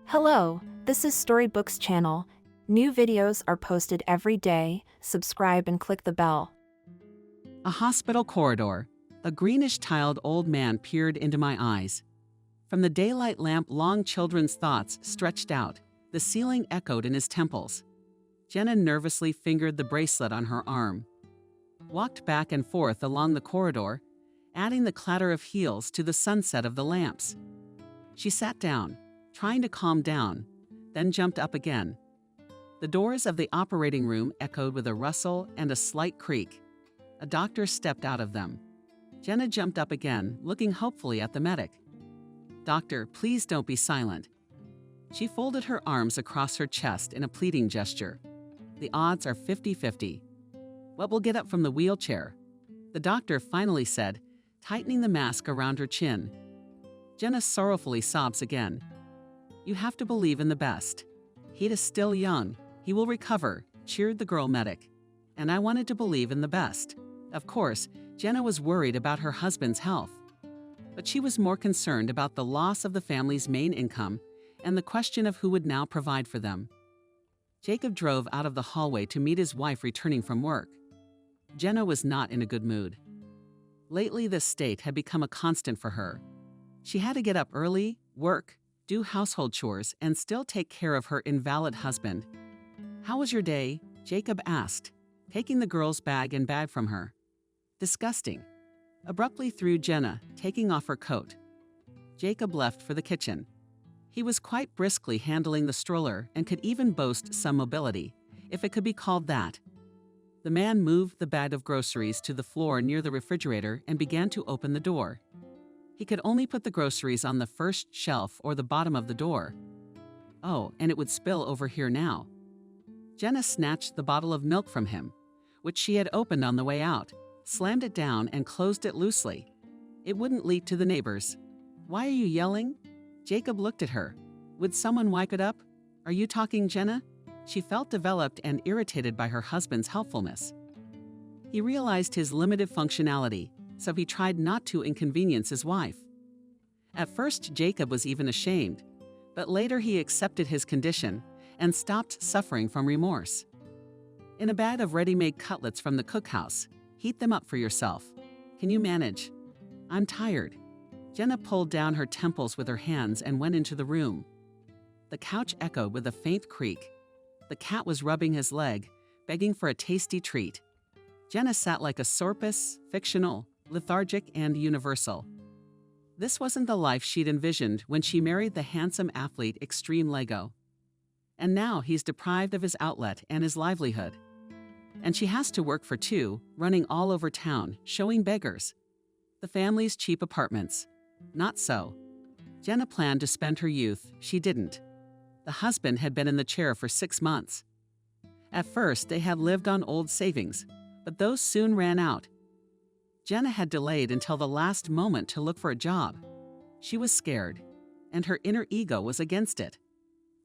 Hello, this is Storybooks channel. New videos are posted every day. Subscribe and click the bell. A hospital corridor. A greenish-tiled old man peered into my eyes. From the daylight lamp, long children's thoughts stretched out. The ceiling echoed in his temples. Jenna nervously fingered the bracelet on her arm. Walked back and forth along the corridor, adding the clatter of heels to the sunset of the lamps. She sat down, trying to calm down, then jumped up again. The doors of the operating room echoed with a rustle and a slight creak. A doctor stepped out of them. Jenna jumped up again, looking hopefully at the medic. "Doctor, please don't be silent." She folded her arms across her chest in a pleading gesture. "The odds are 50-50. What will get up from the wheelchair?" The doctor finally said, tightening the mask around her chin. Jenna sorrowfully sobs again. "You have to believe in the best. He is still young. He will recover," cheered the girl medic. And I wanted to believe in the best. Of course, Jenna was worried about her husband's health. But she was more concerned about the loss of the family's main income and the question of who would now provide for them. Jacob drove out of the hallway to meet his wife returning from work. Jenna was not in a good mood. Lately, this state had become a constant for her. She had to get up early, work, do household chores, and still take care of her invalid husband. "How was your day?" Jacob asked, taking the girl's bag and bag from her. "Disgusting," abruptly threw Jenna, taking off her coat. Jacob left for the kitchen. He was quite briskly handling the stroller and could even boast some mobility, if it could be called that. The man moved the bag of groceries to the floor near the refrigerator and began to open the door. He could only put the groceries on the first shelf or the bottom of the door. Oh, and it would spill over here now. Jenna snatched the bottle of milk from him, which she had opened on the way out, slammed it down and closed it loosely. It wouldn't leak to the neighbors. "Why are you yelling?" Jacob looked at her. "Would someone wipe it up? Are you talking, Jenna?" She felt developed and irritated by her husband's helpfulness. He realized his limited functionality, so he tried not to inconvenience his wife. At first, Jacob was even ashamed, but later he accepted his condition and stopped suffering from remorse. "In a bag of ready-made cutlets from the cookhouse. Heat them up for yourself. Can you manage?" "I'm tired." Jenna pulled down her temples with her hands and went into the room. The couch echoed with a faint creak. The cat was rubbing his leg, begging for a tasty treat. Jenna sat like a sorpus, fictional, lethargic, and universal. This wasn't the life she'd envisioned when she married the handsome athlete Extreme Lego. And now he's deprived of his outlet and his livelihood. And she has to work for two, running all over town, showing beggars. The family's cheap apartments. Not so. Jenna planned to spend her youth. She didn't. The husband had been in the chair for 6 months. At first, they had lived on old savings, but those soon ran out. Jenna had delayed until the last moment to look for a job. She was scared, and her inner ego was against it.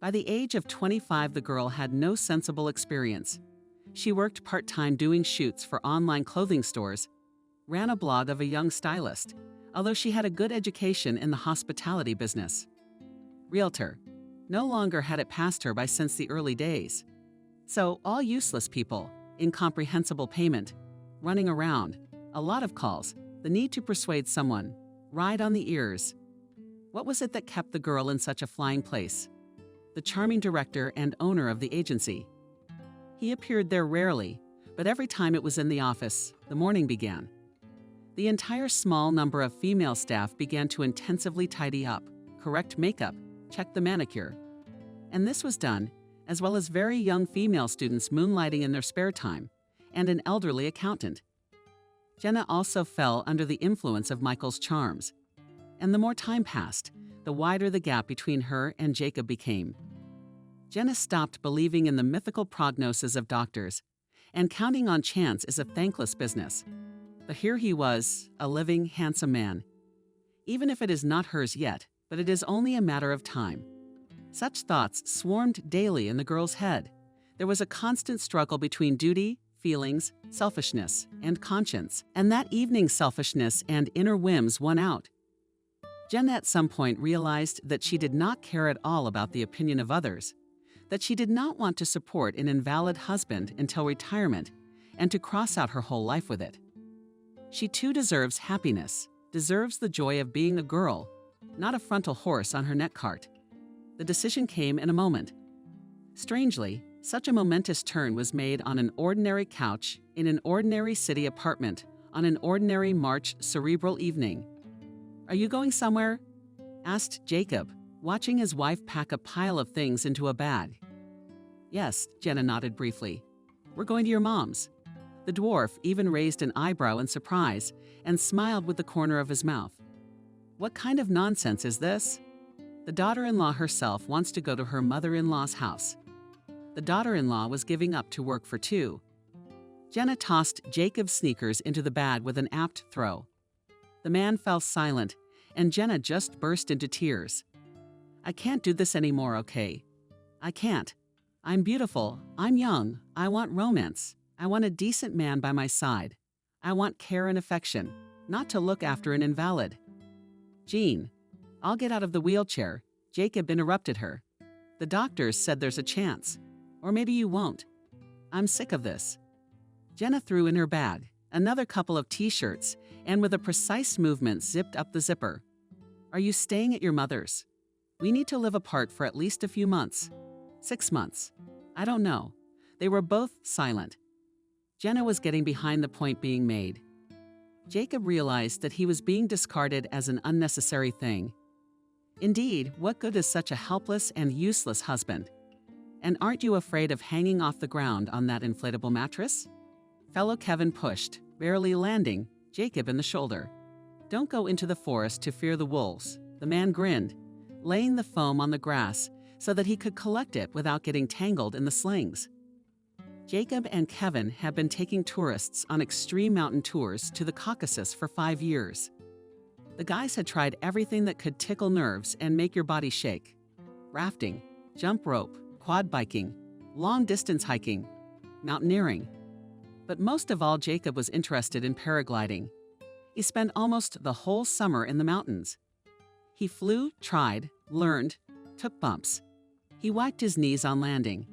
By the age of 25, the girl had no sensible experience. She worked part-time doing shoots for online clothing stores, ran a blog of a young stylist, although she had a good education in the hospitality business. Realtor. No longer had it passed her by since the early days. So, all useless people, incomprehensible payment, running around, a lot of calls, the need to persuade someone, ride on the ears. What was it that kept the girl in such a flying place? The charming director and owner of the agency. He appeared there rarely, but every time it was in the office, the morning began. The entire small number of female staff began to intensively tidy up, correct makeup, check the manicure. And this was done, as well as very young female students moonlighting in their spare time, and an elderly accountant. Jenna also fell under the influence of Michael's charms. And the more time passed, the wider the gap between her and Jacob became. Jenna stopped believing in the mythical prognosis of doctors, and counting on chance is a thankless business. But here he was, a living, handsome man. Even if it is not hers yet, but it is only a matter of time. Such thoughts swarmed daily in the girl's head. There was a constant struggle between duty, feelings, selfishness, and conscience, and that evening's selfishness and inner whims won out. Jenna at some point realized that she did not care at all about the opinion of others, that she did not want to support an invalid husband until retirement and to cross out her whole life with it. She too deserves happiness, deserves the joy of being a girl, not a frontal horse on her neck cart. The decision came in a moment. Strangely, such a momentous turn was made on an ordinary couch in an ordinary city apartment on an ordinary March cerebral evening. "Are you going somewhere?" asked Jacob, watching his wife pack a pile of things into a bag. "Yes," Jenna nodded briefly. "We're going to your mom's." The dwarf even raised an eyebrow in surprise and smiled with the corner of his mouth. "What kind of nonsense is this? The daughter-in-law herself wants to go to her mother-in-law's house." The daughter-in-law was giving up to work for two. Jenna tossed Jacob's sneakers into the bag with an apt throw. The man fell silent, and Jenna just burst into tears. "I can't do this anymore, okay? I can't. I'm beautiful, I'm young, I want romance. I want a decent man by my side. I want care and affection, not to look after an invalid." "Jean, I'll get out of the wheelchair," Jacob interrupted her. "The doctors said there's a chance. Or maybe you won't. I'm sick of this." Jenna threw in her bag another couple of t-shirts and with a precise movement zipped up the zipper. "Are you staying at your mother's? We need to live apart for at least a few months. 6 months. I don't know." They were both silent. Jenna was getting behind the point being made. Jacob realized that he was being discarded as an unnecessary thing. Indeed, what good is such a helpless and useless husband? And aren't you afraid of hanging off the ground on that inflatable mattress? Fellow Kevin pushed, barely landing, Jacob in the shoulder. "Don't go into the forest to fear the wolves," the man grinned, laying the foam on the grass so that he could collect it without getting tangled in the slings. Jacob and Kevin had been taking tourists on extreme mountain tours to the Caucasus for 5 years. The guys had tried everything that could tickle nerves and make your body shake. Rafting, jump rope, quad biking, long-distance hiking, mountaineering. But most of all, Jacob was interested in paragliding. He spent almost the whole summer in the mountains. He flew, tried, learned, took bumps. He whacked his knees on landing.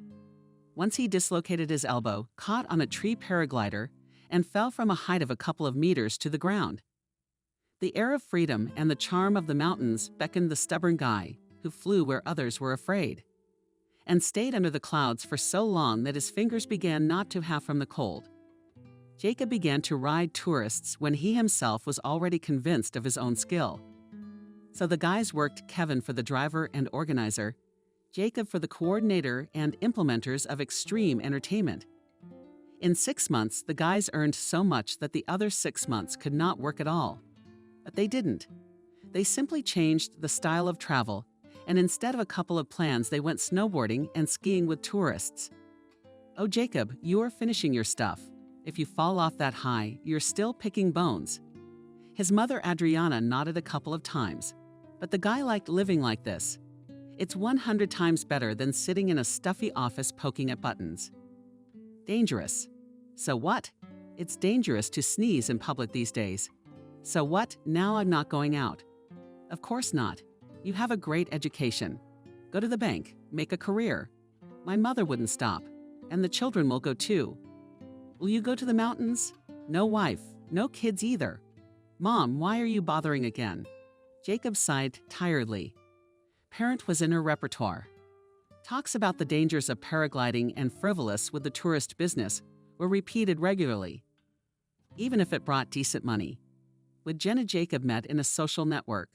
Once he dislocated his elbow, caught on a tree paraglider, and fell from a height of a couple of meters to the ground. The air of freedom and the charm of the mountains beckoned the stubborn guy, who flew where others were afraid, and stayed under the clouds for so long that his fingers began not to have from the cold. Jacob began to ride tourists when he himself was already convinced of his own skill. So the guys worked Kevin for the driver and organizer, Jacob for the coordinator and implementers of extreme entertainment. In 6 months, the guys earned so much that the other 6 months could not work at all. But they didn't. They simply changed the style of travel, and instead of a couple of plans, they went snowboarding and skiing with tourists. "Oh, Jacob, you are finishing your stuff. If you fall off that high, you're still picking bones." His mother Adriana nodded a couple of times, but the guy liked living like this. It's 100 times better than sitting in a stuffy office poking at buttons. Dangerous. So what? It's dangerous to sneeze in public these days. So what? Now I'm not going out. Of course not. You have a great education. Go to the bank, make a career. My mother wouldn't stop, and the children will go too. Will you go to the mountains? No wife, no kids either. Mom, why are you bothering again? Jacob sighed tiredly. Parent was in her repertoire. Talks about the dangers of paragliding and frivolous with the tourist business were repeated regularly, even if it brought decent money. With Jenna, Jacob met in a social network.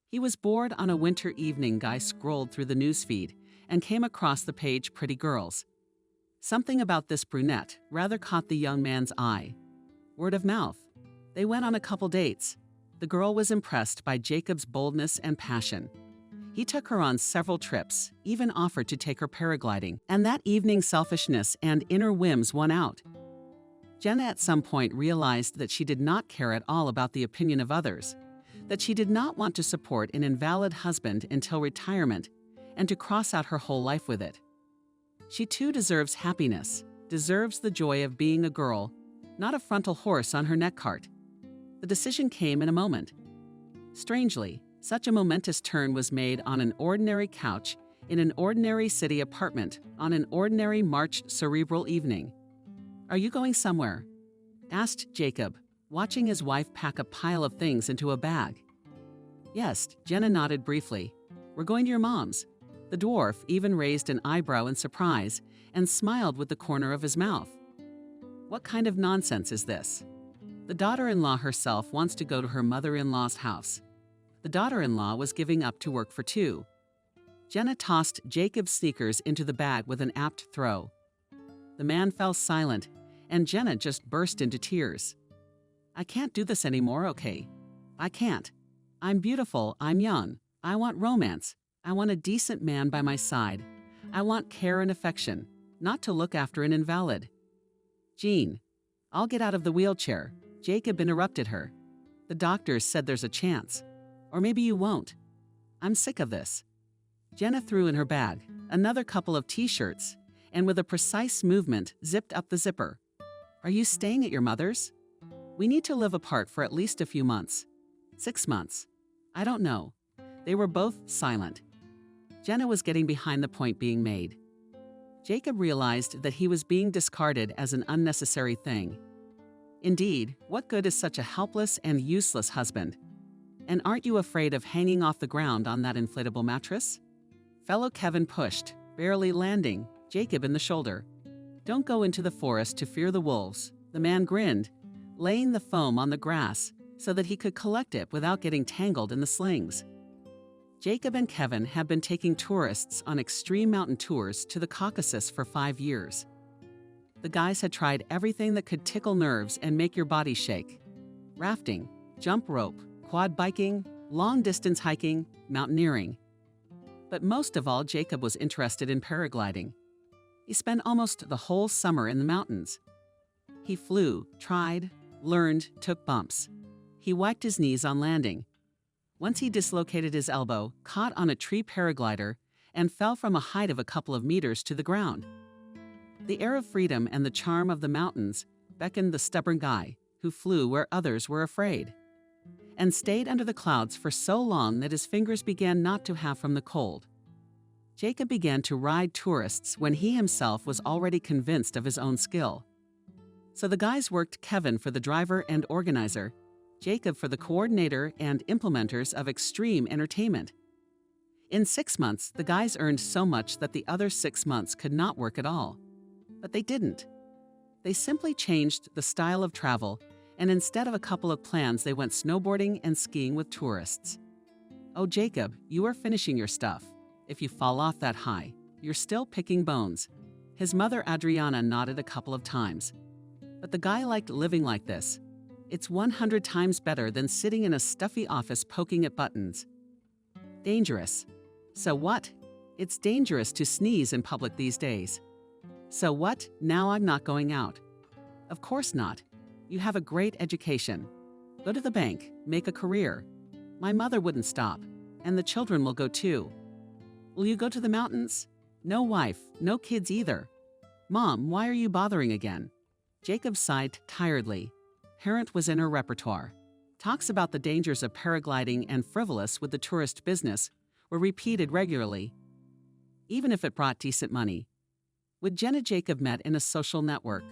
He was bored on a winter evening. Guy scrolled through the newsfeed and came across the page Pretty Girls. Something about this brunette rather caught the young man's eye. Word of mouth. They went on a couple dates. The girl was impressed by Jacob's boldness and passion. He took her on several trips, even offered to take her paragliding, and that evening selfishness and inner whims won out. Jenna at some point realized that she did not care at all about the opinion of others, that she did not want to support an invalid husband until retirement, and to cross out her whole life with it. She too deserves happiness, deserves the joy of being a girl, not a frontal horse on her neck cart. The decision came in a moment. Strangely, Such a momentous turn was made on an ordinary couch in an ordinary city apartment on an ordinary March cerebral evening. "Are you going somewhere?" asked Jacob, watching his wife pack a pile of things into a bag. "Yes," Jenna nodded briefly. "We're going to your mom's." The dwarf even raised an eyebrow in surprise and smiled with the corner of his mouth. "What kind of nonsense is this? The daughter-in-law herself wants to go to her mother-in-law's house." The daughter-in-law was giving up to work for two. Jenna tossed Jacob's sneakers into the bag with an apt throw. The man fell silent, and Jenna just burst into tears. "I can't do this anymore, okay? I can't. I'm beautiful, I'm young. I want romance. I want a decent man by my side. I want care and affection, not to look after an invalid." "Jean, I'll get out of the wheelchair," Jacob interrupted her. "The doctors said there's a chance. Or maybe you won't. I'm sick of this." Jenna threw in her bag another couple of t-shirts and with a precise movement zipped up the zipper. "Are you staying at your mother's? We need to live apart for at least a few months. 6 months. I don't know." They were both silent. Jenna was getting behind the point being made. Jacob realized that he was being discarded as an unnecessary thing. Indeed, what good is such a helpless and useless husband? And aren't you afraid of hanging off the ground on that inflatable mattress? Fellow Kevin pushed, barely landing, Jacob in the shoulder. "Don't go into the forest to fear the wolves," the man grinned, laying the foam on the grass so that he could collect it without getting tangled in the slings. Jacob and Kevin had been taking tourists on extreme mountain tours to the Caucasus for 5 years. The guys had tried everything that could tickle nerves and make your body shake. Rafting, jump rope, quad biking, long-distance hiking, mountaineering. But most of all, Jacob was interested in paragliding. He spent almost the whole summer in the mountains. He flew, tried, learned, took bumps. He whacked his knees on landing. Once he dislocated his elbow, caught on a tree paraglider, and fell from a height of a couple of meters to the ground. The air of freedom and the charm of the mountains beckoned the stubborn guy, who flew where others were afraid, and stayed under the clouds for so long that his fingers began not to have from the cold. Jacob began to ride tourists when he himself was already convinced of his own skill. So the guys worked Kevin for the driver and organizer, Jacob for the coordinator and implementers of extreme entertainment. In 6 months, the guys earned so much that the other 6 months could not work at all. But they didn't. They simply changed the style of travel, and instead of a couple of plans, they went snowboarding and skiing with tourists. "Oh, Jacob, you are finishing your stuff. If you fall off that high, you're still picking bones." His mother Adriana nodded a couple of times. But the guy liked living like this. It's 100 times better than sitting in a stuffy office poking at buttons. Dangerous. So what? It's dangerous to sneeze in public these days. So what? Now I'm not going out. Of course not. You have a great education. Go to the bank, make a career. My mother wouldn't stop, and the children will go too. Will you go to the mountains? No wife, no kids either. Mom, why are you bothering again? Jacob sighed tiredly. Parent was in her repertoire. Talks about the dangers of paragliding and frivolous with the tourist business were repeated regularly, even if it brought decent money. With Jenna, Jacob met in a social network.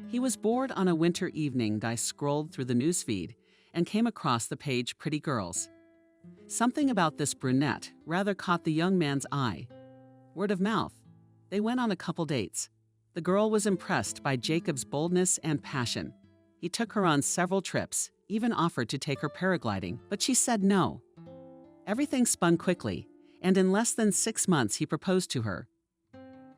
He was bored on a winter evening. Guy scrolled through the newsfeed and came across the page Pretty Girls. Something about this brunette rather caught the young man's eye. Word of mouth. They went on a couple dates. The girl was impressed by Jacob's boldness and passion. He took her on several trips, even offered to take her paragliding, but she said no. Everything spun quickly, and in less than 6 months he proposed to her.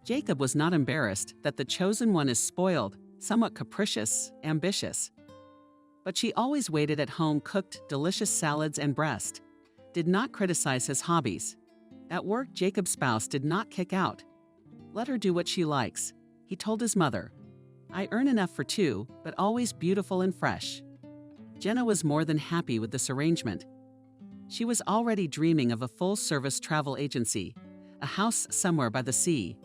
Jacob was not embarrassed that the chosen one is spoiled, somewhat capricious, ambitious. But she always waited at home, cooked delicious salads and breast, did not criticize his hobbies. At work, Jacob's spouse did not kick out. Let her do what she likes, he told his mother. I earn enough for 2, but always beautiful and fresh. Jenna was more than happy with this arrangement. She was already dreaming of a full-service travel agency, a house somewhere by the sea,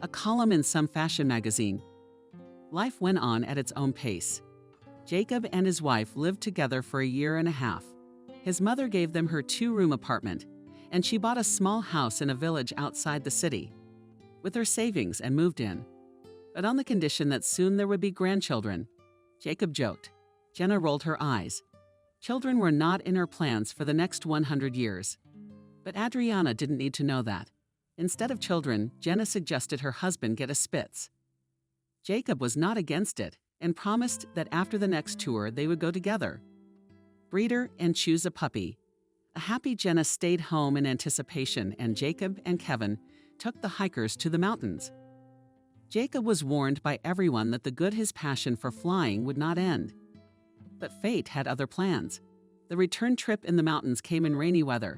a column in some fashion magazine. Life went on at its own pace. Jacob and his wife lived together for a year and a half. His mother gave them her 2-room apartment, and she bought a small house in a village outside the city with her savings and moved in. But on the condition that soon there would be grandchildren. Jacob joked. Jenna rolled her eyes. Children were not in her plans for the next 100 years. But Adriana didn't need to know that. Instead of children, Jenna suggested her husband get a Spitz. Jacob was not against it and promised that after the next tour they would go together. Breed her and choose a puppy. A happy Jenna stayed home in anticipation, and Jacob and Kevin took the hikers to the mountains. Jacob was warned by everyone that the good his passion for flying would not end. But fate had other plans. The return trip in the mountains came in rainy weather.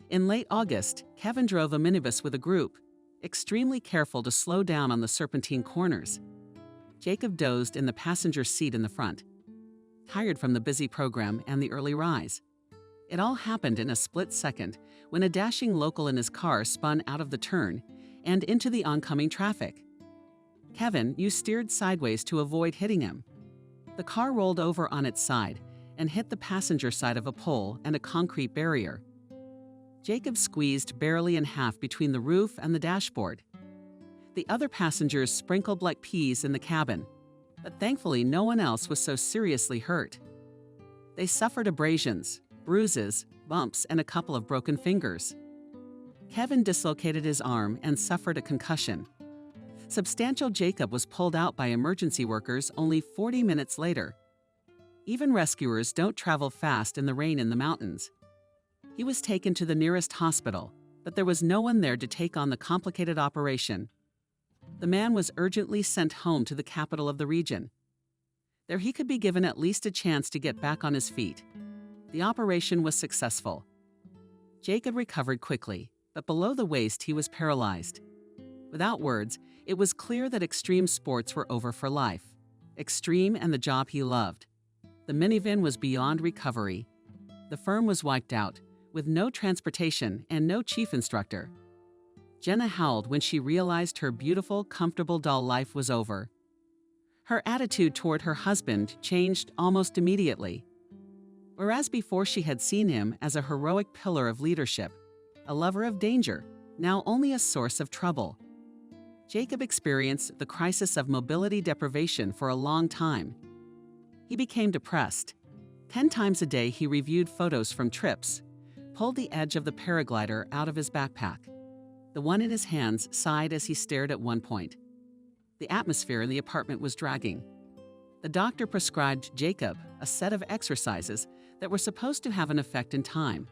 In late August, Kevin drove a minibus with a group, extremely careful to slow down on the serpentine corners. Jacob dozed in the passenger seat in the front, tired from the busy program and the early rise. It all happened in a split second when a dashing local in his car spun out of the turn and into the oncoming traffic. Kevin, you steered sideways to avoid hitting him. The car rolled over on its side and hit the passenger side of a pole and a concrete barrier. Jacob squeezed barely in half between the roof and the dashboard. The other passengers sprinkled like peas in the cabin, but thankfully no one else was so seriously hurt. They suffered abrasions, bruises, bumps, and a couple of broken fingers. Kevin dislocated his arm and suffered a concussion. Substantial Jacob was pulled out by emergency workers only 40 minutes later. Even rescuers don't travel fast in the rain in the mountains. He was taken to the nearest hospital, but there was no one there to take on the complicated operation. The man was urgently sent home to the capital of the region. There he could be given at least a chance to get back on his feet. The operation was successful. Jacob recovered quickly, but below the waist he was paralyzed. Without words, it was clear that extreme sports were over for life. Extreme and the job he loved. The minivan was beyond recovery. The firm was wiped out, with no transportation and no chief instructor. Jenna howled when she realized her beautiful, comfortable doll life was over. Her attitude toward her husband changed almost immediately. Whereas before she had seen him as a heroic pillar of leadership, a lover of danger, now only a source of trouble. Jacob experienced the crisis of mobility deprivation for a long time. He became depressed. 10 times a day he reviewed photos from trips, pulled the edge of the paraglider out of his backpack. The one in his hands sighed as he stared at one point. The atmosphere in the apartment was dragging. The doctor prescribed Jacob a set of exercises that were supposed to have an effect in time.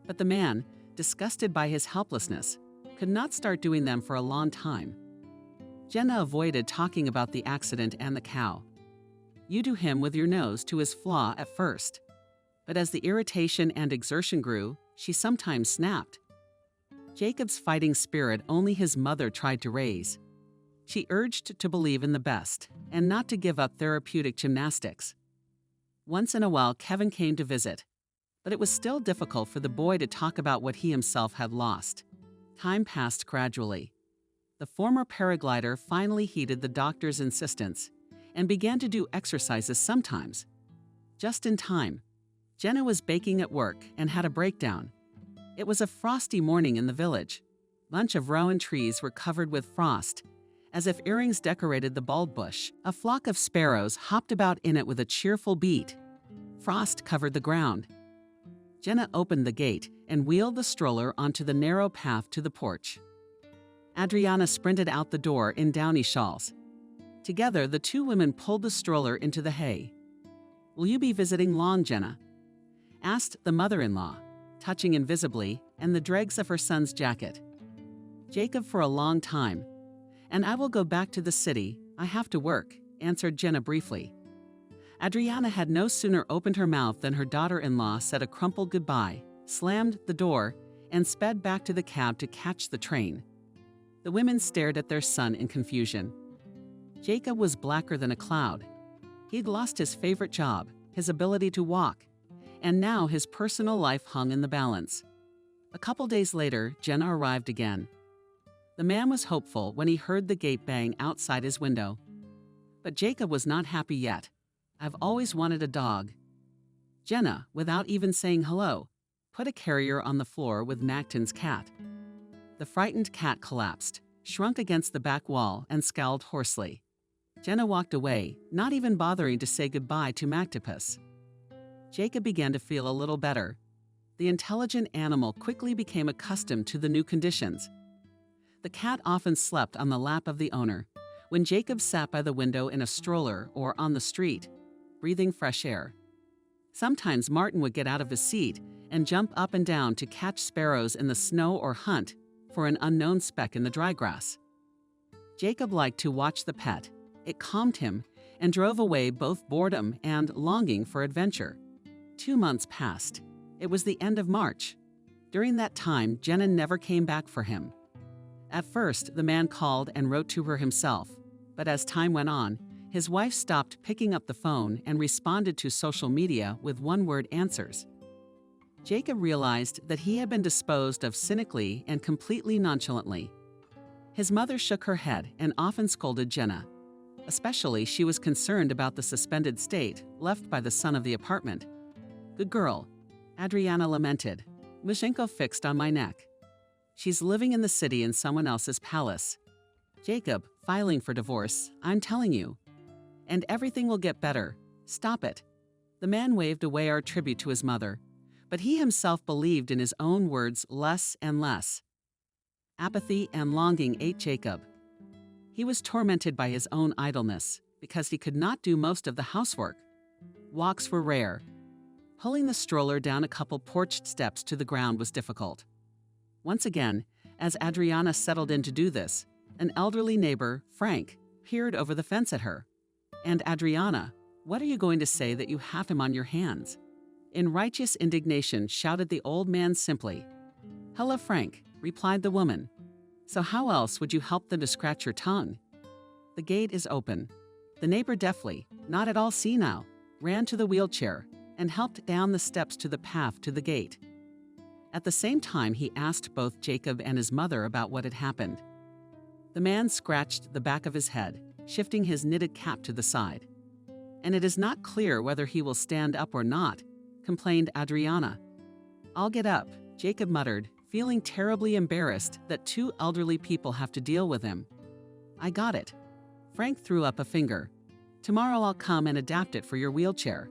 But the man, disgusted by his helplessness, could not start doing them for a long time. Jenna avoided talking about the accident and the cow. You do him with your nose to his flaw at first. But as the irritation and exertion grew, she sometimes snapped. Jacob's fighting spirit only his mother tried to raise. She urged to believe in the best and not to give up therapeutic gymnastics. Once in a while, Kevin came to visit, but it was still difficult for the boy to talk about what he himself had lost. Time passed gradually. The former paraglider finally heeded the doctor's insistence and began to do exercises sometimes. Just in time, Jenna was baking at work and had a breakdown. It was a frosty morning in the village. A bunch of rowan trees were covered with frost. As if earrings decorated the bulb bush, a flock of sparrows hopped about in it with a cheerful beat. Frost covered the ground. Jenna opened the gate and wheeled the stroller onto the narrow path to the porch. Adriana sprinted out the door in downy shawls. Together, the two women pulled the stroller into the hay. "Will you be visiting long, Jenna?" asked the mother-in-law, touching invisibly and the dregs of her son's jacket. "Jacob for a long time. And I will go back to the city. I have to work," answered Jenna briefly. Adriana had no sooner opened her mouth than her daughter-in-law said a crumpled goodbye, slammed the door, and sped back to the cab to catch the train. The women stared at their son in confusion. Jacob was blacker than a cloud. He'd lost his favorite job, his ability to walk, and now his personal life hung in the balance. A couple days later, Jenna arrived again. The man was hopeful when he heard the gate bang outside his window. But Jacob was not happy yet. "I've always wanted a dog." Jenna, without even saying hello, put a carrier on the floor with Macton's cat. The frightened cat collapsed, shrunk against the back wall, and scowled hoarsely. Jenna walked away, not even bothering to say goodbye to Mactopus. Jacob began to feel a little better. The intelligent animal quickly became accustomed to the new conditions. The cat often slept on the lap of the owner, when Jacob sat by the window in a stroller or on the street, breathing fresh air. Sometimes Martin would get out of his seat and jump up and down to catch sparrows in the snow or hunt for an unknown speck in the dry grass. Jacob liked to watch the pet. It calmed him and drove away both boredom and longing for adventure. 2 months passed. It was the end of March. During that time, Jenna never came back for him. At first, the man called and wrote to her himself, but as time went on, his wife stopped picking up the phone and responded to social media with one-word answers. Jacob realized that he had been disposed of cynically and completely nonchalantly. His mother shook her head and often scolded Jenna. Especially, she was concerned about the suspended state left by the son of the apartment. "Good girl," Adriana lamented. "Mushenko fixed on my neck. She's living in the city in someone else's palace. Jacob, filing for divorce, I'm telling you. And everything will get better. Stop it." The man waved away our tribute to his mother, but he himself believed in his own words less and less. Apathy and longing ate Jacob. He was tormented by his own idleness because he could not do most of the housework. Walks were rare. Pulling the stroller down a couple porched steps to the ground was difficult. Once again, as Adriana settled in to do this, an elderly neighbor, Frank, peered over the fence at her. "And Adriana, what are you going to say that you have him on your hands?" In righteous indignation shouted the old man simply. "Hello, Frank," replied the woman. "So how else would you help them to scratch your tongue?" The gate is open. The neighbor deftly, not at all senile, ran to the wheelchair and helped down the steps to the path to the gate. At the same time, he asked both Jacob and his mother about what had happened. The man scratched the back of his head, shifting his knitted cap to the side. "And it is not clear whether he will stand up or not," complained Adriana. "I'll get up," Jacob muttered, feeling terribly embarrassed that 2 elderly people have to deal with him. "I got it." Frank threw up a finger. "Tomorrow I'll come and adapt it for your wheelchair.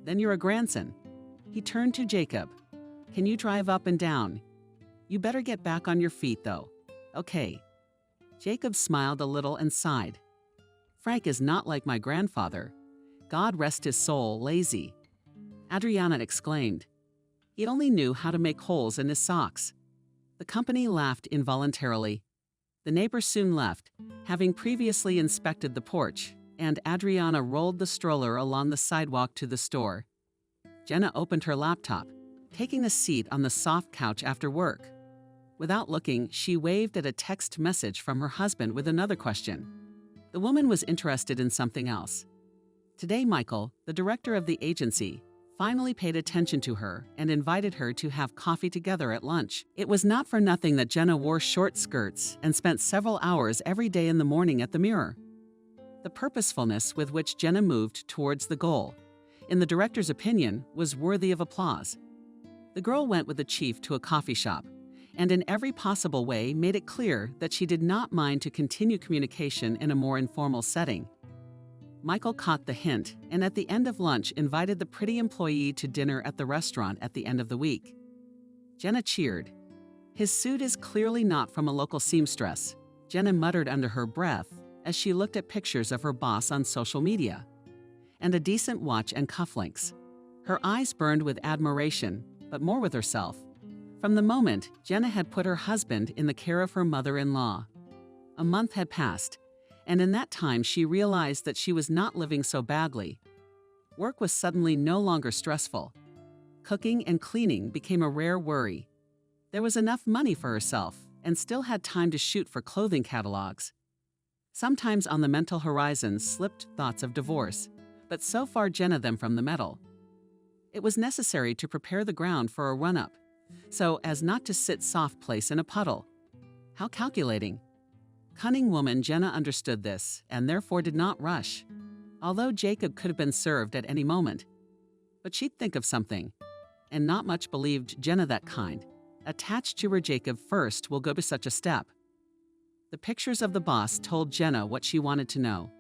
Then you're a grandson." He turned to Jacob. "Can you drive up and down? You better get back on your feet, though." "Okay." Jacob smiled a little and sighed. "Frank is not like my grandfather. God rest his soul, lazy." Adriana exclaimed. "He only knew how to make holes in his socks." The company laughed involuntarily. The neighbor soon left, having previously inspected the porch, and Adriana rolled the stroller along the sidewalk to the store. Jenna opened her laptop, taking a seat on the soft couch after work. Without looking, she waved at a text message from her husband with another question. The woman was interested in something else. Today, Michael, the director of the agency, finally paid attention to her and invited her to have coffee together at lunch. It was not for nothing that Jenna wore short skirts and spent several hours every day in the morning at the mirror. The purposefulness with which Jenna moved towards the goal, in the director's opinion, was worthy of applause. The girl went with the chief to a coffee shop, and in every possible way made it clear that she did not mind to continue communication in a more informal setting. Michael caught the hint, and at the end of lunch invited the pretty employee to dinner at the restaurant at the end of the week. Jenna cheered. "His suit is clearly not from a local seamstress," Jenna muttered under her breath as she looked at pictures of her boss on social media. "And a decent watch and cufflinks." Her eyes burned with admiration, but more with herself. From the moment Jenna had put her husband in the care of her mother-in-law. A month had passed, and in that time she realized that she was not living so badly. Work was suddenly no longer stressful. Cooking and cleaning became a rare worry. There was enough money for herself and still had time to shoot for clothing catalogs. Sometimes on the mental horizon slipped thoughts of divorce, but so far Jenna them from the metal. It was necessary to prepare the ground for a run-up, so as not to sit soft place in a puddle. How calculating. Cunning woman, Jenna understood this and therefore did not rush, although Jacob could have been served at any moment. But she'd think of something. And not much believed Jenna that kind. Attached to her Jacob first will go to such a step. The pictures of the boss told Jenna what she wanted to know.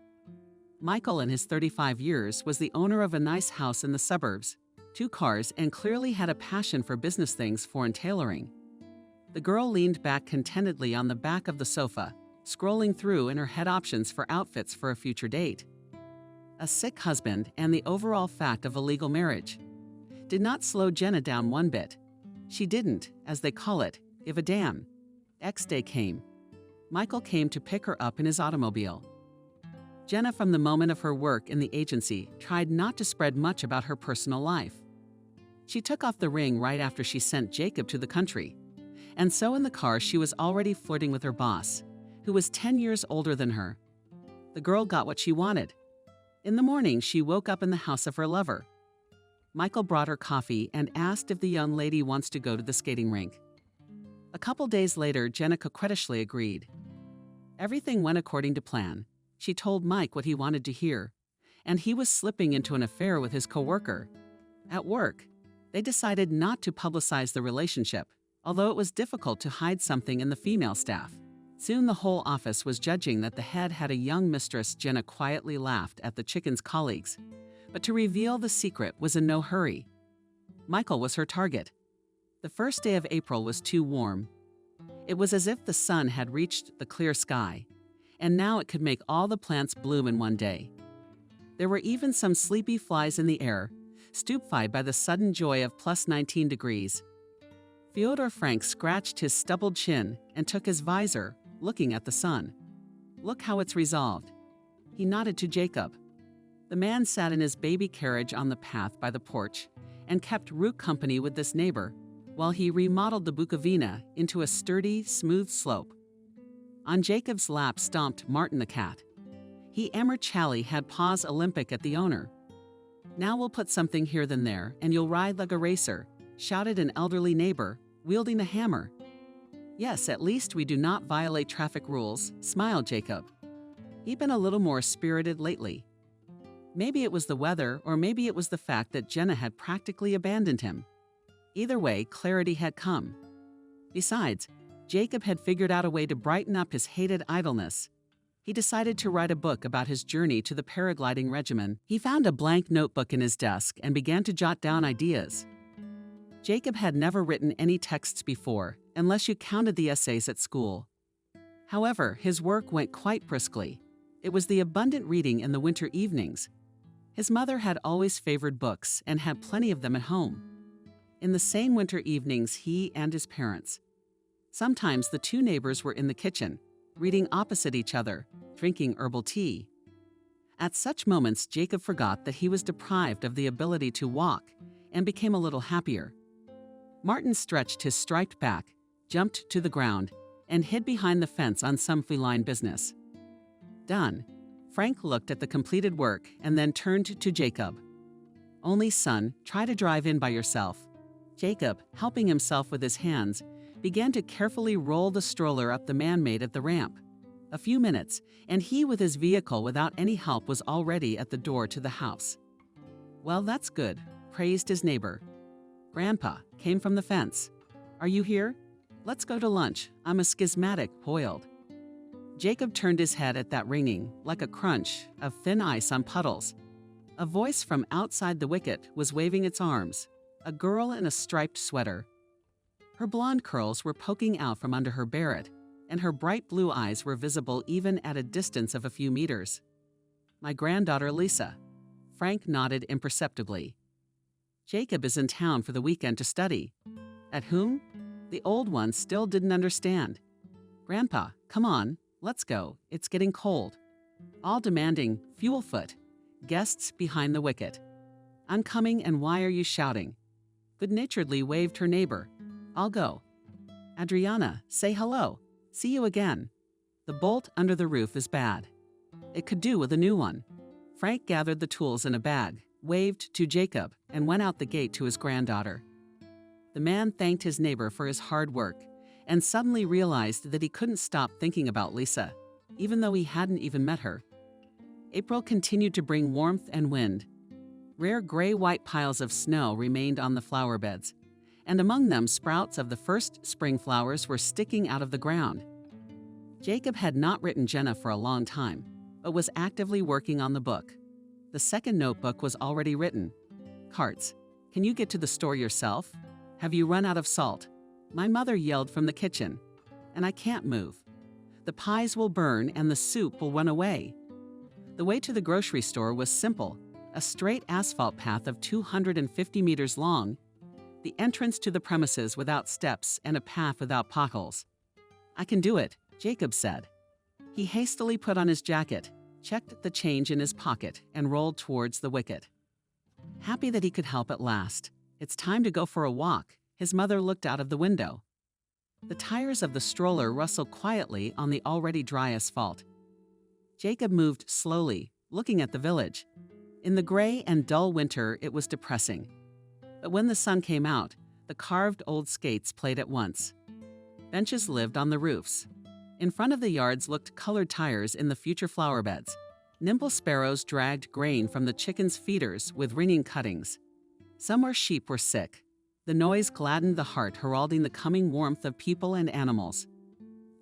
Michael, in his 35 years, was the owner of a nice house in the suburbs, 2 cars, and clearly had a passion for business things, foreign tailoring. The girl leaned back contentedly on the back of the sofa, scrolling through in her head options for outfits for a future date. A sick husband and the overall fact of a legal marriage did not slow Jenna down one bit. She didn't, as they call it, give a damn. X day came. Michael came to pick her up in his automobile. Jenna, from the moment of her work in the agency, tried not to spread much about her personal life. She took off the ring right after she sent Jacob to the country. And so in the car she was already flirting with her boss, who was 10 years older than her. The girl got what she wanted. In the morning, she woke up in the house of her lover. Michael brought her coffee and asked if the young lady wants to go to the skating rink. A couple days later, Jenna coquettishly agreed. Everything went according to plan. She told Mike what he wanted to hear, and he was slipping into an affair with his coworker. At work, they decided not to publicize the relationship, although it was difficult to hide something in the female staff. Soon the whole office was judging that the head had a young mistress. Jenna quietly laughed at the chicken's colleagues, but to reveal the secret was in no hurry. Michael was her target. The first day of April was too warm. It was as if the sun had reached the clear sky, and now it could make all the plants bloom in one day. There were even some sleepy flies in the air, stupefied by the sudden joy of plus 19 degrees. Fyodor Frank scratched his stubbled chin and took his visor, looking at the sun. Look how it's resolved. He nodded to Jacob. The man sat in his baby carriage on the path by the porch and kept route company with this neighbor while he remodeled the Bukovina into a sturdy, smooth slope. On Jacob's lap stomped Martin the cat. He Charlie had paws Olympic at the owner. Now we'll put something here than there and you'll ride like a racer, shouted an elderly neighbor, wielding a hammer. Yes, at least we do not violate traffic rules, smiled Jacob. He'd been a little more spirited lately. Maybe it was the weather, or maybe it was the fact that Jenna had practically abandoned him. Either way, clarity had come. Besides, Jacob had figured out a way to brighten up his hated idleness. He decided to write a book about his journey to the paragliding regimen. He found a blank notebook in his desk and began to jot down ideas. Jacob had never written any texts before, unless you counted the essays at school. However, his work went quite briskly. It was the abundant reading in the winter evenings. His mother had always favored books and had plenty of them at home. In the same winter evenings, he and his parents. Sometimes the two neighbors were in the kitchen, reading opposite each other, drinking herbal tea. At such moments, Jacob forgot that he was deprived of the ability to walk and became a little happier. Martin stretched his striped back, jumped to the ground, and hid behind the fence on some feline business. Done. Frank looked at the completed work and then turned to Jacob. Only son, try to drive in by yourself. Jacob, helping himself with his hands, began to carefully roll the stroller up the man-made at the ramp. A few minutes, and he with his vehicle without any help was already at the door to the house. Well, that's good, praised his neighbor. Grandpa came from the fence. Are you here? Let's go to lunch. I'm a schismatic boiled. Jacob turned his head at that ringing, like a crunch of thin ice on puddles. A voice from outside the wicket was waving its arms, a girl in a striped sweater. Her blonde curls were poking out from under her beret, and her bright blue eyes were visible even at a distance of a few meters. My granddaughter Lisa. Frank nodded imperceptibly. Jacob is in town for the weekend to study. At whom? The old one still didn't understand. Grandpa, come on, let's go, it's getting cold. All demanding, fuel foot. Guests behind the wicket. I'm coming, and why are you shouting? Good-naturedly waved her neighbor. I'll go. Adriana, say hello. See you again. The bolt under the roof is bad. It could do with a new one. Frank gathered the tools in a bag, waved to Jacob, and went out the gate to his granddaughter. The man thanked his neighbor for his hard work and suddenly realized that he couldn't stop thinking about Lisa, even though he hadn't even met her. April continued to bring warmth and wind. Rare gray-white piles of snow remained on the flower beds, and among them sprouts of the first spring flowers were sticking out of the ground. Jacob had not written Jenna for a long time, but was actively working on the book. The second notebook was already written. Carts. Can you get to the store yourself? Have you run out of salt? My mother yelled from the kitchen. And I can't move. The pies will burn and the soup will run away. The way to the grocery store was simple, a straight asphalt path of 250 meters long, the entrance to the premises without steps and a path without potholes. I can do it, Jacob said. He hastily put on his jacket, checked the change in his pocket, and rolled towards the wicket. Happy that he could help at last. It's time to go for a walk, his mother looked out of the window. The tires of the stroller rustled quietly on the already dry asphalt. Jacob moved slowly, looking at the village. In the gray and dull winter, it was depressing. But when the sun came out, the carved old skates played at once. Benches lived on the roofs. In front of the yards looked colored tires in the future flower beds. Nimble sparrows dragged grain from the chickens' feeders with ringing cuttings. Somewhere sheep were sick. The noise gladdened the heart, heralding the coming warmth of people and animals.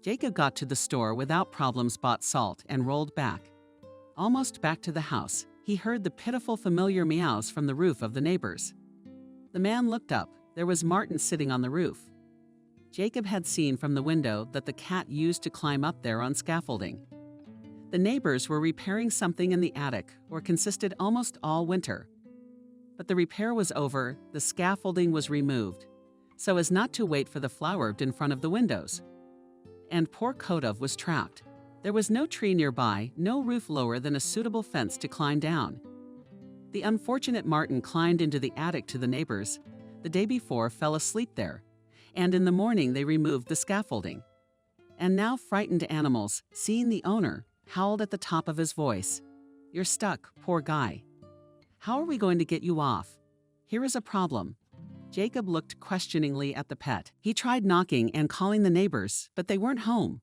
Jacob got to the store without problems, bought salt, and rolled back. Almost back to the house, he heard the pitiful familiar meows from the roof of the neighbors. The man looked up. There was Martin sitting on the roof. Jacob had seen from the window that the cat used to climb up there on scaffolding. The neighbors were repairing something in the attic, or consisted almost all winter. But the repair was over, the scaffolding was removed, so as not to wait for the flower in front of the windows. And poor Kodov was trapped. There was no tree nearby, no roof lower than a suitable fence to climb down. The unfortunate Martin climbed into the attic to the neighbors. The day before fell asleep there, and in the morning they removed the scaffolding. And now frightened animals, seeing the owner, howled at the top of his voice. You're stuck, poor guy. How are we going to get you off? Here is a problem. Jacob looked questioningly at the pet. He tried knocking and calling the neighbors, but they weren't home.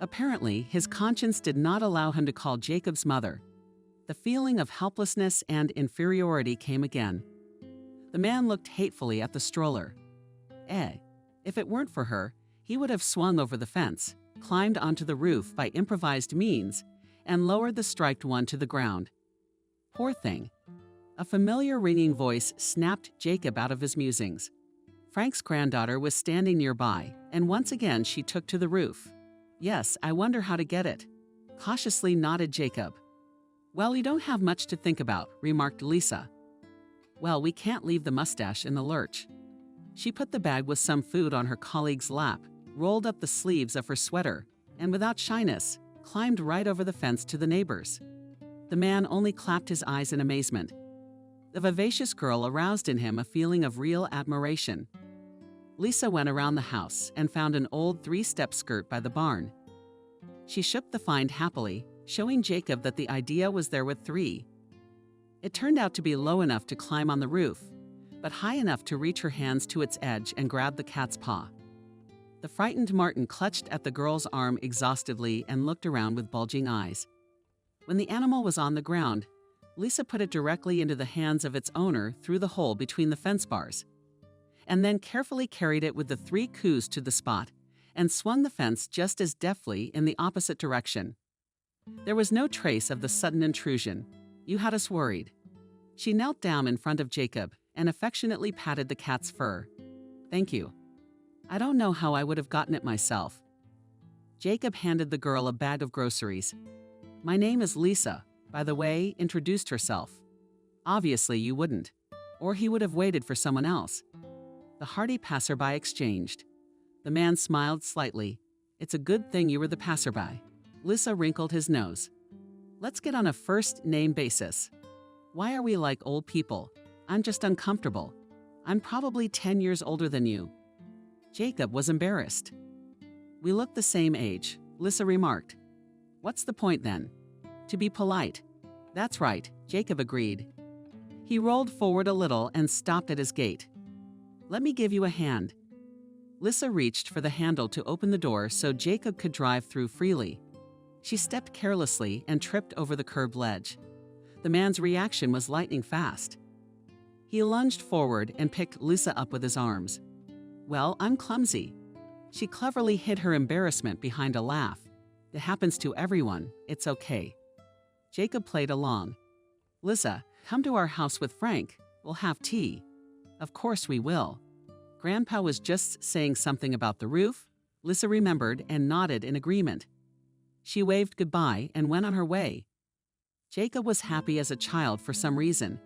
Apparently, his conscience did not allow him to call Jacob's mother. The feeling of helplessness and inferiority came again. The man looked hatefully at the stroller. If it weren't for her, he would have swung over the fence, climbed onto the roof by improvised means, and lowered the striped one to the ground. Poor thing. A familiar ringing voice snapped Jacob out of his musings. Frank's granddaughter was standing nearby, and once again she took to the roof. Yes, I wonder how to get it. Cautiously nodded Jacob. Well, you don't have much to think about, remarked Lisa. Well, we can't leave the mustache in the lurch. She put the bag with some food on her colleague's lap, rolled up the sleeves of her sweater, and without shyness, climbed right over the fence to the neighbors. The man only clapped his eyes in amazement. The vivacious girl aroused in him a feeling of real admiration. Lisa went around the house and found an old 3-step skirt by the barn. She shook the find happily, showing Jacob that the idea was there with 3. It turned out to be low enough to climb on the roof, but high enough to reach her hands to its edge and grab the cat's paw. The frightened Martin clutched at the girl's arm exhaustively and looked around with bulging eyes. When the animal was on the ground, Lisa put it directly into the hands of its owner through the hole between the fence bars, and then carefully carried it with the 3 coups to the spot and swung the fence just as deftly in the opposite direction. There was no trace of the sudden intrusion. You had us worried. She knelt down in front of Jacob and affectionately patted the cat's fur. Thank you. I don't know how I would have gotten it myself. Jacob handed the girl a bag of groceries. My name is Lisa, by the way, introduced herself. Obviously you wouldn't, or he would have waited for someone else. The hearty passerby exchanged. The man smiled slightly. It's a good thing you were the passerby. Lisa wrinkled his nose. Let's get on a first-name basis. Why are we like old people? I'm just uncomfortable. I'm probably 10 years older than you. Jacob was embarrassed. We look the same age, Lisa remarked. What's the point then? To be polite. That's right, Jacob agreed. He rolled forward a little and stopped at his gate. Let me give you a hand. Lisa reached for the handle to open the door so Jacob could drive through freely. She stepped carelessly and tripped over the curb ledge. The man's reaction was lightning fast. He lunged forward and picked Lisa up with his arms. "Well, I'm clumsy." She cleverly hid her embarrassment behind a laugh. "It happens to everyone. It's okay." Jacob played along. "Lisa, come to our house with Frank. We'll have tea." "Of course we will." Grandpa was just saying something about the roof. Lisa remembered and nodded in agreement. She waved goodbye and went on her way. Jacob was happy as a child for some reason.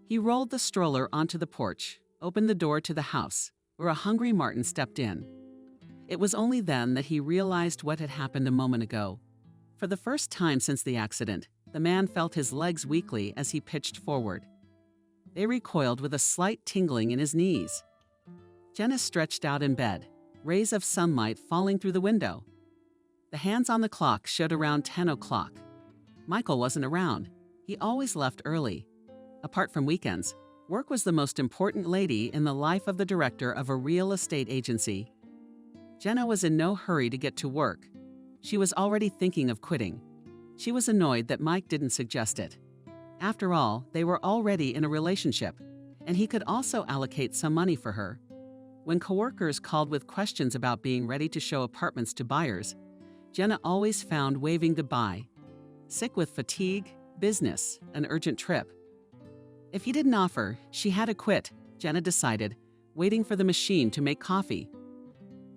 He rolled the stroller onto the porch, opened the door to the house, where a hungry Martin stepped in. It was only then that he realized what had happened a moment ago. For the first time since the accident, the man felt his legs weakly as he pitched forward. They recoiled with a slight tingling in his knees. Jenna stretched out in bed, rays of sunlight falling through the window. The hands on the clock showed around 10 o'clock. Michael wasn't around. He always left early. Apart from weekends, work was the most important lady in the life of the director of a real estate agency. Jenna was in no hurry to get to work. She was already thinking of quitting. She was annoyed that Mike didn't suggest it. After all, they were already in a relationship, and he could also allocate some money for her. When coworkers called with questions about being ready to show apartments to buyers, Jenna always found waving goodbye. Sick with fatigue, business, an urgent trip. If he didn't offer, she had to quit, Jenna decided, waiting for the machine to make coffee.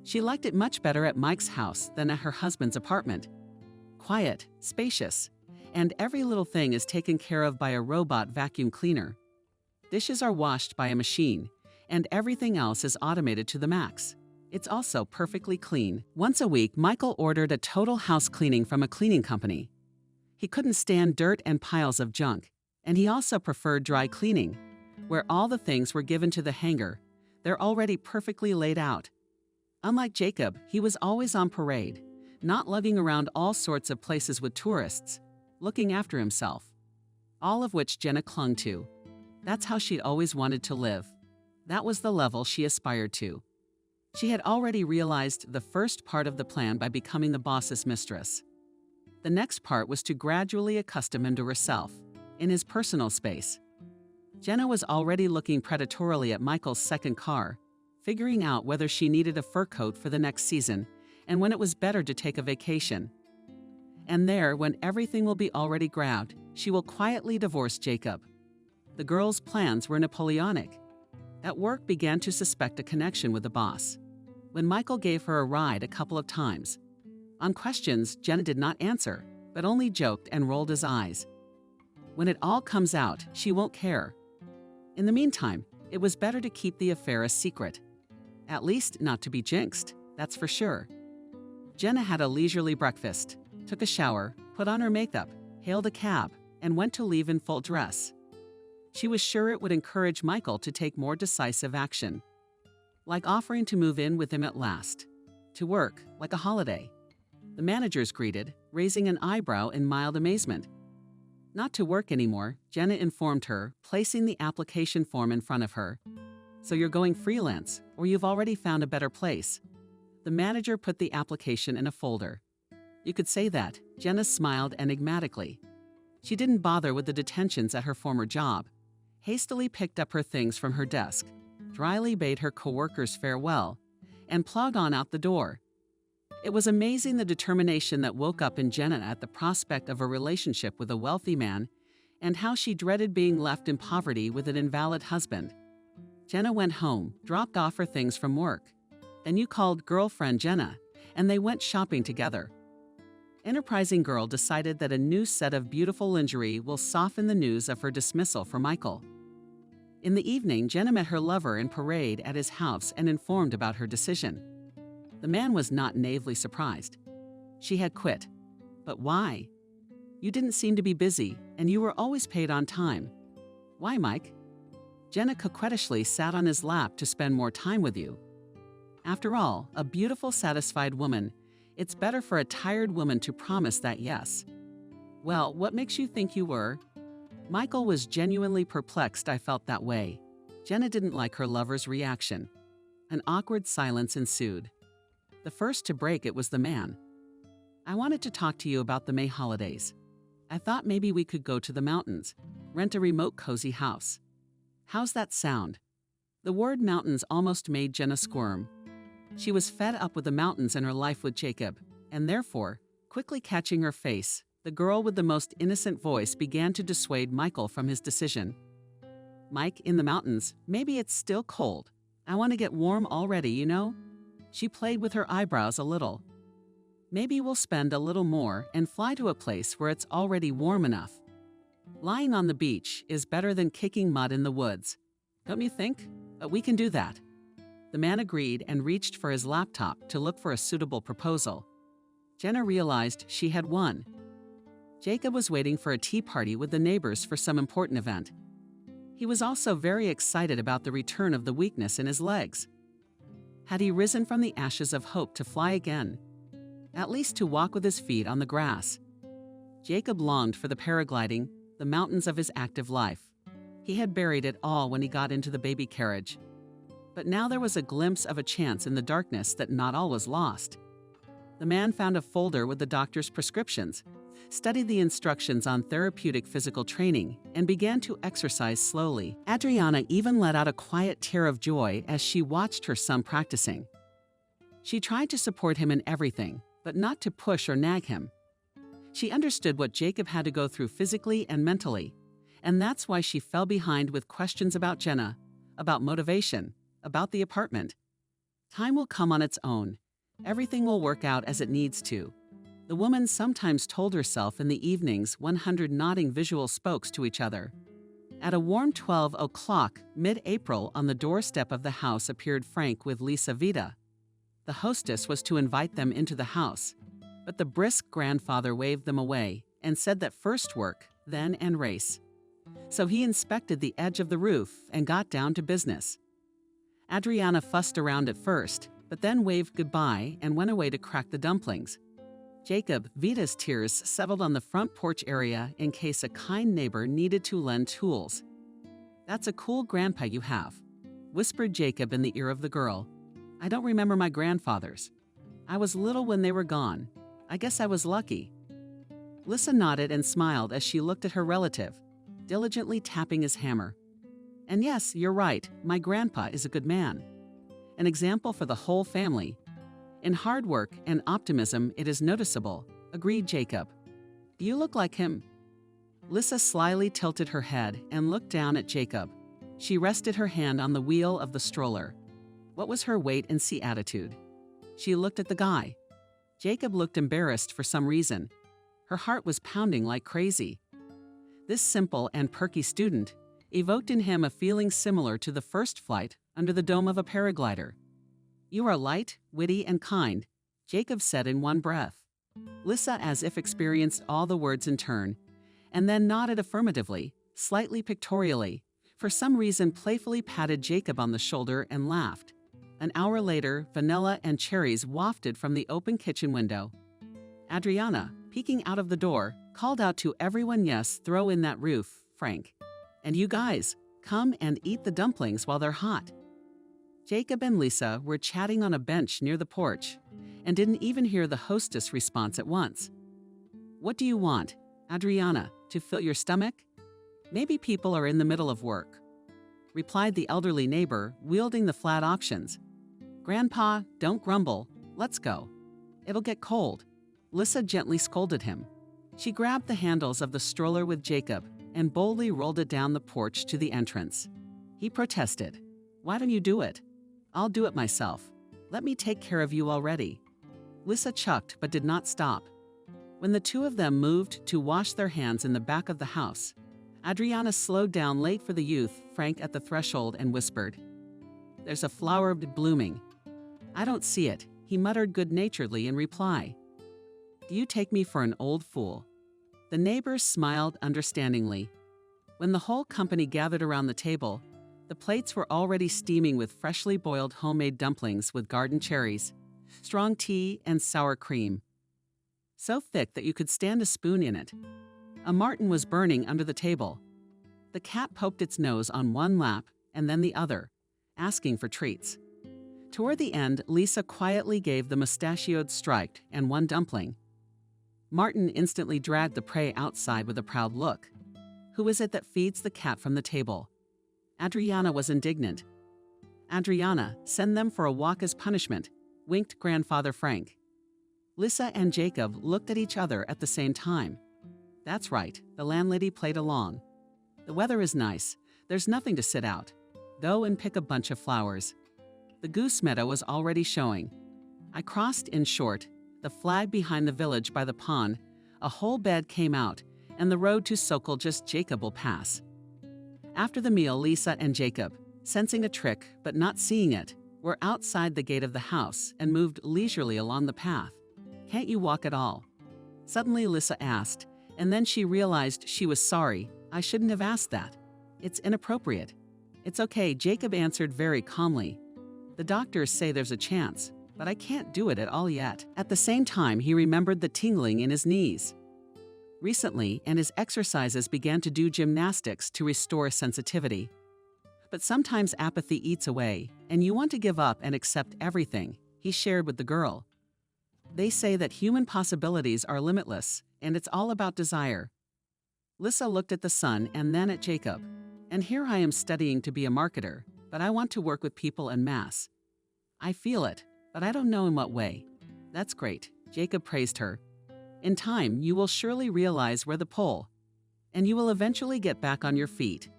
She liked it much better at Mike's house than at her husband's apartment. Quiet, spacious, and every little thing is taken care of by a robot vacuum cleaner. Dishes are washed by a machine, and everything else is automated to the max. It's also perfectly clean. Once a week, Michael ordered a total house cleaning from a cleaning company. He couldn't stand dirt and piles of junk, and he also preferred dry cleaning, where all the things were given to the hanger. They're already perfectly laid out. Unlike Jacob, he was always on parade, not lugging around all sorts of places with tourists, looking after himself. All of which Jenna clung to. That's how she'd always wanted to live. That was the level she aspired to. She had already realized the first part of the plan by becoming the boss's mistress. The next part was to gradually accustom him to herself, in his personal space. Jenna was already looking predatorily at Michael's second car, figuring out whether she needed a fur coat for the next season and when it was better to take a vacation. And there, when everything will be already grabbed, she will quietly divorce Jacob. The girl's plans were Napoleonic. At work, began to suspect a connection with the boss. When Michael gave her a ride a couple of times. On questions, Jenna did not answer, but only joked and rolled his eyes. When it all comes out, she won't care. In the meantime, it was better to keep the affair a secret. At least not to be jinxed, that's for sure. Jenna had a leisurely breakfast, took a shower, put on her makeup, hailed a cab, and went to leave in full dress. She was sure it would encourage Michael to take more decisive action. Like offering to move in with him at last. To work, like a holiday. The managers greeted, raising an eyebrow in mild amazement. Not to work anymore, Jenna informed her, placing the application form in front of her. So you're going freelance, or you've already found a better place. The manager put the application in a folder. You could say that, Jenna smiled enigmatically. She didn't bother with the detentions at her former job, hastily picked up her things from her desk, dryly bade her coworkers farewell, and plodded on out the door. It was amazing the determination that woke up in Jenna at the prospect of a relationship with a wealthy man, and how she dreaded being left in poverty with an invalid husband. Jenna went home, dropped off her things from work. Then you called girlfriend Jenna, and they went shopping together. Enterprising girl decided that a new set of beautiful lingerie will soften the news of her dismissal for Michael. In the evening, Jenna met her lover in parade at his house and informed about her decision. The man was not naively surprised. She had quit. But why? You didn't seem to be busy, and you were always paid on time. Why, Mike? Jenna coquettishly sat on his lap to spend more time with you. After all, a beautiful, satisfied woman, it's better for a tired woman to promise that yes. Well, what makes you think you were? Michael was genuinely perplexed. I felt that way. Jenna didn't like her lover's reaction. An awkward silence ensued. The first to break it was the man. I wanted to talk to you about the May holidays. I thought maybe we could go to the mountains, rent a remote cozy house. How's that sound? The word mountains almost made Jenna squirm. She was fed up with the mountains in her life with Jacob, and therefore, quickly catching her face, the girl with the most innocent voice began to dissuade Michael from his decision. Mike, in the mountains, maybe it's still cold. I want to get warm already, you know? She played with her eyebrows a little. Maybe we'll spend a little more and fly to a place where it's already warm enough. Lying on the beach is better than kicking mud in the woods. Don't you think? But we can do that. The man agreed and reached for his laptop to look for a suitable proposal. Jenna realized she had won. Jacob was waiting for a tea party with the neighbors for some important event. He was also very excited about the return of the weakness in his legs. Had he risen from the ashes of hope to fly again? At least to walk with his feet on the grass. Jacob longed for the paragliding, the mountains of his active life. He had buried it all when he got into the baby carriage. But now there was a glimpse of a chance in the darkness that not all was lost. The man found a folder with the doctor's prescriptions, studied the instructions on therapeutic physical training, and began to exercise slowly. Adriana even let out a quiet tear of joy as she watched her son practicing. She tried to support him in everything, but not to push or nag him. She understood what Jacob had to go through physically and mentally, and that's why she fell behind with questions about Jenna, about motivation, about the apartment. Time will come on its own. Everything will work out as it needs to. The woman sometimes told herself in the evenings 100 nodding visual spokes to each other. At a warm 12 o'clock, mid-April, on the doorstep of the house appeared Frank with Lisa Vida. The hostess was to invite them into the house, but the brisk grandfather waved them away and said that first work, then and race. So he inspected the edge of the roof and got down to business. Adriana fussed around at first, but then waved goodbye and went away to crack the dumplings. Jacob, Vita's tears settled on the front porch area in case a kind neighbor needed to lend tools. "That's a cool grandpa you have," whispered Jacob in the ear of the girl. "I don't remember my grandfathers. I was little when they were gone. I guess I was lucky." Lisa nodded and smiled as she looked at her relative, diligently tapping his hammer. "And yes, you're right, my grandpa is a good man. An example for the whole family. In hard work and optimism it is noticeable," agreed Jacob. "Do you look like him?" Lisa slyly tilted her head and looked down at Jacob. She rested her hand on the wheel of the stroller. What was her wait-and-see attitude? She looked at the guy. Jacob looked embarrassed for some reason. Her heart was pounding like crazy. This simple and perky student evoked in him a feeling similar to the first flight under the dome of a paraglider. "You are light, witty, and kind," Jacob said in one breath. Lisa as if experienced all the words in turn, and then nodded affirmatively, slightly pictorially, for some reason playfully patted Jacob on the shoulder and laughed. An hour later, vanilla and cherries wafted from the open kitchen window. Adriana, peeking out of the door, called out to everyone, "Yes, throw in that roof, Frank. And you guys, come and eat the dumplings while they're hot." Jacob and Lisa were chatting on a bench near the porch and didn't even hear the hostess' response at once. "What do you want, Adriana, to fill your stomach?" "Maybe people are in the middle of work," replied the elderly neighbor, wielding the flat options. "Grandpa, don't grumble. Let's go. It'll get cold." Lisa gently scolded him. She grabbed the handles of the stroller with Jacob and boldly rolled it down the porch to the entrance. He protested. "Why don't you do it? I'll do it myself. Let me take care of you already." Lisa chucked but did not stop. When the two of them moved to wash their hands in the back of the house, Adriana slowed down late for the youth, Frank, at the threshold and whispered, "There's a flower blooming." "I don't see it," he muttered good-naturedly in reply. "Do you take me for an old fool?" The neighbors smiled understandingly. When the whole company gathered around the table, the plates were already steaming with freshly boiled homemade dumplings with garden cherries, strong tea, and sour cream. So thick that you could stand a spoon in it. A martin was burning under the table. The cat poked its nose on one lap and then the other, asking for treats. Toward the end, Lisa quietly gave the mustachioed Strike and one dumpling. Martin instantly dragged the prey outside with a proud look. "Who is it that feeds the cat from the table?" Adriana was indignant. "Adriana, send them for a walk as punishment," winked Grandfather Frank. Lissa and Jacob looked at each other at the same time. That's right, the landlady played along. "The weather is nice. There's nothing to sit out. Go and pick a bunch of flowers." The goose meadow was already showing. I crossed, in short, the flag behind the village by the pond. A whole bed came out, and the road to Sokol just Jacob will pass. After the meal, Lisa and Jacob, sensing a trick but not seeing it, were outside the gate of the house and moved leisurely along the path. "Can't you walk at all?" Suddenly Lisa asked, and then she realized she was sorry. "I shouldn't have asked that. It's inappropriate." "It's okay," Jacob answered very calmly. "The doctors say there's a chance, but I can't do it at all yet." At the same time, he remembered the tingling in his knees. Recently, and his exercises began to do gymnastics to restore sensitivity. But sometimes apathy eats away, and you want to give up and accept everything, he shared with the girl. "They say that human possibilities are limitless, and it's all about desire." Lissa looked at the sun and then at Jacob. "And here I am studying to be a marketer, but I want to work with people en masse. I feel it, but I don't know in what way." "That's great," Jacob praised her. "In time, you will surely realize where the pole, and you will eventually get back on your feet."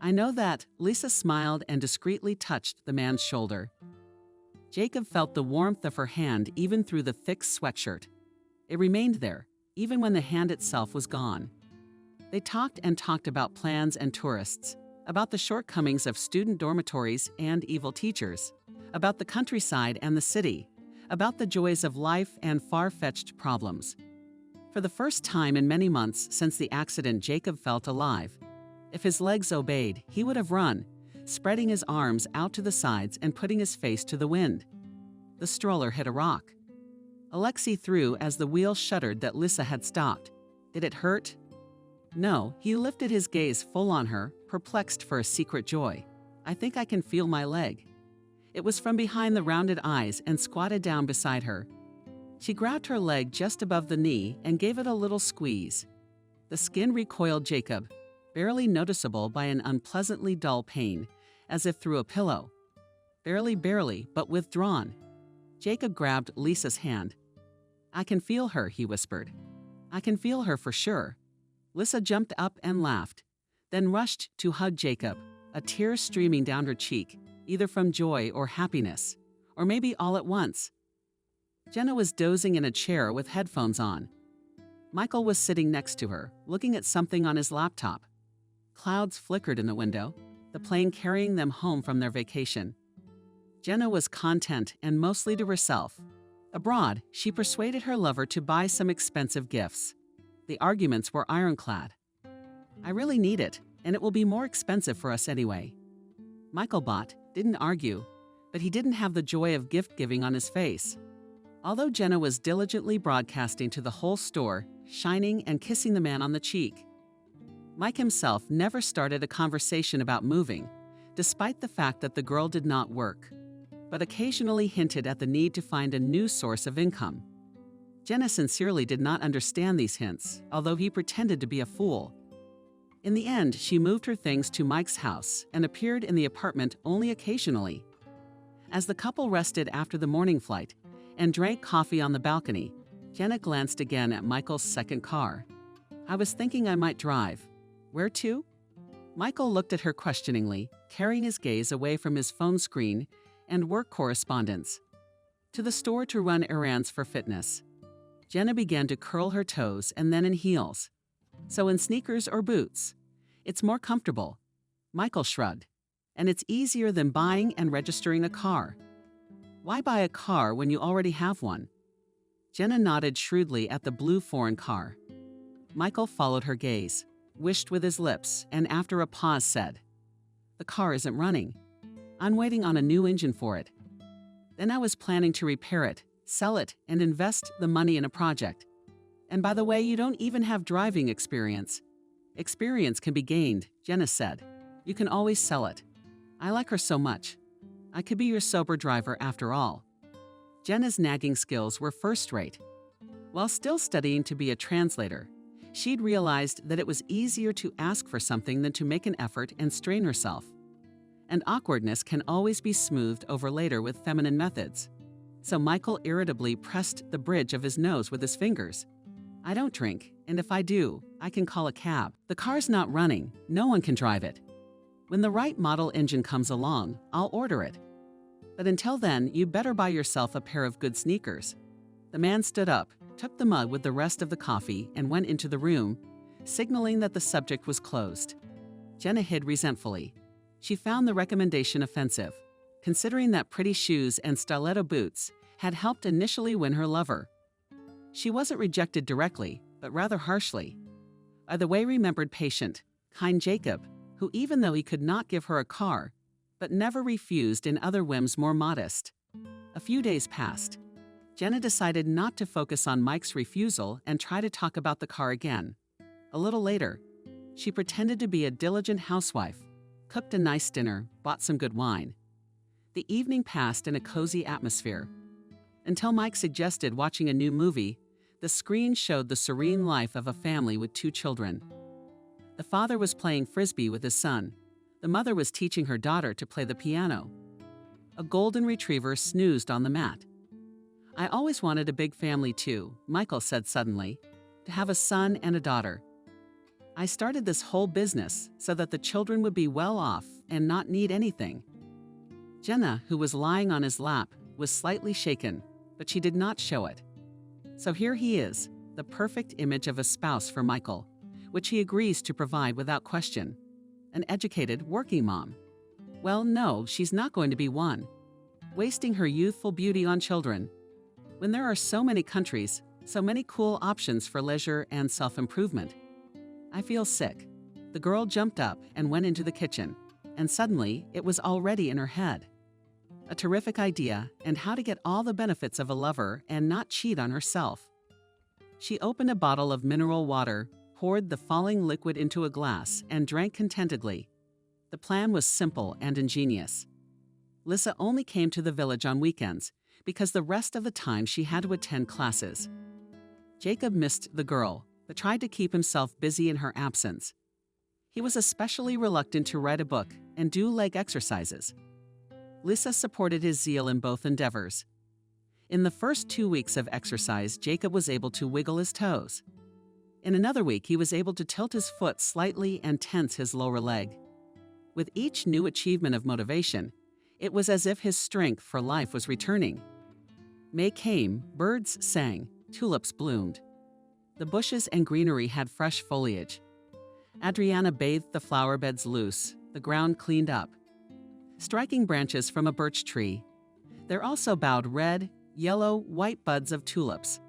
"I know that," Lisa smiled and discreetly touched the man's shoulder. Jacob felt the warmth of her hand even through the thick sweatshirt. It remained there, even when the hand itself was gone. They talked and talked about plans and tourists, about the shortcomings of student dormitories and evil teachers, about the countryside and the city, about the joys of life and far-fetched problems. For the first time in many months since the accident, Jacob felt alive. If his legs obeyed, he would have run, spreading his arms out to the sides and putting his face to the wind. The stroller hit a rock. Alexei threw as the wheel shuddered that Lissa had stopped. Did it hurt? No, he lifted his gaze full on her, perplexed for a secret joy. "I think I can feel my leg." It was from behind the rounded eyes and squatted down beside her. She grabbed her leg just above the knee and gave it a little squeeze. The skin recoiled Jacob, barely noticeable by an unpleasantly dull pain, as if through a pillow. Barely, but withdrawn. Jacob grabbed Lisa's hand. "I can feel her," he whispered. "I can feel her for sure." Lissa jumped up and laughed, then rushed to hug Jacob, a tear streaming down her cheek, either from joy or happiness, or maybe all at once. Jenna was dozing in a chair with headphones on. Michael was sitting next to her, looking at something on his laptop. Clouds flickered in the window, the plane carrying them home from their vacation. Jenna was content and mostly to herself. Abroad, she persuaded her lover to buy some expensive gifts. The arguments were ironclad. "I really need it, and it will be more expensive for us anyway." Michael bought, didn't argue, but he didn't have the joy of gift-giving on his face. Although Jenna was diligently broadcasting to the whole store, shining and kissing the man on the cheek. Mike himself never started a conversation about moving, despite the fact that the girl did not work, but occasionally hinted at the need to find a new source of income. Jenna sincerely did not understand these hints, although he pretended to be a fool. In the end, she moved her things to Mike's house and appeared in the apartment only occasionally. As the couple rested after the morning flight and drank coffee on the balcony, Jenna glanced again at Michael's second car. "I was thinking I might drive." "Where to?" Michael looked at her questioningly, carrying his gaze away from his phone screen and work correspondence. "To the store to run errands for fitness." Jenna began to curl her toes and then in heels. "So in sneakers or boots?" "It's more comfortable." Michael shrugged. "And it's easier than buying and registering a car." "Why buy a car when you already have one?" Jenna nodded shrewdly at the blue foreign car. Michael followed her gaze, wished with his lips, and after a pause said, "The car isn't running. I'm waiting on a new engine for it. Then I was planning to repair it, sell it, and invest the money in a project. And by the way, you don't even have driving experience." "Experience can be gained," Jenna said. "You can always sell it." I like her so much. I could be your sober driver after all. Jenna's nagging skills were first-rate. While still studying to be a translator, she'd realized that it was easier to ask for something than to make an effort and strain herself. And awkwardness can always be smoothed over later with feminine methods. So Michael irritably pressed the bridge of his nose with his fingers. "I don't drink, and if I do, I can call a cab. The car's not running, no one can drive it. When the right model engine comes along, I'll order it. But until then, you better buy yourself a pair of good sneakers." The man stood up, took the mug with the rest of the coffee, and went into the room, signaling that the subject was closed. Jenna hid resentfully. She found the recommendation offensive, considering that pretty shoes and stiletto boots had helped initially win her lover. She wasn't rejected directly, but rather harshly, by the way-remembered patient, kind Jacob, who, even though he could not give her a car, but never refused in other whims more modest. A few days passed. Jenna decided not to focus on Mike's refusal and try to talk about the car again. A little later, she pretended to be a diligent housewife, cooked a nice dinner, bought some good wine. The evening passed in a cozy atmosphere. Until Mike suggested watching a new movie, the screen showed the serene life of a family with 2 children. The father was playing frisbee with his son. The mother was teaching her daughter to play the piano. A golden retriever snoozed on the mat. "I always wanted a big family too," Michael said suddenly, "to have a son and a daughter. I started this whole business so that the children would be well off and not need anything." Jenna, who was lying on his lap, was slightly shaken, but she did not show it. So here he is, the perfect image of a spouse for Michael, which he agrees to provide without question. An educated, working mom. Well, no, she's not going to be one. Wasting her youthful beauty on children. When there are so many countries, so many cool options for leisure and self-improvement. "I feel sick." The girl jumped up and went into the kitchen, and suddenly it was already in her head. A terrific idea, and how to get all the benefits of a lover and not cheat on herself. She opened a bottle of mineral water, poured the falling liquid into a glass, and drank contentedly. The plan was simple and ingenious. Lissa only came to the village on weekends, because the rest of the time she had to attend classes. Jacob missed the girl, but tried to keep himself busy in her absence. He was especially reluctant to write a book and do leg exercises. Lissa supported his zeal in both endeavors. In the first 2 weeks of exercise, Jacob was able to wiggle his toes. In another week, he was able to tilt his foot slightly and tense his lower leg. With each new achievement of motivation, it was as if his strength for life was returning. May came, birds sang, tulips bloomed. The bushes and greenery had fresh foliage. Adriana bathed the flower beds loose, the ground cleaned up. Striking branches from a birch tree, there also bowed red, yellow, white buds of tulips.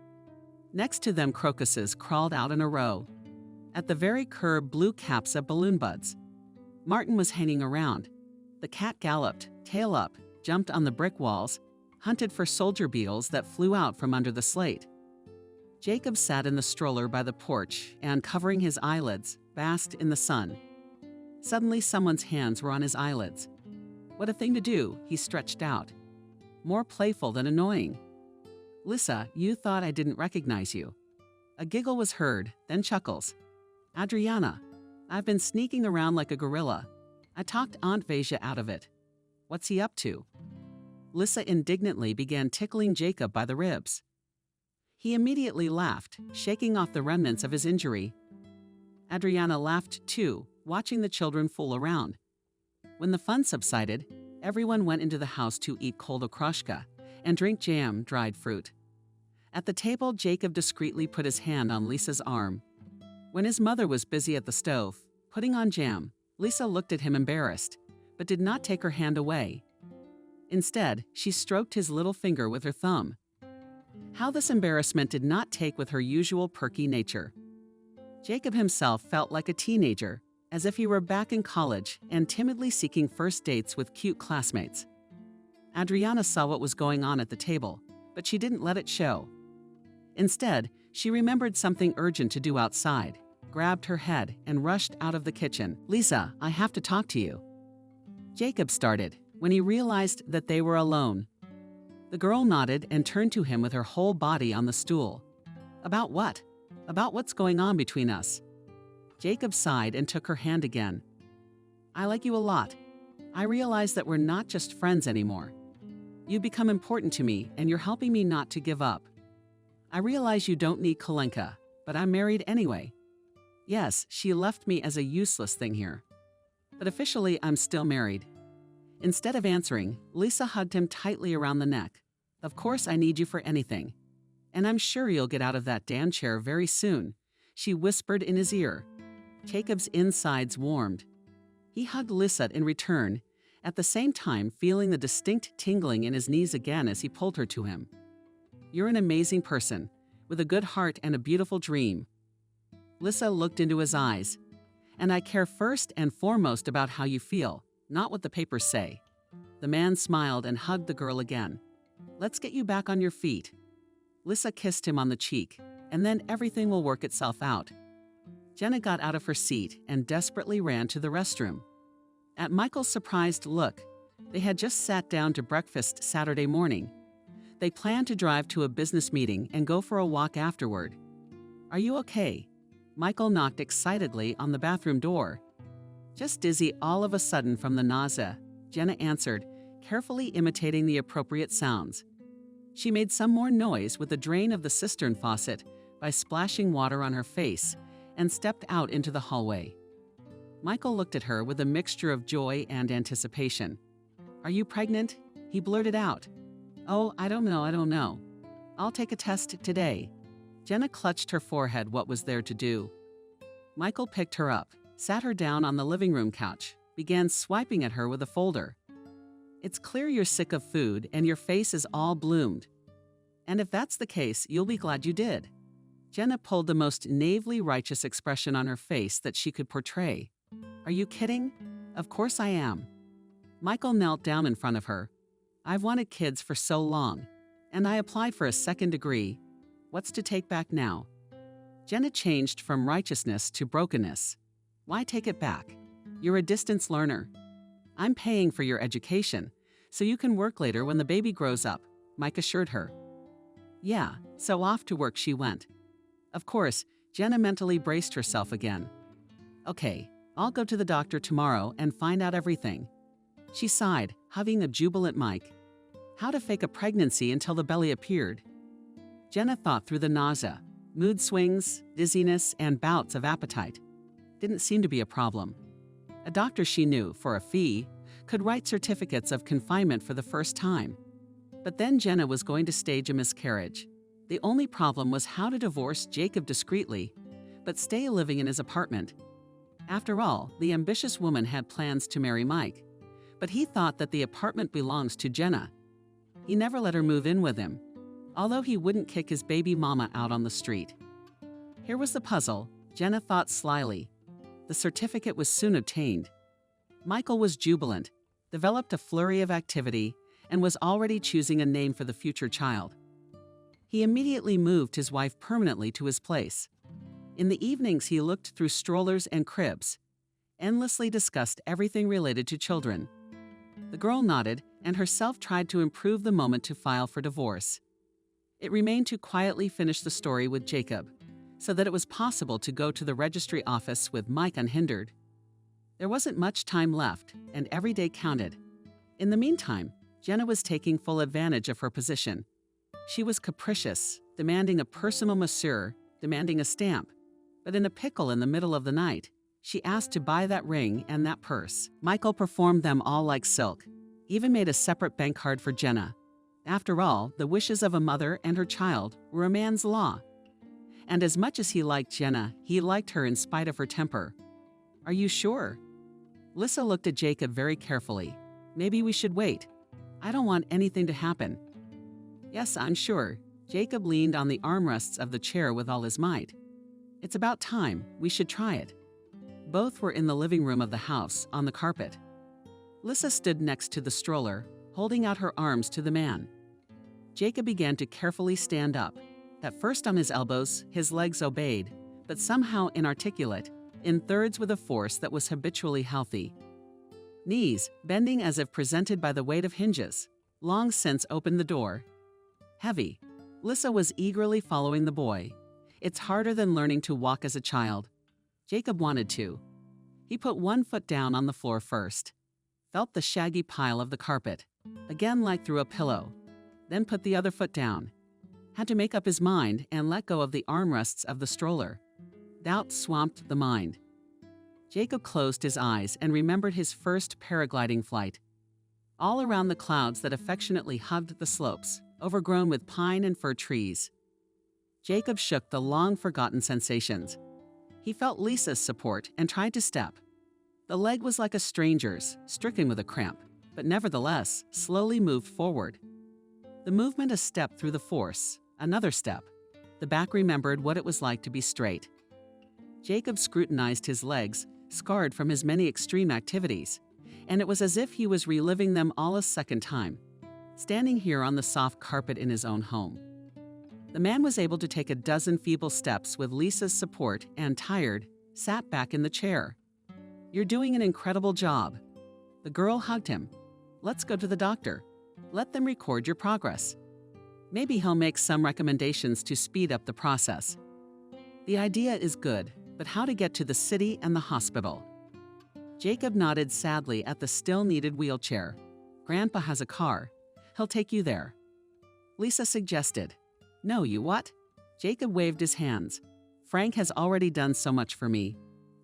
Next to them, crocuses crawled out in a row. At the very curb, blue caps of balloon buds. Martin was hanging around. The cat galloped, tail up, jumped on the brick walls, hunted for soldier beetles that flew out from under the slate. Jacob sat in the stroller by the porch and, covering his eyelids, basked in the sun. Suddenly, someone's hands were on his eyelids. What a thing to do, he stretched out. More playful than annoying. "Lissa, you thought I didn't recognize you." A giggle was heard, then chuckles. "Adriana, I've been sneaking around like a gorilla. I talked Aunt Veja out of it. What's he up to?" Lissa indignantly began tickling Jacob by the ribs. He immediately laughed, shaking off the remnants of his injury. Adriana laughed too, watching the children fool around. When the fun subsided, everyone went into the house to eat cold okroshka and drink jam, dried fruit. At the table, Jacob discreetly put his hand on Lisa's arm. When his mother was busy at the stove, putting on jam, Lisa looked at him embarrassed, but did not take her hand away. Instead, she stroked his little finger with her thumb. How this embarrassment did not take with her usual perky nature. Jacob himself felt like a teenager, as if he were back in college and timidly seeking first dates with cute classmates. Adriana saw what was going on at the table, but she didn't let it show. Instead, she remembered something urgent to do outside, grabbed her head, and rushed out of the kitchen. "Lisa, I have to talk to you." Jacob started, when he realized that they were alone. The girl nodded and turned to him with her whole body on the stool. About what? About what's going on between us. Jacob sighed and took her hand again. I like you a lot. I realize that we're not just friends anymore. You've become important to me, and you're helping me not to give up. I realize you don't need Kalenka, but I'm married anyway. Yes, she left me as a useless thing here. But officially, I'm still married. Instead of answering, Lisa hugged him tightly around the neck. Of course I need you for anything. And I'm sure you'll get out of that damn chair very soon, she whispered in his ear. Jacob's insides warmed. He hugged Lisa in return, at the same time feeling the distinct tingling in his knees again as he pulled her to him. You're an amazing person, with a good heart and a beautiful dream. Lisa looked into his eyes. And I care first and foremost about how you feel, not what the papers say. The man smiled and hugged the girl again. Let's get you back on your feet. Lisa kissed him on the cheek, and then everything will work itself out. Jenna got out of her seat and desperately ran to the restroom. At Michael's surprised look, they had just sat down to breakfast Saturday morning. They planned to drive to a business meeting and go for a walk afterward. Are you okay? Michael knocked excitedly on the bathroom door. Just dizzy all of a sudden from the nausea, Jenna answered, carefully imitating the appropriate sounds. She made some more noise with the drain of the cistern faucet by splashing water on her face and stepped out into the hallway. Michael looked at her with a mixture of joy and anticipation. Are you pregnant? He blurted out. Oh, I don't know. I'll take a test today. Jenna clutched her forehead. What was there to do? Michael picked her up, sat her down on the living room couch, began swiping at her with a folder. It's clear you're sick of food and your face is all bloomed. And if that's the case, you'll be glad you did. Jenna pulled the most naively righteous expression on her face that she could portray. Are you kidding? Of course I am. Michael knelt down in front of her. I've wanted kids for so long, and I applied for a second degree. What's to take back now? Jenna changed from righteousness to brokenness. Why take it back? You're a distance learner. I'm paying for your education, so you can work later when the baby grows up, Mike assured her. Yeah, so off to work she went. Of course, Jenna mentally braced herself again. Okay, I'll go to the doctor tomorrow and find out everything. She sighed, hugging a jubilant Mike. How to fake a pregnancy until the belly appeared. Jenna thought through the nausea, mood swings, dizziness, and bouts of appetite. Didn't seem to be a problem. A doctor she knew, for a fee, could write certificates of confinement for the first time. But then Jenna was going to stage a miscarriage. The only problem was how to divorce Jacob discreetly, but stay living in his apartment. After all, the ambitious woman had plans to marry Mike, but he thought that the apartment belongs to Jenna. He never let her move in with him, although he wouldn't kick his baby mama out on the street. Here was the puzzle, Jenna thought slyly. The certificate was soon obtained. Michael was jubilant, developed a flurry of activity, and was already choosing a name for the future child. He immediately moved his wife permanently to his place. In the evenings, he looked through strollers and cribs, endlessly discussed everything related to children. The girl nodded and herself tried to improve the moment to file for divorce. It remained to quietly finish the story with Jacob, so that it was possible to go to the registry office with Mike unhindered. There wasn't much time left, and every day counted. In the meantime, Jenna was taking full advantage of her position. She was capricious, demanding a personal masseur, demanding a stamp. But in a pickle in the middle of the night, she asked to buy that ring and that purse. Michael performed them all like silk, even made a separate bank card for Jenna. After all, the wishes of a mother and her child were a man's law. And as much as he liked Jenna, he liked her in spite of her temper. Are you sure? Lisa looked at Jacob very carefully. Maybe we should wait. I don't want anything to happen. Yes, I'm sure. Jacob leaned on the armrests of the chair with all his might. It's about time. We should try it. Both were in the living room of the house, on the carpet. Lisa stood next to the stroller, holding out her arms to the man. Jacob began to carefully stand up. At first on his elbows, his legs obeyed, but somehow inarticulate, in thirds with a force that was habitually healthy. Knees, bending as if presented by the weight of hinges, long since opened the door. Heavy. Lisa was eagerly following the boy, It's harder than learning to walk as a child. Jacob wanted to. He put one foot down on the floor first, felt the shaggy pile of the carpet, again like through a pillow, then put the other foot down. Had to make up his mind and let go of the armrests of the stroller. Doubt swamped the mind. Jacob closed his eyes and remembered his first paragliding flight. All around the clouds that affectionately hugged the slopes, overgrown with pine and fir trees. Jacob shook the long-forgotten sensations. He felt Lisa's support and tried to step. The leg was like a stranger's, stricken with a cramp, but nevertheless slowly moved forward. The movement a step through the force, another step. The back remembered what it was like to be straight. Jacob scrutinized his legs, scarred from his many extreme activities, and it was as if he was reliving them all a second time, standing here on the soft carpet in his own home. The man was able to take a dozen feeble steps with Lisa's support and, tired, sat back in the chair. "You're doing an incredible job." The girl hugged him. "Let's go to the doctor. Let them record your progress. Maybe he'll make some recommendations to speed up the process." The idea is good, but how to get to the city and the hospital? Jacob nodded sadly at the still-needed wheelchair. "Grandpa has a car. He'll take you there." Lisa suggested. "No, you what?" Jacob waved his hands. "Frank has already done so much for me.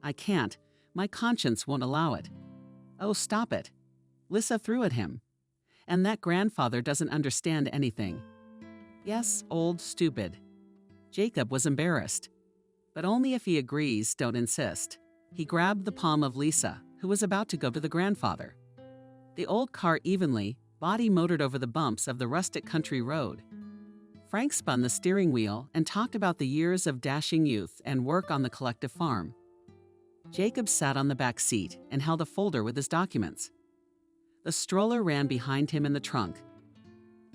I can't. My conscience won't allow it." "Oh, stop it." Lisa threw at him. "And that grandfather doesn't understand anything." "Yes, old stupid." Jacob was embarrassed. "But only if he agrees, don't insist." He grabbed the palm of Lisa, who was about to go to the grandfather. The old car evenly, body motored over the bumps of the rustic country road. Frank spun the steering wheel and talked about the years of dashing youth and work on the collective farm. Jacob sat on the back seat and held a folder with his documents. The stroller ran behind him in the trunk.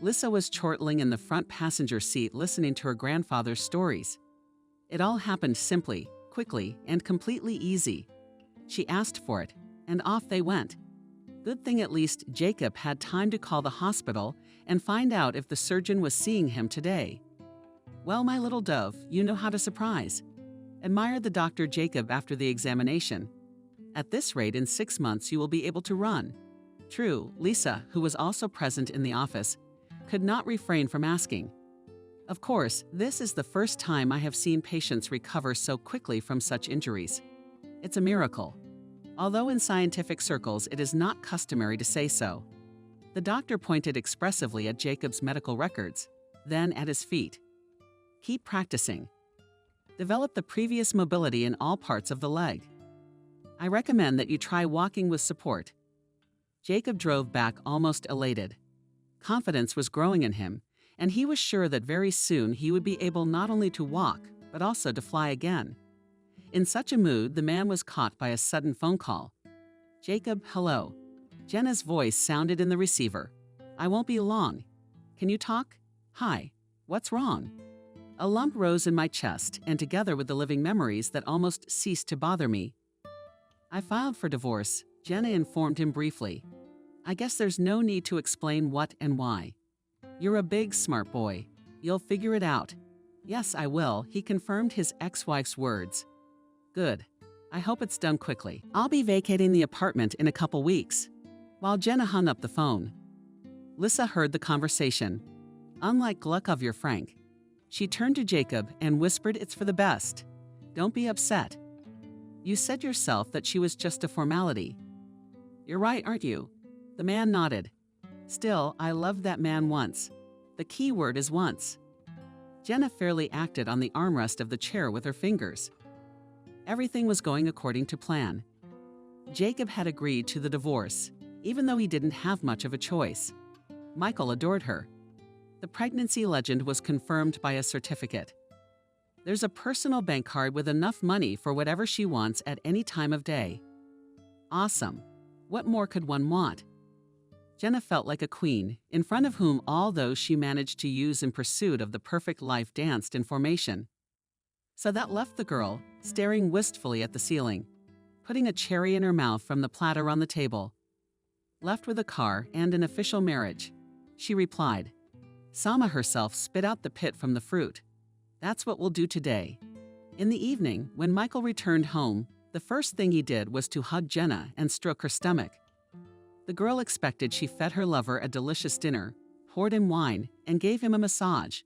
Lisa was chortling in the front passenger seat listening to her grandfather's stories. It all happened simply, quickly, and completely easy. She asked for it, and off they went. Good thing at least Jacob had time to call the hospital and find out if the surgeon was seeing him today. "Well, my little dove, you know how to surprise," admired the doctor Jacob after the examination. "At this rate, in 6 months you will be able to run." True, Lisa, who was also present in the office, could not refrain from asking. "Of course, this is the first time I have seen patients recover so quickly from such injuries. It's a miracle. Although in scientific circles it is not customary to say so." The doctor pointed expressively at Jacob's medical records, then at his feet. "Keep practicing. Develop the previous mobility in all parts of the leg. I recommend that you try walking with support." Jacob drove back almost elated. Confidence was growing in him, and he was sure that very soon he would be able not only to walk, but also to fly again. In such a mood, the man was caught by a sudden phone call. "Jacob, hello." Jenna's voice sounded in the receiver. "I won't be long. Can you talk? Hi. What's wrong?" A lump rose in my chest, and together with the living memories that almost ceased to bother me. "I filed for divorce," Jenna informed him briefly. "I guess there's no need to explain what and why. You're a big, smart boy. You'll figure it out." "Yes, I will," he confirmed his ex-wife's words. "Good. I hope it's done quickly. I'll be vacating the apartment in a couple weeks." While Jenna hung up the phone, Lisa heard the conversation. "Unlike Gluck of your Frank." She turned to Jacob and whispered, "It's for the best. Don't be upset. You said yourself that she was just a formality." "You're right, aren't you?" The man nodded. "Still, I loved that man once. The key word is once." Jenna fairly acted on the armrest of the chair with her fingers. Everything was going according to plan. Jacob had agreed to the divorce, even though he didn't have much of a choice. Michael adored her. The pregnancy legend was confirmed by a certificate. There's a personal bank card with enough money for whatever she wants at any time of day. Awesome. What more could one want? Jenna felt like a queen, in front of whom all those she managed to use in pursuit of the perfect life danced in formation. So that left the girl, staring wistfully at the ceiling, putting a cherry in her mouth from the platter on the table. Left with a car and an official marriage. She replied. Sama herself spit out the pit from the fruit. That's what we'll do today." In the evening, when Michael returned home, the first thing he did was to hug Jenna and stroke her stomach. The girl expected she fed her lover a delicious dinner, poured him wine, and gave him a massage.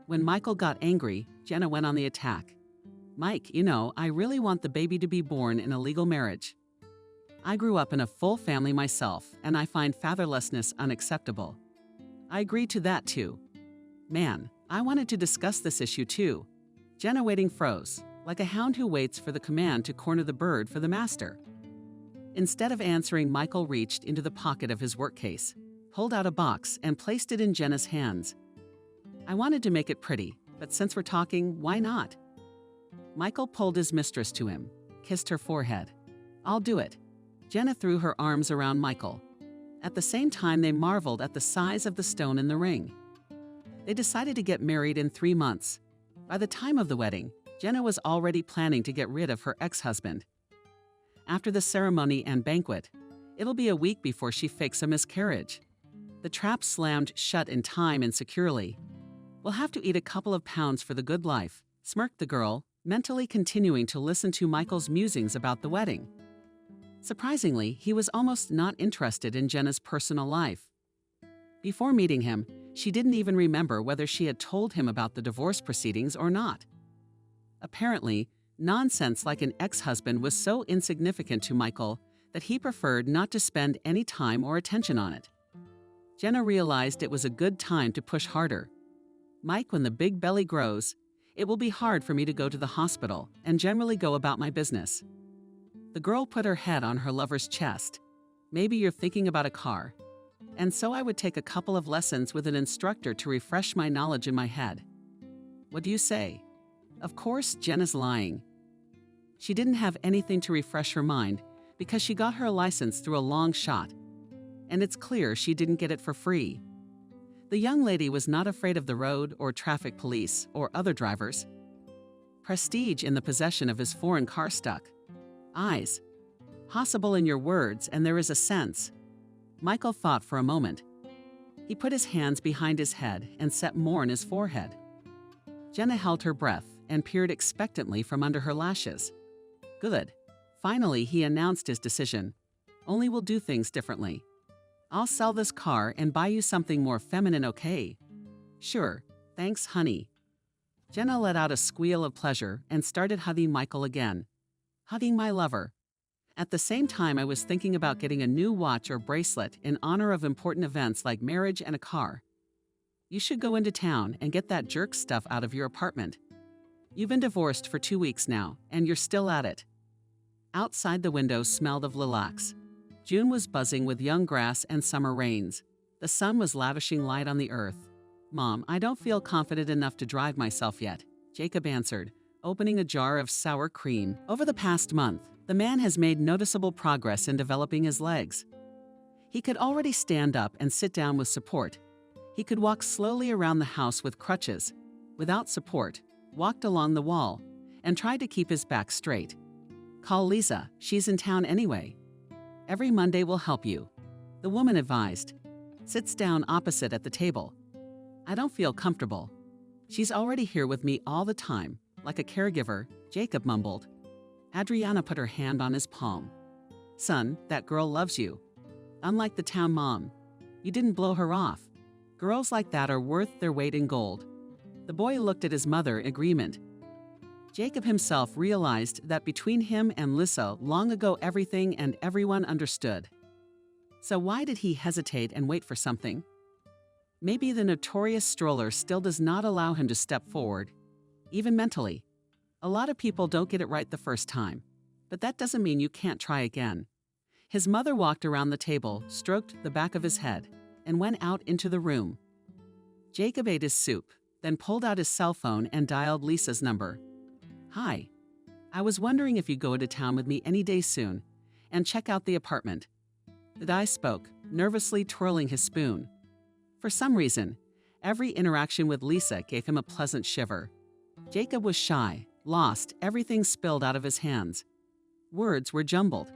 When Michael got angry, Jenna went on the attack. "Mike, I really want the baby to be born in a legal marriage. I grew up in a full family myself, and I find fatherlessness unacceptable." "I agree to that too." "Man, I wanted to discuss this issue too." Jenna waiting froze, like a hound who waits for the command to corner the bird for the master. Instead of answering, Michael reached into the pocket of his work case, pulled out a box, and placed it in Jenna's hands. "I wanted to make it pretty, but since we're talking, why not?" Michael pulled his mistress to him, kissed her forehead. "I'll do it." Jenna threw her arms around Michael. At the same time, they marveled at the size of the stone in the ring. They decided to get married in 3 months. By the time of the wedding, Jenna was already planning to get rid of her ex-husband. After the ceremony and banquet, it'll be a week before she fakes a miscarriage. The trap slammed shut in time and securely. "We'll have to eat a couple of pounds for the good life," smirked the girl, mentally continuing to listen to Michael's musings about the wedding. Surprisingly, he was almost not interested in Jenna's personal life. Before meeting him, she didn't even remember whether she had told him about the divorce proceedings or not. Apparently, nonsense like an ex-husband was so insignificant to Michael that he preferred not to spend any time or attention on it. Jenna realized it was a good time to push harder. "Mike, when the big belly grows, it will be hard for me to go to the hospital and generally go about my business." The girl put her head on her lover's chest. "Maybe you're thinking about a car. And so I would take a couple of lessons with an instructor to refresh my knowledge in my head. What do you say?" Of course, Jenna's lying. She didn't have anything to refresh her mind because she got her license through a long shot. And it's clear she didn't get it for free. The young lady was not afraid of the road or traffic police or other drivers. Prestige in the possession of his foreign car stuck. Eyes. Possible in your words, and there is a sense. Michael thought for a moment. He put his hands behind his head and set more on his forehead. Jenna held her breath and peered expectantly from under her lashes. Good. Finally, he announced his decision. Only we'll do things differently. I'll sell this car and buy you something more feminine, okay? Sure. Thanks, honey. Jenna let out a squeal of pleasure and started hugging Michael again. Hugging my lover. At the same time, I was thinking about getting a new watch or bracelet in honor of important events like marriage and a car. You should go into town and get that jerk stuff out of your apartment. You've been divorced for 2 weeks now, and you're still at it. Outside, the window smelled of lilacs. June was buzzing with young grass and summer rains. The sun was lavishing light on the earth. Mom, I don't feel confident enough to drive myself yet, Jacob answered, opening a jar of sour cream. Over the past month, the man has made noticeable progress in developing his legs. He could already stand up and sit down with support. He could walk slowly around the house with crutches, without support, walked along the wall, and tried to keep his back straight. Call Lisa, she's in town anyway. Every Monday will help you, the woman advised. Sits down opposite at the table. I don't feel comfortable. She's already here with me all the time, like a caregiver, Jacob mumbled. Adriana put her hand on his palm. Son, that girl loves you. Unlike the town mom, you didn't blow her off. Girls like that are worth their weight in gold. The boy looked at his mother in agreement. Jacob himself realized that between him and Lisa long ago everything and everyone understood. So why did he hesitate and wait for something? Maybe the notorious stroller still does not allow him to step forward, even mentally. A lot of people don't get it right the first time, but that doesn't mean you can't try again. His mother walked around the table, stroked the back of his head, and went out into the room. Jacob ate his soup, then pulled out his cell phone and dialed Lisa's number. Hi. I was wondering if you'd go into town with me any day soon and check out the apartment. The guy spoke, nervously twirling his spoon. For some reason, every interaction with Lisa gave him a pleasant shiver. Jacob was shy, lost, everything spilled out of his hands. Words were jumbled.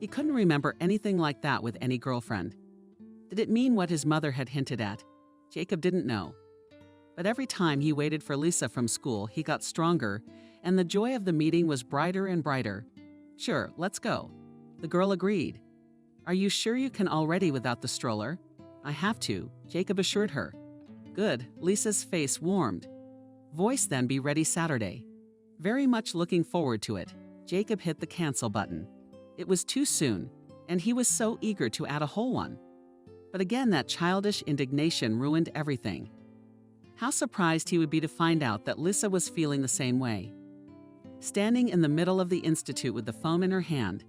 He couldn't remember anything like that with any girlfriend. Did it mean what his mother had hinted at? Jacob didn't know. But every time he waited for Lisa from school, he got stronger, and the joy of the meeting was brighter and brighter. "Sure, let's go." The girl agreed. "Are you sure you can already without the stroller?" "I have to," Jacob assured her. "Good," Lisa's face warmed. "Voice then, be ready Saturday." Very much looking forward to it, Jacob hit the cancel button. It was too soon, and he was so eager to add a whole one. But again, that childish indignation ruined everything. How surprised he would be to find out that Lisa was feeling the same way. Standing in the middle of the institute with the phone in her hand.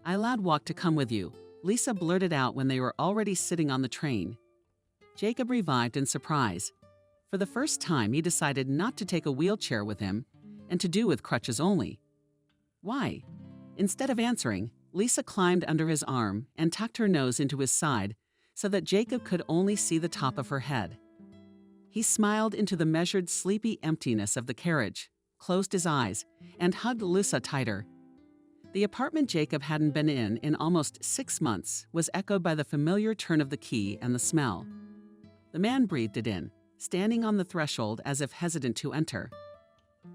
"I allowed Walk to come with you," Lisa blurted out when they were already sitting on the train. Jacob revived in surprise. For the first time, he decided not to take a wheelchair with him and to do with crutches only. Why? Instead of answering, Lisa climbed under his arm and tucked her nose into his side so that Jacob could only see the top of her head. He smiled into the measured, sleepy emptiness of the carriage, closed his eyes, and hugged Lisa tighter. The apartment Jacob hadn't been in almost 6 months was echoed by the familiar turn of the key and the smell. The man breathed it in, standing on the threshold as if hesitant to enter.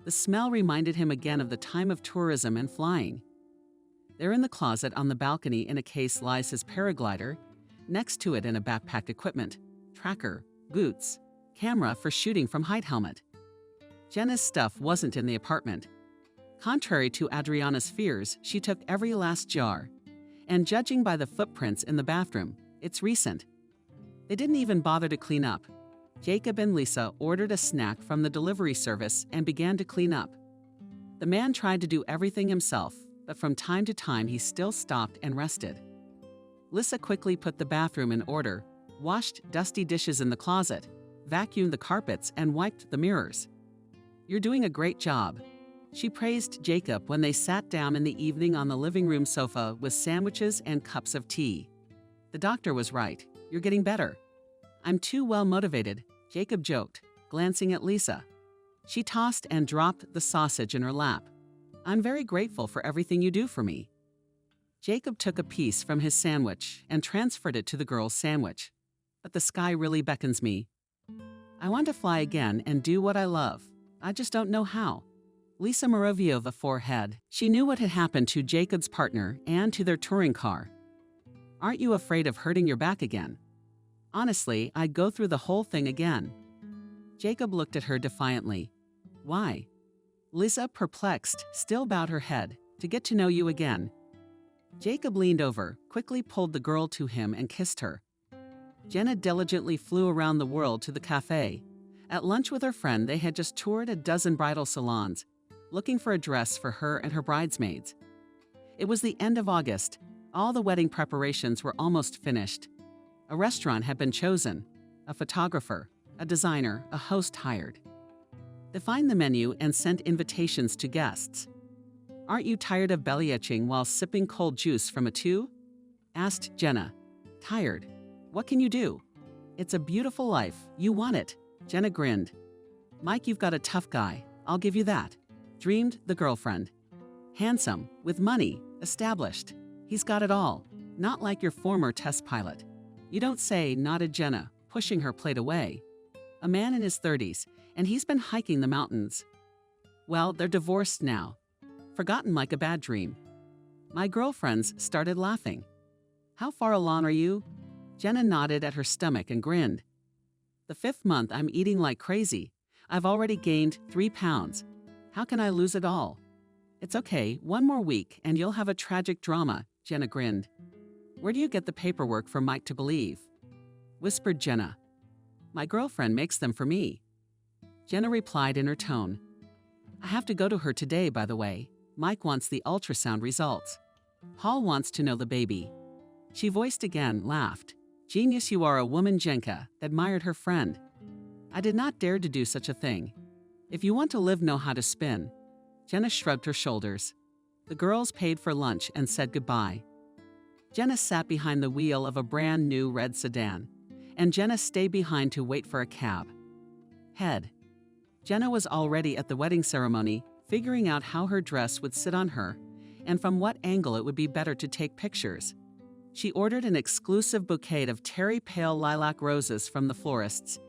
The smell reminded him again of the time of tourism and flying. There in the closet on the balcony in a case lies his paraglider, next to it in a backpack equipment, tracker, boots, camera for shooting from height helmet. Jenna's stuff wasn't in the apartment. Contrary to Adriana's fears, she took every last jar. And judging by the footprints in the bathroom, it's recent. They didn't even bother to clean up. Jacob and Lisa ordered a snack from the delivery service and began to clean up. The man tried to do everything himself, but from time to time he still stopped and rested. Lisa quickly put the bathroom in order, washed dusty dishes in the closet, vacuumed the carpets, and wiped the mirrors. "You're doing a great job," she praised Jacob when they sat down in the evening on the living room sofa with sandwiches and cups of tea. "The doctor was right. You're getting better." "I'm too well motivated," Jacob joked, glancing at Lisa. She tossed and dropped the sausage in her lap. "I'm very grateful for everything you do for me." Jacob took a piece from his sandwich and transferred it to the girl's sandwich. "But the sky really beckons me. I want to fly again and do what I love. I just don't know how." Lisa Moraviova forehead. She knew what had happened to Jacob's partner and to their touring car. "Aren't you afraid of hurting your back again?" "Honestly, I'd go through the whole thing again." Jacob looked at her defiantly. "Why?" Lisa, perplexed, still bowed her head. "To get to know you again." Jacob leaned over, quickly pulled the girl to him and kissed her. Jenna diligently flew around the world to the cafe. At lunch with her friend, they had just toured a dozen bridal salons, looking for a dress for her and her bridesmaids. It was the end of August. All the wedding preparations were almost finished. A restaurant had been chosen, a photographer, a designer, a host hired. Defined the menu and sent invitations to guests. "Aren't you tired of belly itching while sipping cold juice from a tube?" asked Jenna. "Tired. What can you do? It's a beautiful life. You want it." Jenna grinned. "Mike, you've got a tough guy. I'll give you that," dreamed the girlfriend. "Handsome, with money, established. He's got it all. Not like your former test pilot." "You don't say," nodded Jenna, pushing her plate away. "A man in his 30s, and he's been hiking the mountains." "Well, they're divorced now. Forgotten like a bad dream." My girlfriends started laughing. "How far along are you?" Jenna nodded at her stomach and grinned. "The 5th month I'm eating like crazy. I've already gained 3 pounds. How can I lose it all?" "It's okay, 1 more week and you'll have a tragic drama," Jenna grinned. "Where do you get the paperwork for Mike to believe?" whispered Jenna. "My girlfriend makes them for me." Jenna replied in her tone. "I have to go to her today, by the way. Mike wants the ultrasound results. Paul wants to know the baby." She voiced again, laughed. "Genius you are, a woman, Jenka," admired her friend. "I did not dare to do such a thing. If you want to live, know how to spin." Jenna shrugged her shoulders. The girls paid for lunch and said goodbye. Jenna sat behind the wheel of a brand new red sedan, and Jenna stayed behind to wait for a cab. Head. Jenna was already at the wedding ceremony, figuring out how her dress would sit on her and from what angle it would be better to take pictures. She ordered an exclusive bouquet of terry pale lilac roses from the florists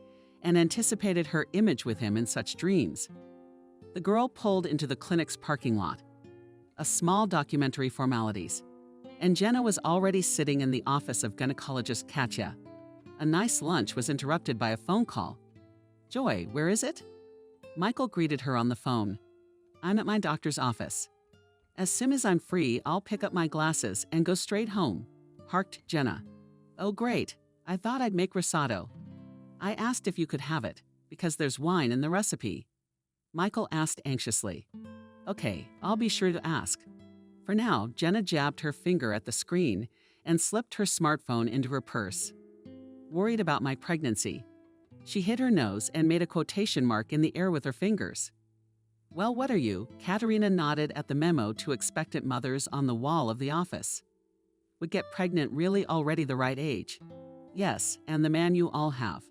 and anticipated her image with him in such dreams. The girl pulled into the clinic's parking lot. A small documentary formalities. And Jenna was already sitting in the office of gynecologist Katya. A nice lunch was interrupted by a phone call. "Joy, where is it?" Michael greeted her on the phone. "I'm at my doctor's office. As soon as I'm free, I'll pick up my glasses and go straight home," harked Jenna. "Oh, great. I thought I'd make risotto. I asked if you could have it, because there's wine in the recipe." Michael asked anxiously. "Okay, I'll be sure to ask." For now, Jenna jabbed her finger at the screen and slipped her smartphone into her purse. "Worried about my pregnancy." She hit her nose and made a quotation mark in the air with her fingers. "Well, what are you?" Katerina nodded at the memo to expectant mothers on the wall of the office. "Would get pregnant really already the right age?" "Yes, and the man you all have.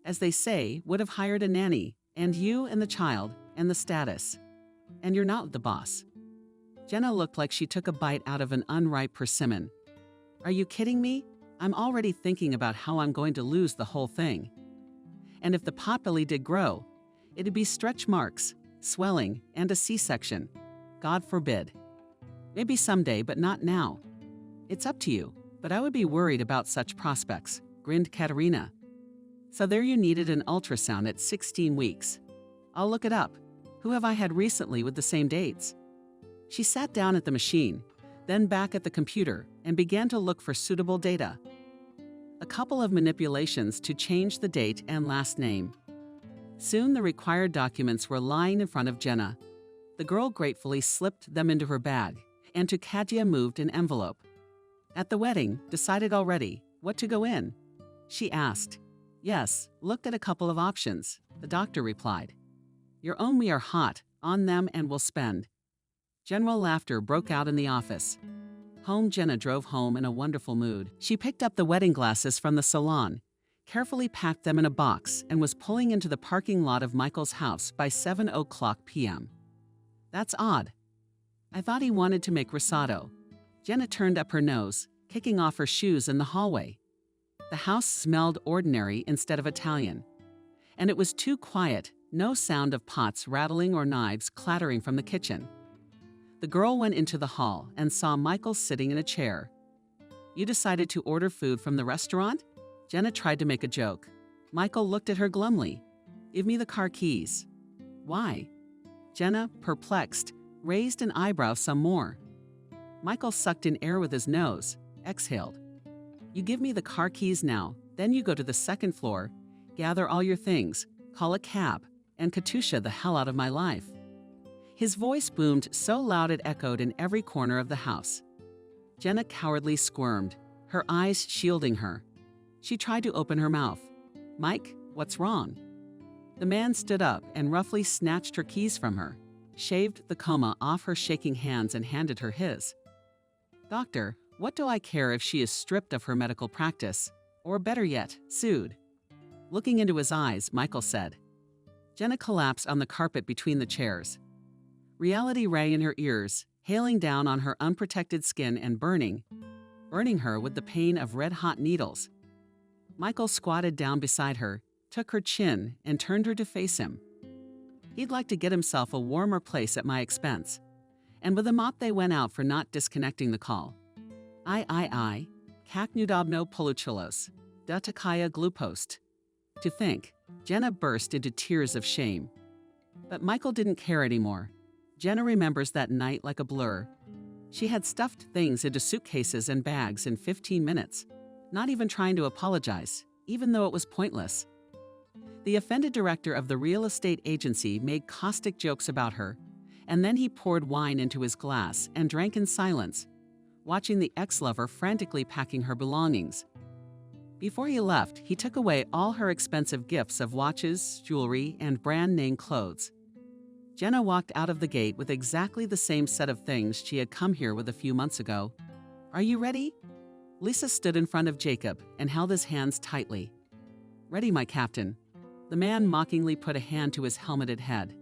As they say, would have hired a nanny, and you and the child, and the status. And you're not the boss." Jenna looked like she took a bite out of an unripe persimmon. "Are you kidding me? I'm already thinking about how I'm going to lose the whole thing. And if the potbelly did grow, it'd be stretch marks, swelling, and a C-section. God forbid. Maybe someday, but not now. It's up to you, but I would be worried about such prospects," grinned Katerina. "So there you needed an ultrasound at 16 weeks. I'll look it up. Who have I had recently with the same dates?" She sat down at the machine, then back at the computer, and began to look for suitable data. A couple of manipulations to change the date and last name. Soon the required documents were lying in front of Jenna. The girl gratefully slipped them into her bag, and to Katya moved an envelope. "At the wedding, decided already, what to go in?" she asked. "Yes, looked at a couple of options," the doctor replied. "Your own we are hot, on them and will spend." General laughter broke out in the office. Home Jenna drove home in a wonderful mood. She picked up the wedding glasses from the salon, carefully packed them in a box, and was pulling into the parking lot of Michael's house by 7:00 p.m. "That's odd. I thought he wanted to make risotto." Jenna turned up her nose, kicking off her shoes in the hallway. The house smelled ordinary instead of Italian. And it was too quiet, no sound of pots rattling or knives clattering from the kitchen. The girl went into the hall and saw Michael sitting in a chair. "You decided to order food from the restaurant?" Jenna tried to make a joke. Michael looked at her glumly. "Give me the car keys." "Why?" Jenna, perplexed, raised an eyebrow some more. Michael sucked in air with his nose, exhaled. "You give me the car keys now, then you go to the second floor, gather all your things, call a cab, and Katusha the hell out of my life." His voice boomed so loud it echoed in every corner of the house. Jenna cowardly squirmed, her eyes shielding her. She tried to open her mouth. "Mike, what's wrong?" The man stood up and roughly snatched her keys from her, shaved the coma off her shaking hands and handed her his. "Doctor, what do I care if she is stripped of her medical practice, or better yet, sued?" Looking into his eyes, Michael said. Jenna collapsed on the carpet between the chairs. Reality rang in her ears, hailing down on her unprotected skin and burning her with the pain of red-hot needles. Michael squatted down beside her, took her chin, and turned her to face him. He'd like to get himself a warmer place at my expense. And with a mop they went out for not disconnecting the call. I, kak nudobno poluchilos, da takaya glupost. To think, Jenna burst into tears of shame. But Michael didn't care anymore. Jenna remembers that night like a blur. She had stuffed things into suitcases and bags in 15 minutes, not even trying to apologize, even though it was pointless. The offended director of the real estate agency made caustic jokes about her, and then he poured wine into his glass and drank in silence, watching the ex-lover frantically packing her belongings. Before he left, he took away all her expensive gifts of watches, jewelry, and brand-name clothes. Jenna walked out of the gate with exactly the same set of things she had come here with a few months ago. "Are you ready?" Lisa stood in front of Jacob and held his hands tightly. "Ready, my captain." The man mockingly put a hand to his helmeted head.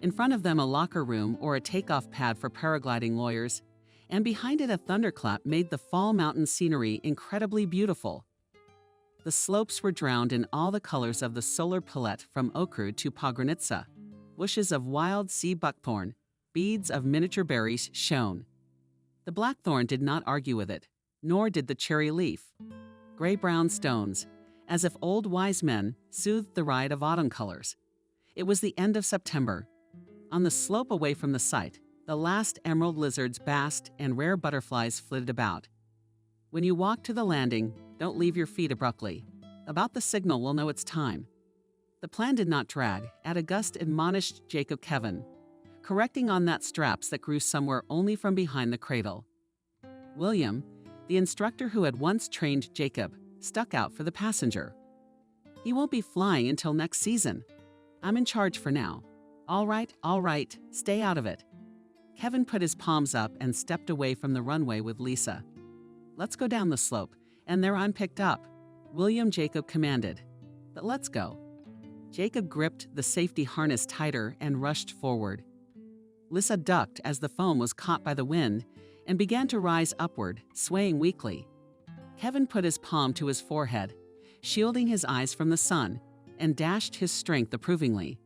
In front of them a locker room or a takeoff pad for paragliding lawyers, and behind it a thunderclap made the fall mountain scenery incredibly beautiful. The slopes were drowned in all the colors of the solar palette from ochre to pogranitsa. Bushes of wild sea buckthorn, beads of miniature berries shone. The blackthorn did not argue with it, nor did the cherry leaf. Gray-brown stones, as if old wise men, soothed the ride of autumn colors. It was the end of September. On the slope away from the site, the last emerald lizards basked and rare butterflies flitted about. When you walk to the landing, don't leave your feet abruptly. About the signal, we'll know it's time. The plan did not drag. At a gust admonished Jacob Kevin, correcting on that straps that grew somewhere only from behind the cradle. William, the instructor who had once trained Jacob, stuck out for the passenger. He won't be flying until next season. I'm in charge for now. All right, stay out of it. Kevin put his palms up and stepped away from the runway with Lisa. Let's go down the slope, and there I'm picked up, William Jacob commanded. But let's go. Jacob gripped the safety harness tighter and rushed forward. Lisa ducked as the foam was caught by the wind and began to rise upward, swaying weakly. Kevin put his palm to his forehead, shielding his eyes from the sun, and dashed his strength approvingly.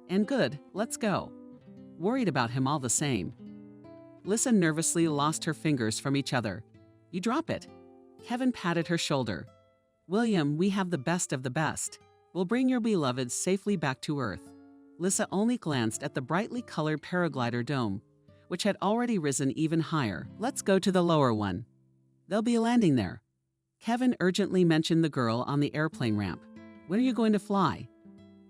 And good, let's go. Worried about him all the same. Lisa nervously lost her fingers from each other. You drop it. Kevin patted her shoulder. William, we have the best of the best. We'll bring your beloved safely back to Earth. Lisa only glanced at the brightly colored paraglider dome, which had already risen even higher. Let's go to the lower one. They'll be landing there. Kevin urgently mentioned the girl on the airplane ramp. When are you going to fly?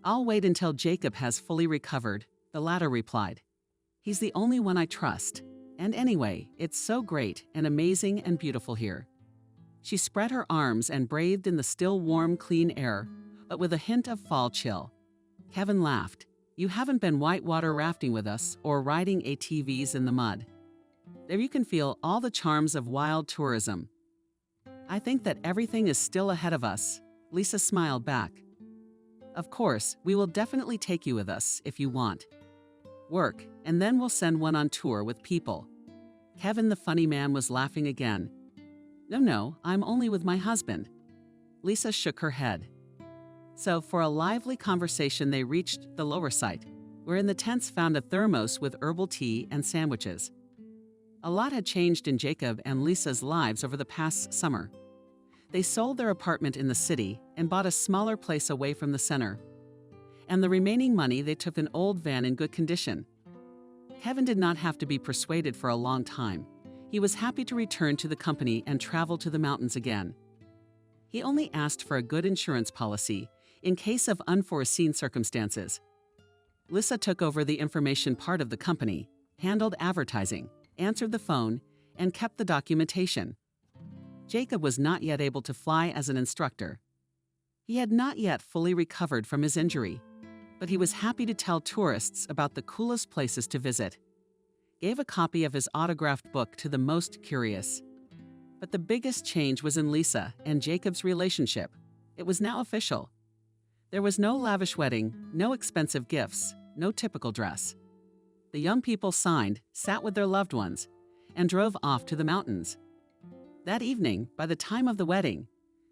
I'll wait until Jacob has fully recovered, the latter replied. He's the only one I trust. And anyway, it's so great and amazing and beautiful here. She spread her arms and breathed in the still warm, clean air, but with a hint of fall chill. Kevin laughed. You haven't been whitewater rafting with us or riding ATVs in the mud. There you can feel all the charms of wild tourism. I think that everything is still ahead of us, Lisa smiled back. Of course, we will definitely take you with us if you want. Work, and then we'll send one on tour with people. Kevin the funny man was laughing again. No, I'm only with my husband. Lisa shook her head. So for a lively conversation they reached the lower site, where in the tents found a thermos with herbal tea and sandwiches. A lot had changed in Jacob and Lisa's lives over the past summer. They sold their apartment in the city and bought a smaller place away from the center. And the remaining money they took an old van in good condition. Kevin did not have to be persuaded for a long time. He was happy to return to the company and travel to the mountains again. He only asked for a good insurance policy in case of unforeseen circumstances. Lisa took over the information part of the company, handled advertising, answered the phone, and kept the documentation. Jacob was not yet able to fly as an instructor. He had not yet fully recovered from his injury, but he was happy to tell tourists about the coolest places to visit. Gave a copy of his autographed book to the most curious. But the biggest change was in Lisa and Jacob's relationship. It was now official. There was no lavish wedding, no expensive gifts, no typical dress. The young people signed, sat with their loved ones, and drove off to the mountains. That evening, by the time of the wedding,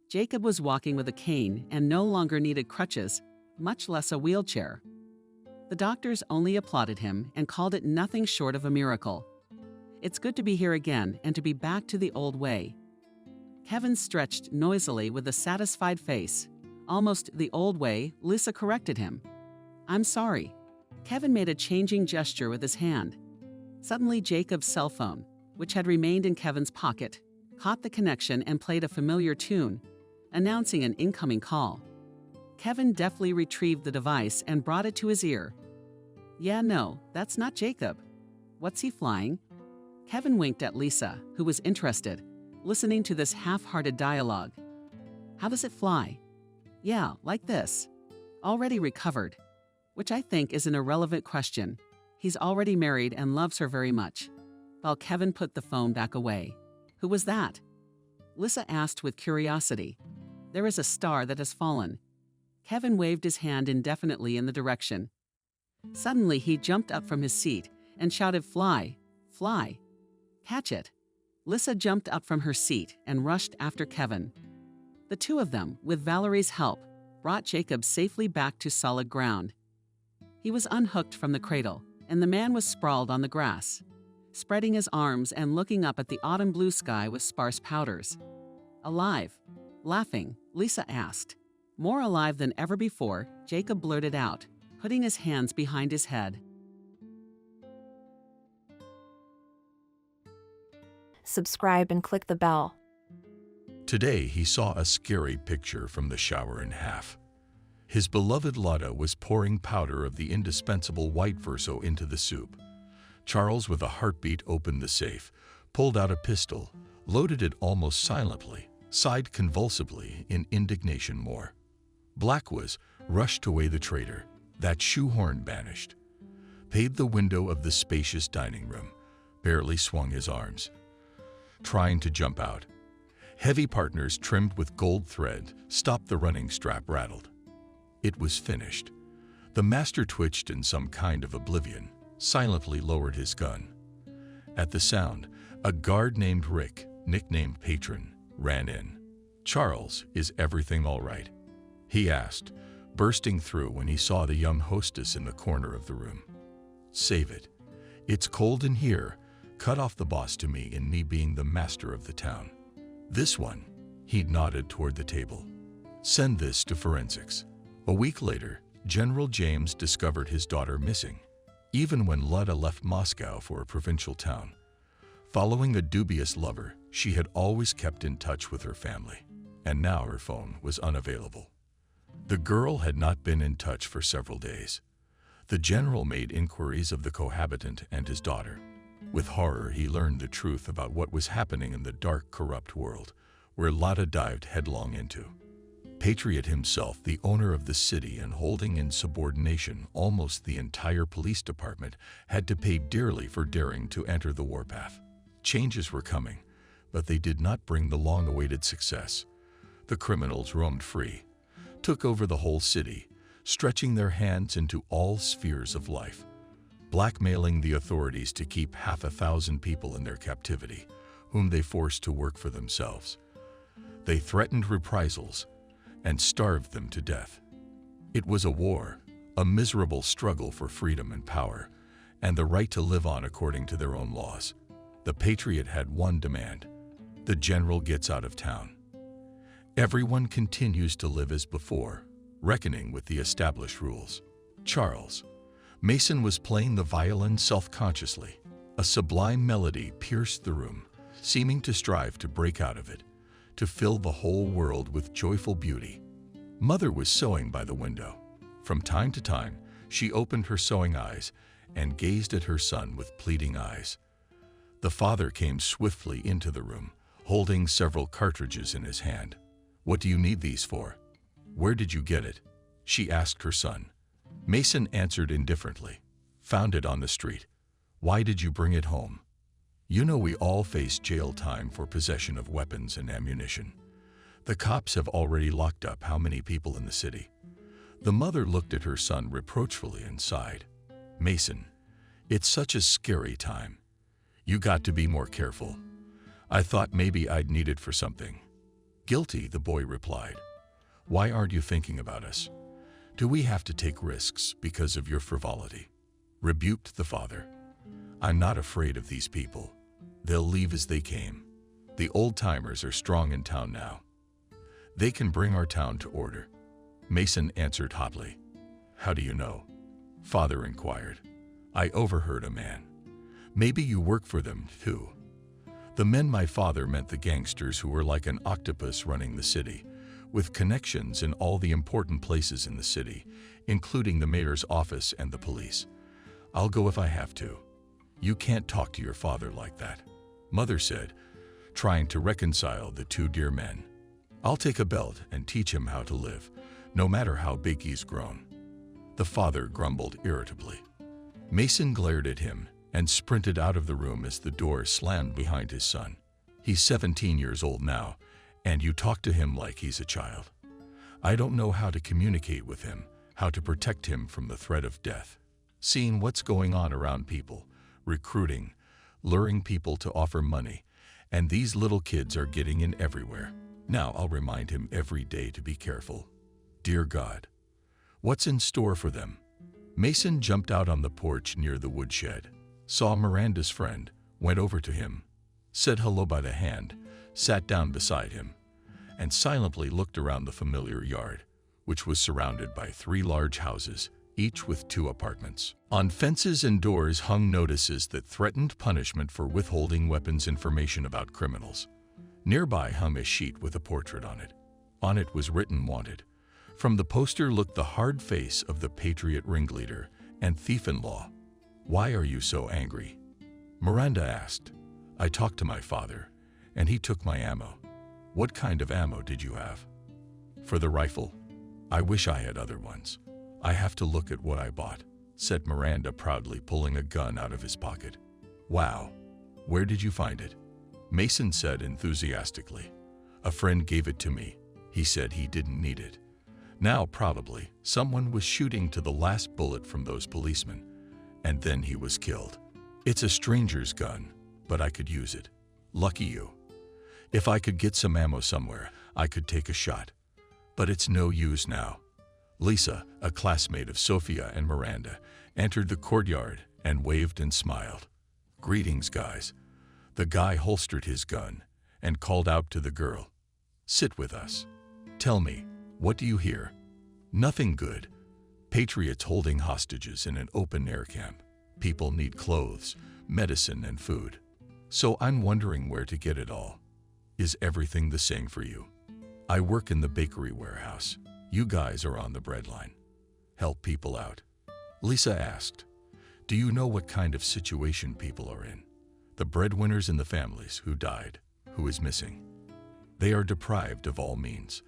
Jacob was walking with a cane and no longer needed crutches, much less a wheelchair. The doctors only applauded him and called it nothing short of a miracle. It's good to be here again and to be back to the old way. Kevin stretched noisily with a satisfied face. Almost the old way, Lisa corrected him. I'm sorry. Kevin made a changing gesture with his hand. Suddenly Jacob's cell phone, which had remained in Kevin's pocket, caught the connection and played a familiar tune, announcing an incoming call. Kevin deftly retrieved the device and brought it to his ear. Yeah, no, that's not Jacob. What's he flying? Kevin winked at Lisa, who was interested, listening to this half-hearted dialogue. How does it fly? Yeah, like this. Already recovered. Which I think is an irrelevant question. He's already married and loves her very much. While Kevin put the phone back away. Who was that? Lisa asked with curiosity. There is a star that has fallen. Kevin waved his hand indefinitely in the direction. Suddenly he jumped up from his seat and shouted, Fly, fly. Catch it. Lisa jumped up from her seat and rushed after Kevin. The two of them, with Valerie's help, brought Jacob safely back to solid ground. He was unhooked from the cradle, and the man was sprawled on the grass, spreading his arms and looking up at the autumn blue sky with sparse powders. Alive? Laughing, Lisa asked. More alive than ever before, Jacob blurted out, putting his hands behind his head. Subscribe and click the bell. Today he saw a scary picture from the shower in half. His beloved Lotta was pouring powder of the indispensable white verso into the soup. Charles, with a heartbeat, opened the safe, pulled out a pistol, loaded it almost silently, sighed convulsively in indignation more. Blackwoods rushed away the traitor, that shoehorn banished, paved the window of the spacious dining room, barely swung his arms, trying to jump out. Heavy partners trimmed with gold thread stopped the running strap rattled. It was finished. The master twitched in some kind of oblivion, silently lowered his gun. At the sound, a guard named Rick, nicknamed Patron, ran in. "Charles, is everything all right?" he asked, bursting through when he saw the young hostess in the corner of the room. "Save it. It's cold in here. Cut off the boss to me in me being the master of the town. This one," he nodded toward the table. "Send this to forensics." A week later, General James discovered his daughter missing, even when Lotta left Moscow for a provincial town. Following a dubious lover, she had always kept in touch with her family, and now her phone was unavailable. The girl had not been in touch for several days. The general made inquiries of the cohabitant and his daughter. With horror, he learned the truth about what was happening in the dark, corrupt world, where Lotta dived headlong into. Patriot himself, the owner of the city and holding in subordination almost the entire police department, had to pay dearly for daring to enter the warpath. Changes were coming, but they did not bring the long-awaited success. The criminals roamed free, took over the whole city, stretching their hands into all spheres of life, blackmailing the authorities to keep 500,000 people in their captivity, whom they forced to work for themselves. They threatened reprisals and starved them to death. It was a war, a miserable struggle for freedom and power, and the right to live on according to their own laws. The Patriot had one demand: the general gets out of town. Everyone continues to live as before, reckoning with the established rules. Charles Mason was playing the violin self-consciously. A sublime melody pierced the room, seeming to strive to break out of it, to fill the whole world with joyful beauty. Mother was sewing by the window. From time to time, she opened her sewing eyes and gazed at her son with pleading eyes. The father came swiftly into the room, holding several cartridges in his hand. "What do you need these for? Where did you get it?" she asked her son. Mason answered indifferently. "Found it on the street." "Why did you bring it home?" "You know we all face jail time for possession of weapons and ammunition. The cops have already locked up how many people in the city?" The mother looked at her son reproachfully and sighed. "Mason, it's such a scary time. You got to be more careful. I thought maybe I'd need it for something." "Guilty," the boy replied. "Why aren't you thinking about us? Do we have to take risks because of your frivolity?" Rebuked the father. "I'm not afraid of these people. They'll leave as they came. The old-timers are strong in town now. They can bring our town to order." Mason answered hotly. "How do you know?" Father inquired. "I overheard a man. Maybe you work for them, too." The men my father meant the gangsters who were like an octopus running the city, with connections in all the important places in the city, including the mayor's office and the police. "I'll go if I have to." "You can't talk to your father like that," Mother said, trying to reconcile the two dear men. "I'll take a belt and teach him how to live, no matter how big he's grown." The father grumbled irritably. Mason glared at him and sprinted out of the room as the door slammed behind his son. "He's 17 years old now, and you talk to him like he's a child. I don't know how to communicate with him, how to protect him from the threat of death. Seeing what's going on around people, recruiting, luring people to offer money, and these little kids are getting in everywhere. Now I'll remind him every day to be careful. Dear God, what's in store for them? Mason jumped out on the porch near the woodshed, saw Miranda's friend, went over to him, said hello by the hand, sat down beside him, and silently looked around the familiar yard, which was surrounded by 3 large houses, each with 2 apartments. On fences and doors hung notices that threatened punishment for withholding weapons information about criminals. Nearby hung a sheet with a portrait on it. On it was written "Wanted." From the poster looked the hard face of the Patriot ringleader and thief-in-law. Why are you so angry? Miranda asked. I talked to my father, and he took my ammo. What kind of ammo did you have? For the rifle. I wish I had other ones. I have to look at what I bought, said Miranda proudly, pulling a gun out of his pocket. Wow, where did you find it? Mason said enthusiastically. A friend gave it to me. He said he didn't need it. Now probably someone was shooting to the last bullet from those policemen, and then he was killed. It's a stranger's gun, but I could use it. Lucky you. If I could get some ammo somewhere, I could take a shot. But it's no use now. Lisa, a classmate of Sophia and Miranda, entered the courtyard and waved and smiled. Greetings, guys. The guy holstered his gun and called out to the girl. Sit with us. Tell me, what do you hear? Nothing good. Patriots holding hostages in an open-air camp. People need clothes, medicine, and food. So I'm wondering where to get it all. Is everything the same for you? I work in the bakery warehouse. You guys are on the breadline. Help people out. Lisa asked, do you know what kind of situation people are in? The breadwinners in the families who died, who is missing. They are deprived of all means.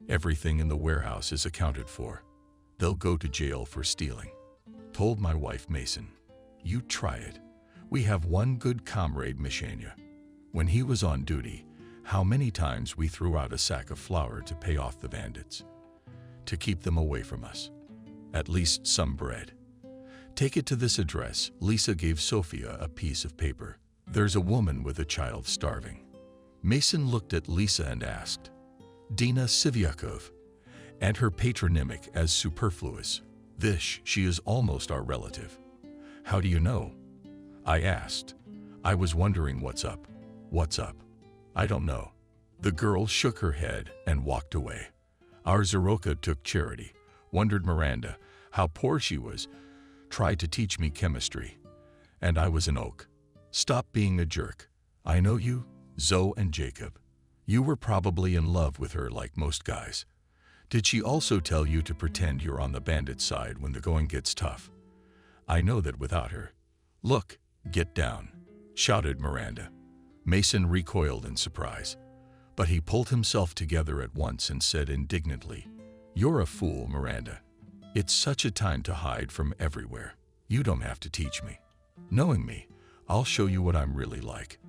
Everything in the warehouse is accounted for. They'll go to jail for stealing. Told my wife Mason, you try it. We have one good comrade, Mishania. When he was on duty, how many times we threw out a sack of flour to pay off the bandits, to keep them away from us. At least some bread. Take it to this address. Lisa gave Sophia a piece of paper. There's a woman with a child starving. Mason looked at Lisa and asked, Dina Sivyakov, and her patronymic as superfluous. She is almost our relative. How do you know? I asked. I was wondering what's up. What's up? I don't know. The girl shook her head and walked away. Our Zaroka took charity, wondered Miranda, how poor she was, tried to teach me chemistry. And I was an oak. Stop being a jerk. I know you, Zoe and Jacob. You were probably in love with her like most guys. Did she also tell you to pretend you're on the bandit side when the going gets tough? I know that without her. Look, get down, shouted Miranda. Mason recoiled in surprise, but he pulled himself together at once and said indignantly, You're a fool, Miranda. It's such a time to hide from everywhere. You don't have to teach me. Knowing me, I'll show you what I'm really like.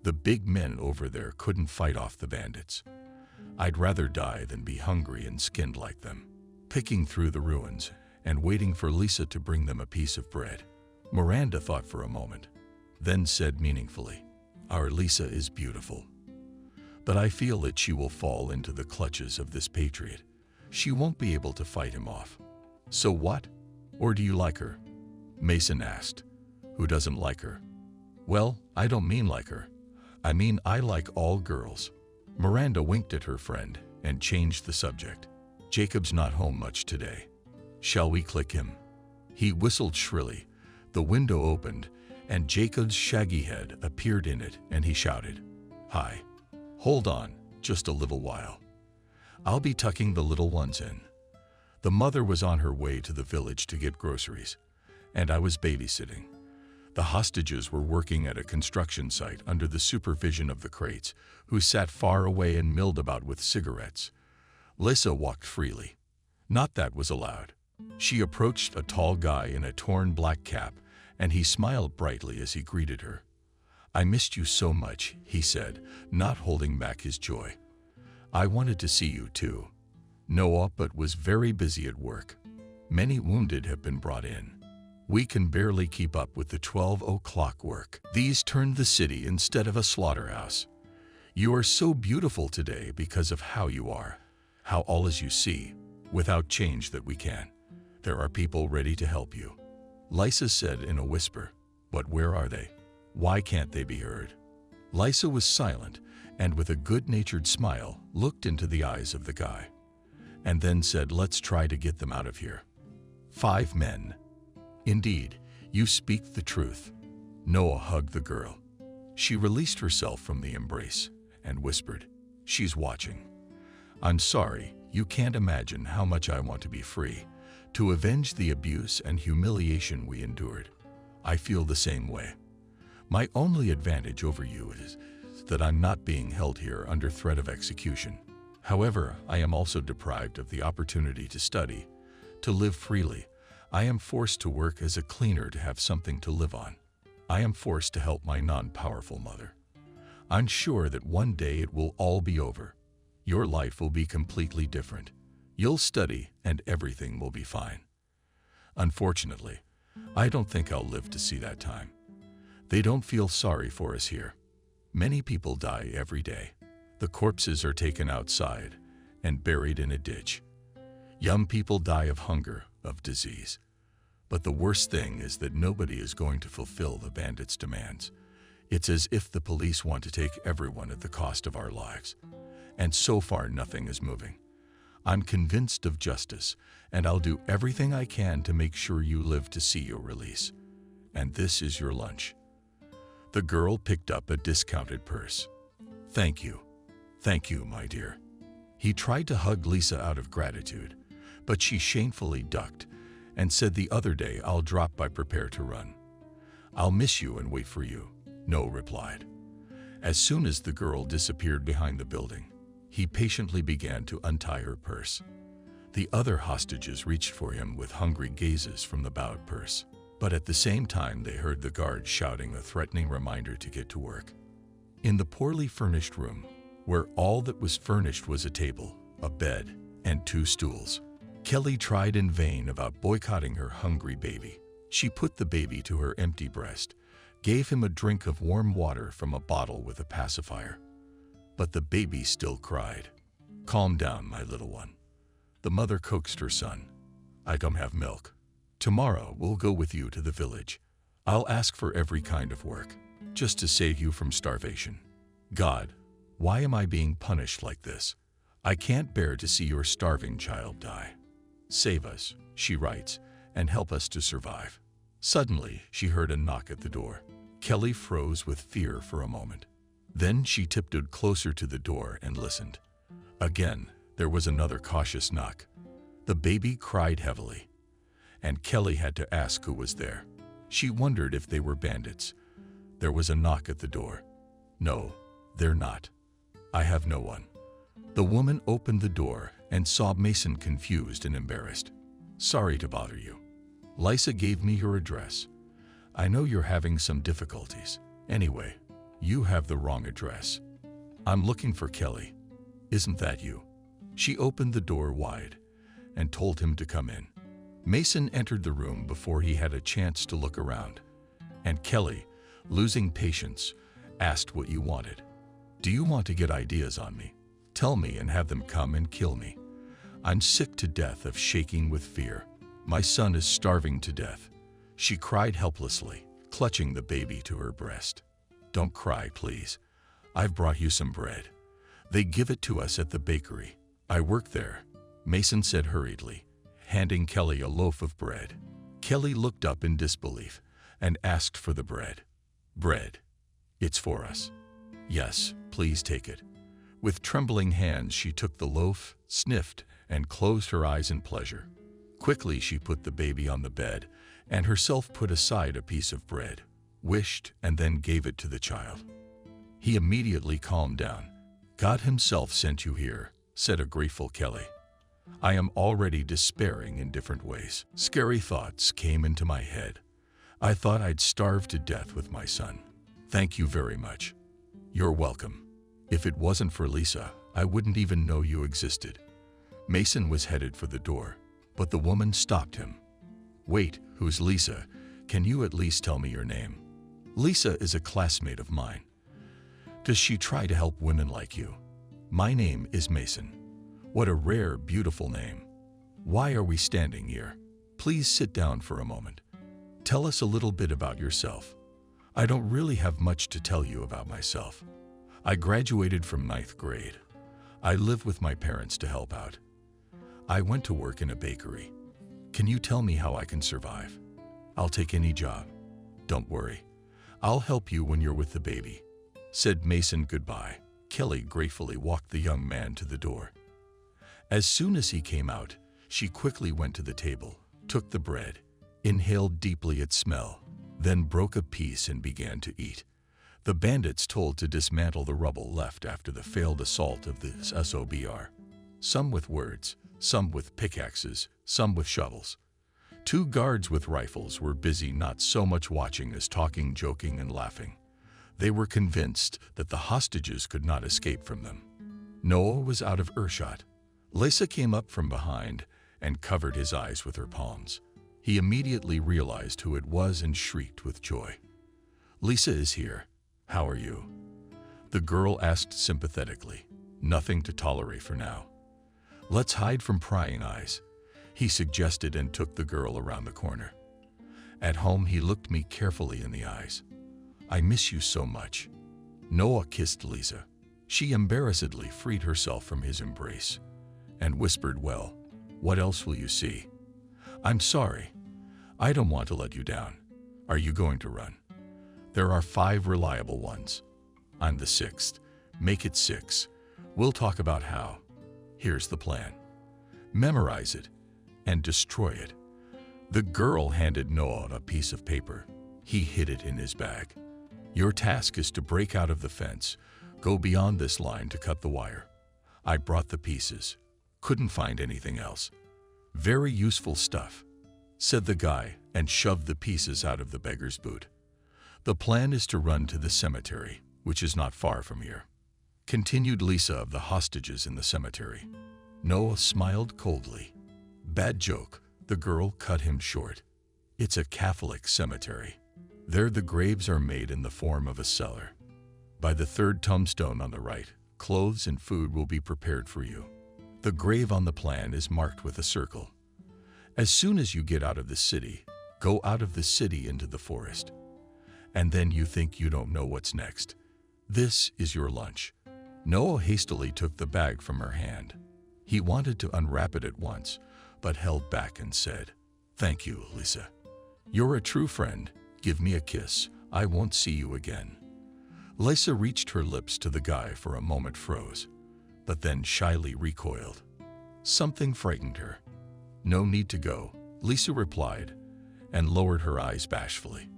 The big men over there couldn't fight off the bandits. I'd rather die than be hungry and skinned like them. Picking through the ruins and waiting for Lisa to bring them a piece of bread. Miranda thought for a moment, then said meaningfully, Our Lisa is beautiful. But I feel that she will fall into the clutches of this patriot. She won't be able to fight him off. So what? Or do you like her? Mason asked. Who doesn't like her? Well, I don't mean like her. I mean I like all girls. Miranda winked at her friend and changed the subject. Jacob's not home much today. Shall we click him? He whistled shrilly. The window opened, and Jacob's shaggy head appeared in it, and he shouted, Hi. Hold on, just a little while. I'll be tucking the little ones in. The mother was on her way to the village to get groceries, and I was babysitting. The hostages were working at a construction site under the supervision of the crates, who sat far away and milled about with cigarettes. Lisa walked freely. Not that was allowed. She approached a tall guy in a torn black cap, and he smiled brightly as he greeted her. I missed you so much, he said, not holding back his joy. I wanted to see you too. Noah but was very busy at work. Many wounded have been brought in. We can barely keep up with the 12 o'clock work. These turned the city instead of a slaughterhouse. You are so beautiful today because of how you are, how all is you see, without change that we can. There are people ready to help you. Lysa said in a whisper, but where are they? Why can't they be heard? Lysa was silent and with a good-natured smile looked into the eyes of the guy, and then said, let's try to get them out of here. 5 men. Indeed, you speak the truth. Noah hugged the girl. She released herself from the embrace and whispered, she's watching. I'm sorry, you can't imagine how much I want to be free, to avenge the abuse and humiliation we endured. I feel the same way. My only advantage over you is that I'm not being held here under threat of execution. However, I am also deprived of the opportunity to study, to live freely. I am forced to work as a cleaner to have something to live on. I am forced to help my non-powerful mother. I'm sure that one day it will all be over. Your life will be completely different. You'll study and everything will be fine. Unfortunately, I don't think I'll live to see that time. They don't feel sorry for us here. Many people die every day. The corpses are taken outside and buried in a ditch. Young people die of hunger, of disease. But the worst thing is that nobody is going to fulfill the bandits' demands. It's as if the police want to take everyone at the cost of our lives. And so far, nothing is moving. I'm convinced of justice, and I'll do everything I can to make sure you live to see your release. And this is your lunch. The girl picked up a discounted purse. Thank you. Thank you, my dear. He tried to hug Lysa out of gratitude, but she shamefully ducked and said, the other day I'll drop by, prepare to run. I'll miss you and wait for you, Noah replied. As soon as the girl disappeared behind the building, he patiently began to untie her purse. The other hostages reached for him with hungry gazes from the bowed purse, but at the same time they heard the guard shouting a threatening reminder to get to work. In the poorly furnished room, where all that was furnished was a table, a bed, and 2 stools, Kelly tried in vain about boycotting her hungry baby. She put the baby to her empty breast, gave him a drink of warm water from a bottle with a pacifier. But the baby still cried. Calm down, my little one. The mother coaxed her son. I don't have milk. Tomorrow we'll go with you to the village. I'll ask for every kind of work, just to save you from starvation. God, why am I being punished like this? I can't bear to see your starving child die. Save us, she writes, and help us to survive. Suddenly, she heard a knock at the door. Kelly froze with fear for a moment. Then she tiptoed closer to the door and listened. Again, there was another cautious knock. The baby cried heavily, and Kelly had to ask who was there. She wondered if they were bandits. There was a knock at the door. No, they're not. I have no one. The woman opened the door and saw Mason confused and embarrassed. Sorry to bother you. Lysa gave me your address. I know you're having some difficulties. Anyway, you have the wrong address. I'm looking for Kelly. Isn't that you? She opened the door wide and told him to come in. Mason entered the room before he had a chance to look around, and Kelly, losing patience, asked what you wanted. Do you want to get ideas on me? Tell me and have them come and kill me. I'm sick to death of shaking with fear. My son is starving to death. She cried helplessly, clutching the baby to her breast. Don't cry, please. I've brought you some bread. They give it to us at the bakery. I work there, Mason said hurriedly, handing Kelly a loaf of bread. Kelly looked up in disbelief and asked for the bread. Bread. It's for us. Yes, please take it. With trembling hands, she took the loaf, sniffed, and closed her eyes in pleasure. Quickly, she put the baby on the bed and herself put aside a piece of bread, wished, and then gave it to the child. He immediately calmed down. God himself sent you here, said a grateful Kelly. I am already despairing in different ways. Scary thoughts came into my head. I thought I'd starve to death with my son. Thank you very much. You're welcome. If it wasn't for Lysa, I wouldn't even know you existed. Mason was headed for the door, but the woman stopped him. Wait, who's Lysa? Can you at least tell me your name? Lysa is a classmate of mine. Does she try to help women like you? My name is Mason. What a rare, beautiful name. Why are we standing here? Please sit down for a moment. Tell us a little bit about yourself. I don't really have much to tell you about myself. I graduated from 9th grade. I live with my parents to help out. I went to work in a bakery. Can you tell me how I can survive? I'll take any job. Don't worry. I'll help you when you're with the baby. Said Mason goodbye. Kelly gratefully walked the young man to the door. As soon as he came out, she quickly went to the table, took the bread, inhaled deeply its smell, then broke a piece and began to eat. The bandits told to dismantle the rubble left after the failed assault of the SOBR. Some with words, some with pickaxes, some with shovels. 2 guards with rifles were busy not so much watching as talking, joking, and laughing. They were convinced that the hostages could not escape from them. Noah was out of earshot. Lisa came up from behind and covered his eyes with her palms. He immediately realized who it was and shrieked with joy. Lisa is here. How are you? The girl asked sympathetically. Nothing to tolerate for now. Let's hide from prying eyes, he suggested and took the girl around the corner. At home, he looked me carefully in the eyes. I miss you so much. Noah kissed Lisa. She embarrassedly freed herself from his embrace and whispered, well, what else will you see? I'm sorry. I don't want to let you down. Are you going to run? There are 5 reliable ones. I'm the 6th. Make it 6. We'll talk about how. Here's the plan. Memorize it and destroy it. The girl handed Noah a piece of paper. He hid it in his bag. Your task is to break out of the fence. Go beyond this line to cut the wire. I brought the pieces. Couldn't find anything else. Very useful stuff, said the guy and shoved the pieces out of the beggar's boot. The plan is to run to the cemetery, which is not far from here. Continued Lisa of the hostages in the cemetery. Noah smiled coldly. Bad joke, the girl cut him short. It's a Catholic cemetery. There the graves are made in the form of a cellar. By the 3rd tombstone on the right, clothes and food will be prepared for you. The grave on the plan is marked with a circle. As soon as you get out of the city, go out of the city into the forest. And then you think you don't know what's next. This is your lunch. Noah hastily took the bag from her hand. He wanted to unwrap it at once, but held back and said, Thank you, Lisa. You're a true friend. Give me a kiss. I won't see you again. Lisa reached her lips to the guy for a moment froze, but then shyly recoiled. Something frightened her. No need to go, Lisa replied, and lowered her eyes bashfully,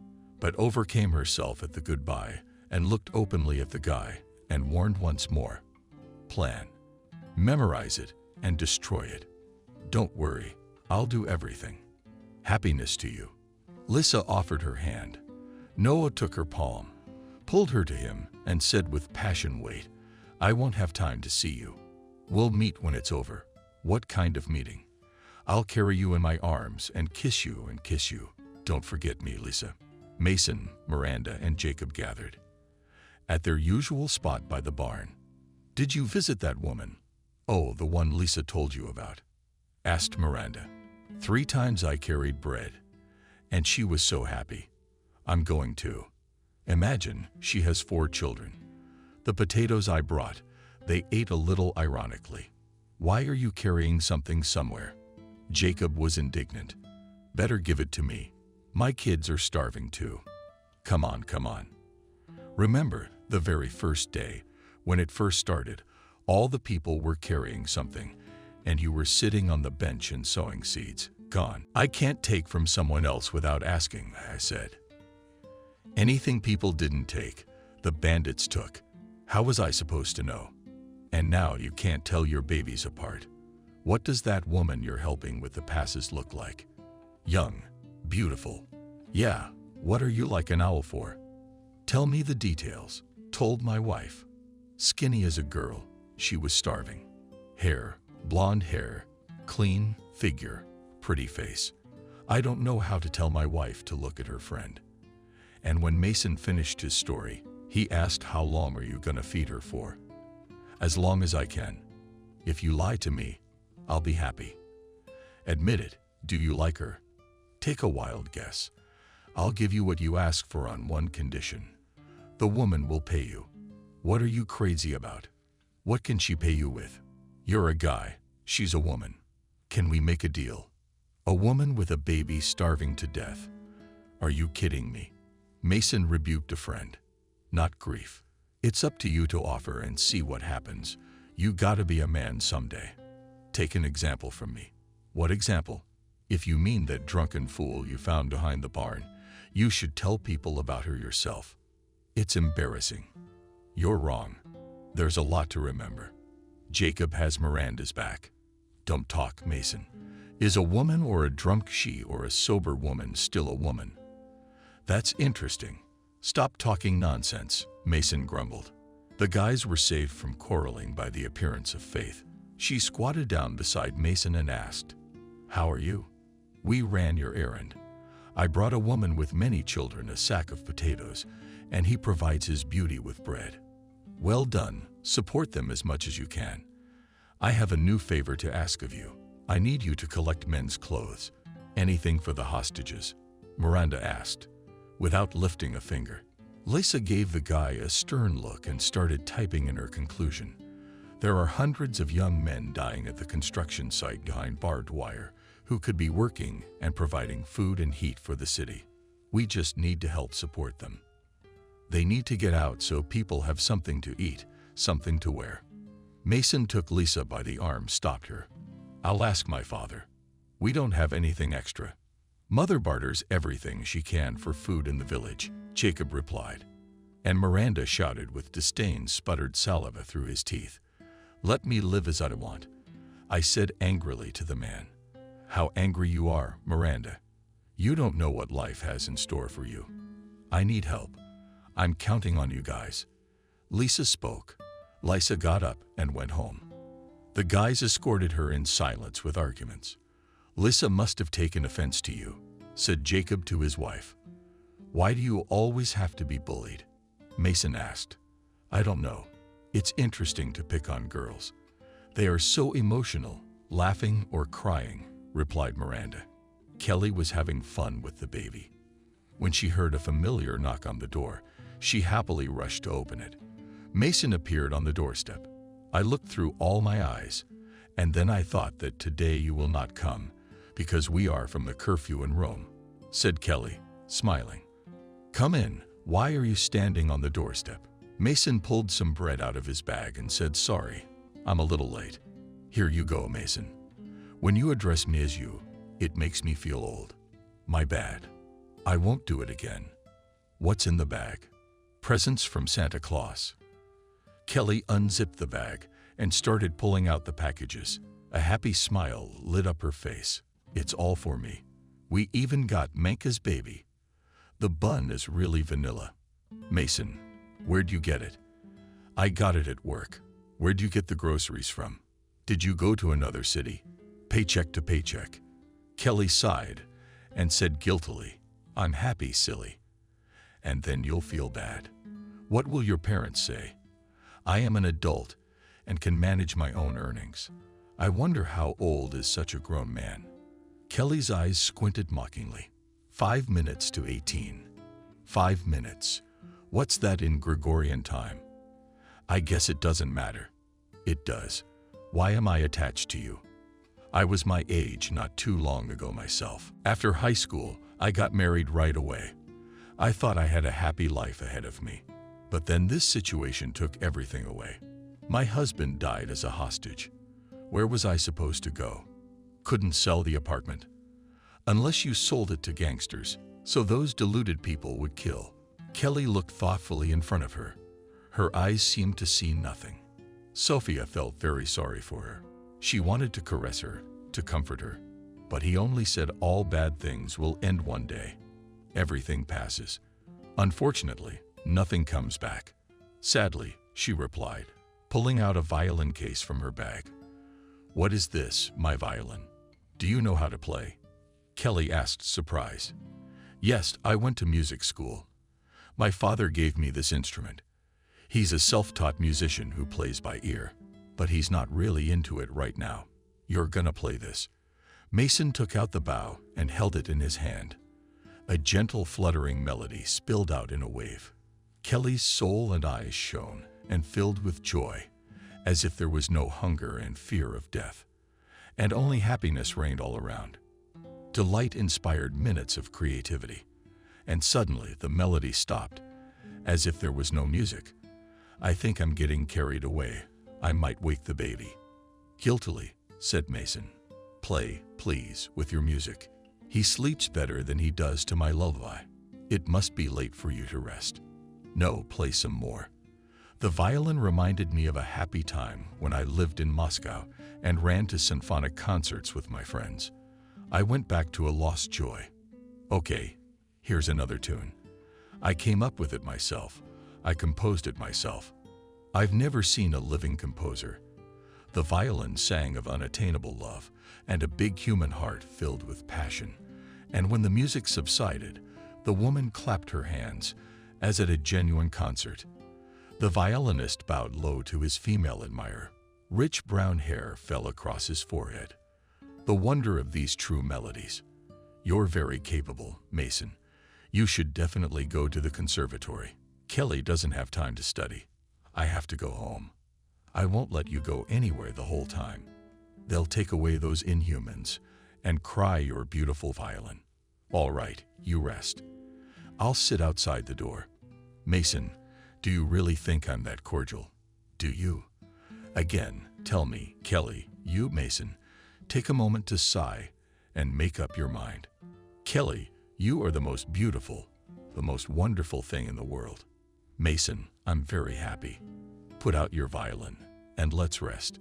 but overcame herself at the goodbye and looked openly at the guy and warned once more. Plan. Memorize it and destroy it. Don't worry, I'll do everything. Happiness to you. Lisa offered her hand. Noah took her palm, pulled her to him, and said with passion, Wait, I won't have time to see you. We'll meet when it's over. What kind of meeting? I'll carry you in my arms and kiss you and kiss you. Don't forget me, Lisa. Mason, Miranda, and Jacob gathered at their usual spot by the barn. Did you visit that woman? Oh, the one Lisa told you about, asked Miranda. 3 times I carried bread, and she was so happy. I'm going to. Imagine, she has 4 children. The potatoes I brought, they ate a little ironically. Why are you carrying something somewhere? Jacob was indignant. Better give it to me. My kids are starving too. Come on, come on. Remember, the very first day, when it first started, all the people were carrying something, and you were sitting on the bench and sowing seeds. Gone. I can't take from someone else without asking, I said. Anything people didn't take, the bandits took. How was I supposed to know? And now you can't tell your babies apart. What does that woman you're helping with the passes look like? Young, beautiful. Yeah, what are you like an owl for? Tell me the details, told my wife. Skinny as a girl, she was starving. Hair, blonde hair, clean figure, pretty face. I don't know how to tell my wife to look at her friend. And when Mason finished his story, He asked, how long are you gonna feed her for? As long as I can. If you lie to me, I'll be happy. Admit it, do you like her? Take a wild guess. I'll give you what you ask for on one condition. The woman will pay you. What are you crazy about? What can she pay you with? You're a guy, she's a woman. Can we make a deal? A woman with a baby starving to death. Are you kidding me? Mason rebuked a friend. Not grief. It's up to you to offer and see what happens. You gotta be a man someday. Take an example from me. What example? If you mean that drunken fool you found behind the barn, you should tell people about her yourself. It's embarrassing. You're wrong. There's a lot to remember. Jacob has Miranda's back. Don't talk, Mason. Is a woman or a drunk she or a sober woman still a woman? That's interesting. Stop talking nonsense, Mason grumbled. The guys were saved from quarreling by the appearance of Faith. She squatted down beside Mason and asked, "How are you?" "We ran your errand. I brought a woman with many children a sack of potatoes, and he provides his beauty with bread." "Well done. Support them as much as you can. I have a new favor to ask of you. I need you to collect men's clothes. Anything for the hostages?" Miranda asked, without lifting a finger. Lisa gave the guy a stern look and started typing in her conclusion. There are hundreds of young men dying at the construction site behind barbed wire who could be working and providing food and heat for the city. We just need to help support them. They need to get out so people have something to eat, something to wear. Mason took Lisa by the arm, stopped her. "I'll ask my father. We don't have anything extra." "Mother barters everything she can for food in the village," Jacob replied. And Miranda shouted with disdain, sputtered saliva through his teeth. "Let me live as I want," I said angrily to the man. "How angry you are, Miranda. You don't know what life has in store for you. I need help. I'm counting on you guys." Lisa spoke. Lisa got up and went home. The guys escorted her in silence with arguments. "Lisa must have taken offense to you," said Jacob to his wife. "Why do you always have to be bullied?" Mason asked. "I don't know. It's interesting to pick on girls. They are so emotional, laughing or crying," replied Miranda. Kelly was having fun with the baby. When she heard a familiar knock on the door, she happily rushed to open it. Mason appeared on the doorstep. "I looked through all my eyes, and then I thought that today you will not come, because we are from the curfew in Rome," said Kelly, smiling. "Come in. Why are you standing on the doorstep?" Mason pulled some bread out of his bag and said, "Sorry, I'm a little late." "Here you go, Mason. When you address me as you, it makes me feel old. My bad. I won't do it again." "What's in the bag?" "Presents from Santa Claus." Kelly unzipped the bag and started pulling out the packages. A happy smile lit up her face. "It's all for me. We even got Manka's baby. The bun is really vanilla." "Mason, where'd you get it?" "I got it at work." "Where'd you get the groceries from?" "Did you go to another city?" "Paycheck to paycheck." Kelly sighed and said guiltily, "I'm happy, silly." "And then you'll feel bad. What will your parents say?" "I am an adult and can manage my own earnings. I wonder how old is such a grown man." Kelly's eyes squinted mockingly. 5 minutes to 18. 5 minutes. What's that in Gregorian time? "I guess it doesn't matter." "It does. Why am I attached to you?" "I was my age not too long ago myself. After high school, I got married right away. I thought I had a happy life ahead of me. But then this situation took everything away. My husband died as a hostage. Where was I supposed to go? Couldn't sell the apartment. Unless you sold it to gangsters, so those deluded people would kill." Kelly looked thoughtfully in front of her. Her eyes seemed to see nothing. Sophia felt very sorry for her. She wanted to caress her, to comfort her. But he only said all bad things will end one day. Everything passes. Unfortunately, nothing comes back. "Sadly," she replied, pulling out a violin case from her bag. "What is this, my violin? Do you know how to play?" Kelly asked, surprised. "Yes, I went to music school. My father gave me this instrument. He's a self-taught musician who plays by ear, but he's not really into it right now. You're gonna play this." Mason took out the bow and held it in his hand. A gentle fluttering melody spilled out in a wave. Kelly's soul and eyes shone and filled with joy, as if there was no hunger and fear of death, and only happiness reigned all around. Delight inspired minutes of creativity, and suddenly the melody stopped, as if there was no music. "I think I'm getting carried away. I might wake the baby." "Guiltily," said Mason. "Play, please, with your music. He sleeps better than he does to my lullaby. It must be late for you to rest." "No, play some more." The violin reminded me of a happy time when I lived in Moscow and ran to symphonic concerts with my friends. I went back to a lost joy. "Okay, here's another tune. I came up with it myself. I composed it myself. I've never seen a living composer." The violin sang of unattainable love and a big human heart filled with passion. And when the music subsided, the woman clapped her hands, as at a genuine concert. The violinist bowed low to his female admirer. Rich brown hair fell across his forehead. The wonder of these true melodies. "You're very capable, Mason. You should definitely go to the conservatory. Kelly doesn't have time to study. I have to go home. I won't let you go anywhere the whole time. They'll take away those inhumans and cry your beautiful violin. All right, you rest. I'll sit outside the door." "Mason, do you really think I'm that cordial? Do you? Again, tell me, Kelly, you, Mason, take a moment to sigh and make up your mind. Kelly, you are the most beautiful, the most wonderful thing in the world. Mason, I'm very happy. Put out your violin and let's rest."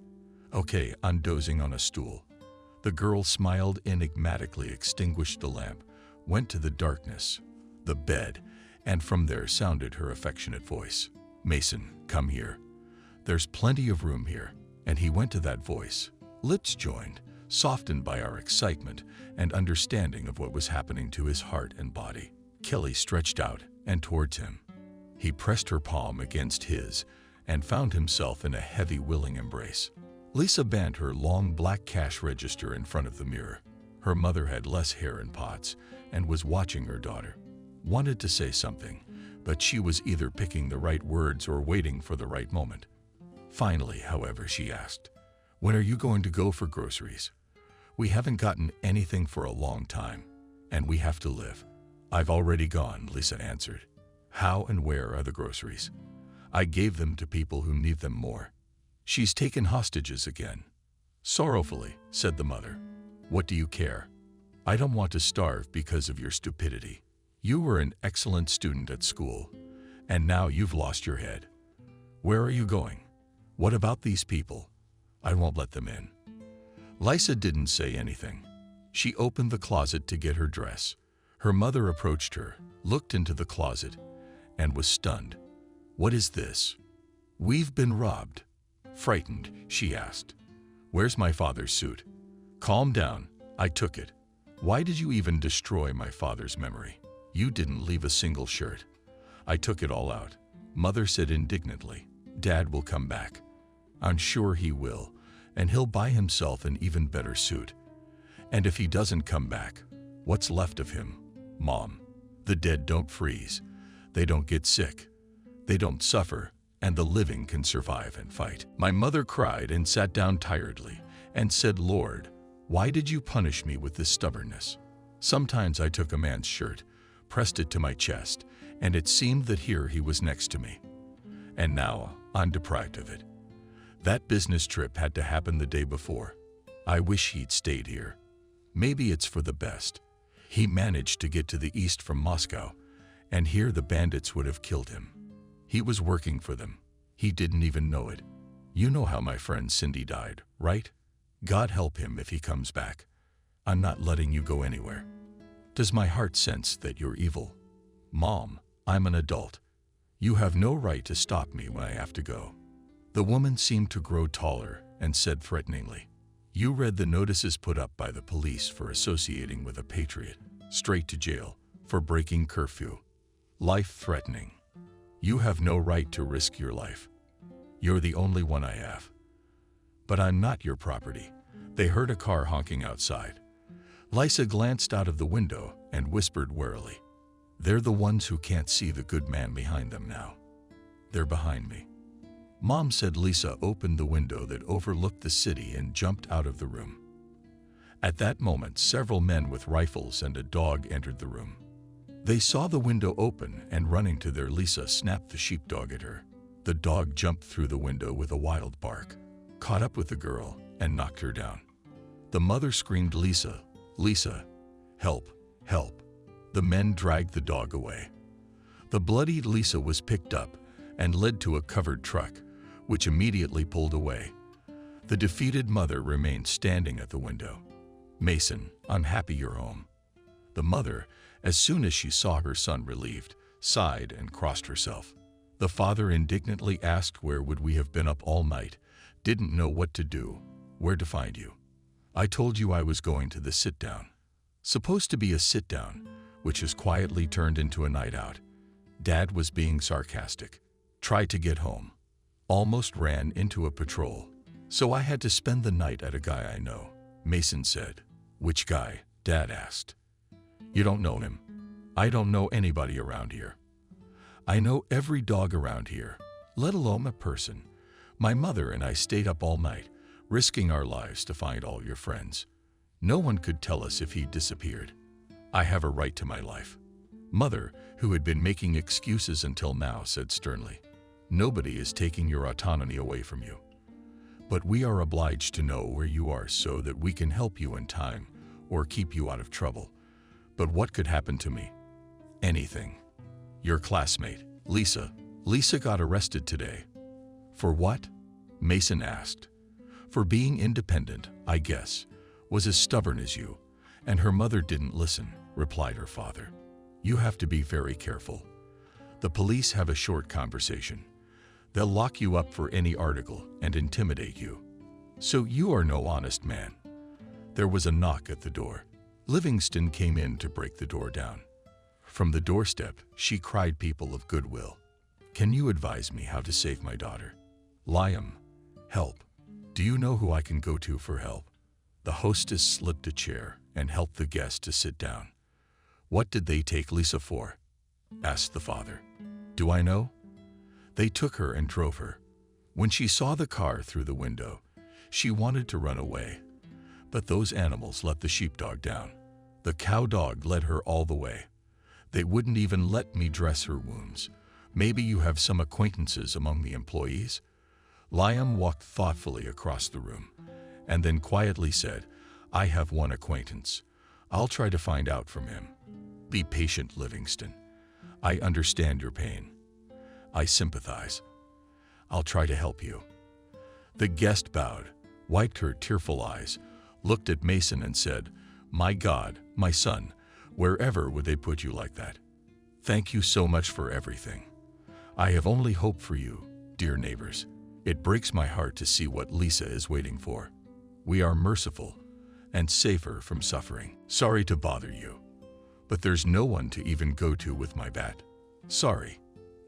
"Okay, I'm dozing on a stool." The girl smiled enigmatically, extinguished the lamp, went to the darkness, the bed, and from there sounded her affectionate voice. "Mason, come here. There's plenty of room here." And he went to that voice. Lips joined, softened by our excitement and understanding of what was happening to his heart and body. Kelly stretched out and towards him. He pressed her palm against his and found himself in a heavy, willing embrace. Lisa bent her long black cash register in front of the mirror. Her mother had less hair in pots and was watching her daughter. Wanted to say something, but she was either picking the right words or waiting for the right moment. Finally, however, she asked, "When are you going to go for groceries? We haven't gotten anything for a long time, and we have to live." "I've already gone," Lisa answered. "How and where are the groceries?" "I gave them to people who need them more." "She's taken hostages again." Sorrowfully, said the mother. "What do you care? I don't want to starve because of your stupidity. You were an excellent student at school, and now you've lost your head. Where are you going? What about these people? I won't let them in." Lisa didn't say anything. She opened the closet to get her dress. Her mother approached her, looked into the closet, and was stunned. "What is this?" "We've been robbed." Frightened, she asked, "Where's my father's suit?" "Calm down. I took it." "Why did you even destroy my father's memory? You didn't leave a single shirt." "I took it all out," Mother said indignantly. "Dad will come back. I'm sure he will, and he'll buy himself an even better suit. And if he doesn't come back, what's left of him? Mom, the dead don't freeze. They don't get sick. They don't suffer, and the living can survive and fight." My mother cried and sat down tiredly and said, "Lord, why did you punish me with this stubbornness? Sometimes I took a man's shirt, pressed it to my chest, and it seemed that here he was next to me. And now I'm deprived of it. That business trip had to happen the day before. I wish he'd stayed here. Maybe it's for the best. He managed to get to the east from Moscow, and here the bandits would have killed him. He was working for them. He didn't even know it. You know how my friend Cindy died, right? God help him if he comes back. I'm not letting you go anywhere. Does my heart sense that you're evil? Mom, I'm an adult. You have no right to stop me when I have to go." The woman seemed to grow taller and said threateningly, "You read the notices put up by the police for associating with a patriot. Straight to jail for breaking curfew. Life-threatening. You have no right to risk your life. You're the only one I have. But I'm not your property. They heard a car honking outside. Lisa glanced out of the window and whispered warily, "They're the ones who can't see the good man behind them now. They're behind me." Mom said. Lisa opened the window that overlooked the city and jumped out of the room. At that moment, several men with rifles and a dog entered the room. They saw the window open and, running to their Lisa, snapped the sheepdog at her. The dog jumped through the window with a wild bark, caught up with the girl, and knocked her down. The mother screamed, "Lisa, Lisa, help, help." The men dragged the dog away. The bloodied Lisa was picked up and led to a covered truck, which immediately pulled away. The defeated mother remained standing at the window. "Mason, I'm happy you're home." The mother, as soon as she saw her son relieved, sighed and crossed herself. The father indignantly asked, "Where would we have been up all night? Didn't know what to do, where to find you. I told you I was going to the sit-down." Supposed to be a sit-down, which has quietly turned into a night out. Dad was being sarcastic. "Tried to get home. Almost ran into a patrol. So I had to spend the night at a guy I know," Mason said. "Which guy?" Dad asked. "You don't know him." "I don't know anybody around here. I know every dog around here, let alone a person. My mother and I stayed up all night, risking our lives to find all your friends. No one could tell us if he'd disappeared. I have a right to my life." Mother, who had been making excuses until now, said sternly, "Nobody is taking your autonomy away from you. But we are obliged to know where you are so that we can help you in time or keep you out of trouble. But what could happen to me?" "Anything. Your classmate, Lisa. Lisa got arrested today." "For what?" Mason asked. "For being independent, I guess. Was as stubborn as you. And her mother didn't listen," replied her father. "You have to be very careful. The police have a short conversation. They'll lock you up for any article and intimidate you. So you are no honest man." There was a knock at the door. Livingston came in to break the door down. From the doorstep, she cried, "People of goodwill, can you advise me how to save my daughter? Liam, help. Do you know who I can go to for help?" The hostess slipped a chair and helped the guest to sit down. "What did they take Lisa for?" asked the father. "Do I know? They took her and drove her. When she saw the car through the window, she wanted to run away. But those animals let the sheepdog down. The cow dog led her all the way. They wouldn't even let me dress her wounds. Maybe you have some acquaintances among the employees?" Liam walked thoughtfully across the room and then quietly said, "I have one acquaintance. I'll try to find out from him. Be patient, Livingston. I understand your pain. I sympathize. I'll try to help you." The guest bowed, wiped her tearful eyes, looked at Mason and said, "My God, my son, wherever would they put you like that? Thank you so much for everything. I have only hope for you, dear neighbors. It breaks my heart to see what Lisa is waiting for. We are merciful and safer from suffering. Sorry to bother you, but there's no one to even go to with my bat. Sorry.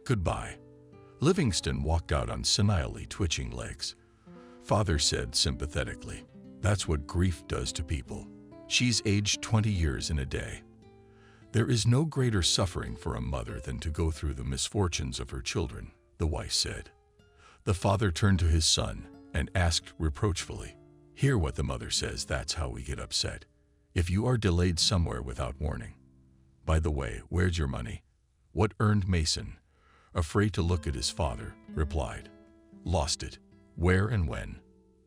Goodbye." Livingston walked out on senilely twitching legs. Father said sympathetically, "That's what grief does to people. She's aged 20 years in a day." "There is no greater suffering for a mother than to go through the misfortunes of her children," the wife said. The father turned to his son and asked reproachfully, "Hear what the mother says. That's how we get upset. If you are delayed somewhere without warning. By the way, where's your money?" "What earned Mason?" Afraid to look at his father, replied, "Lost it." "Where and when?"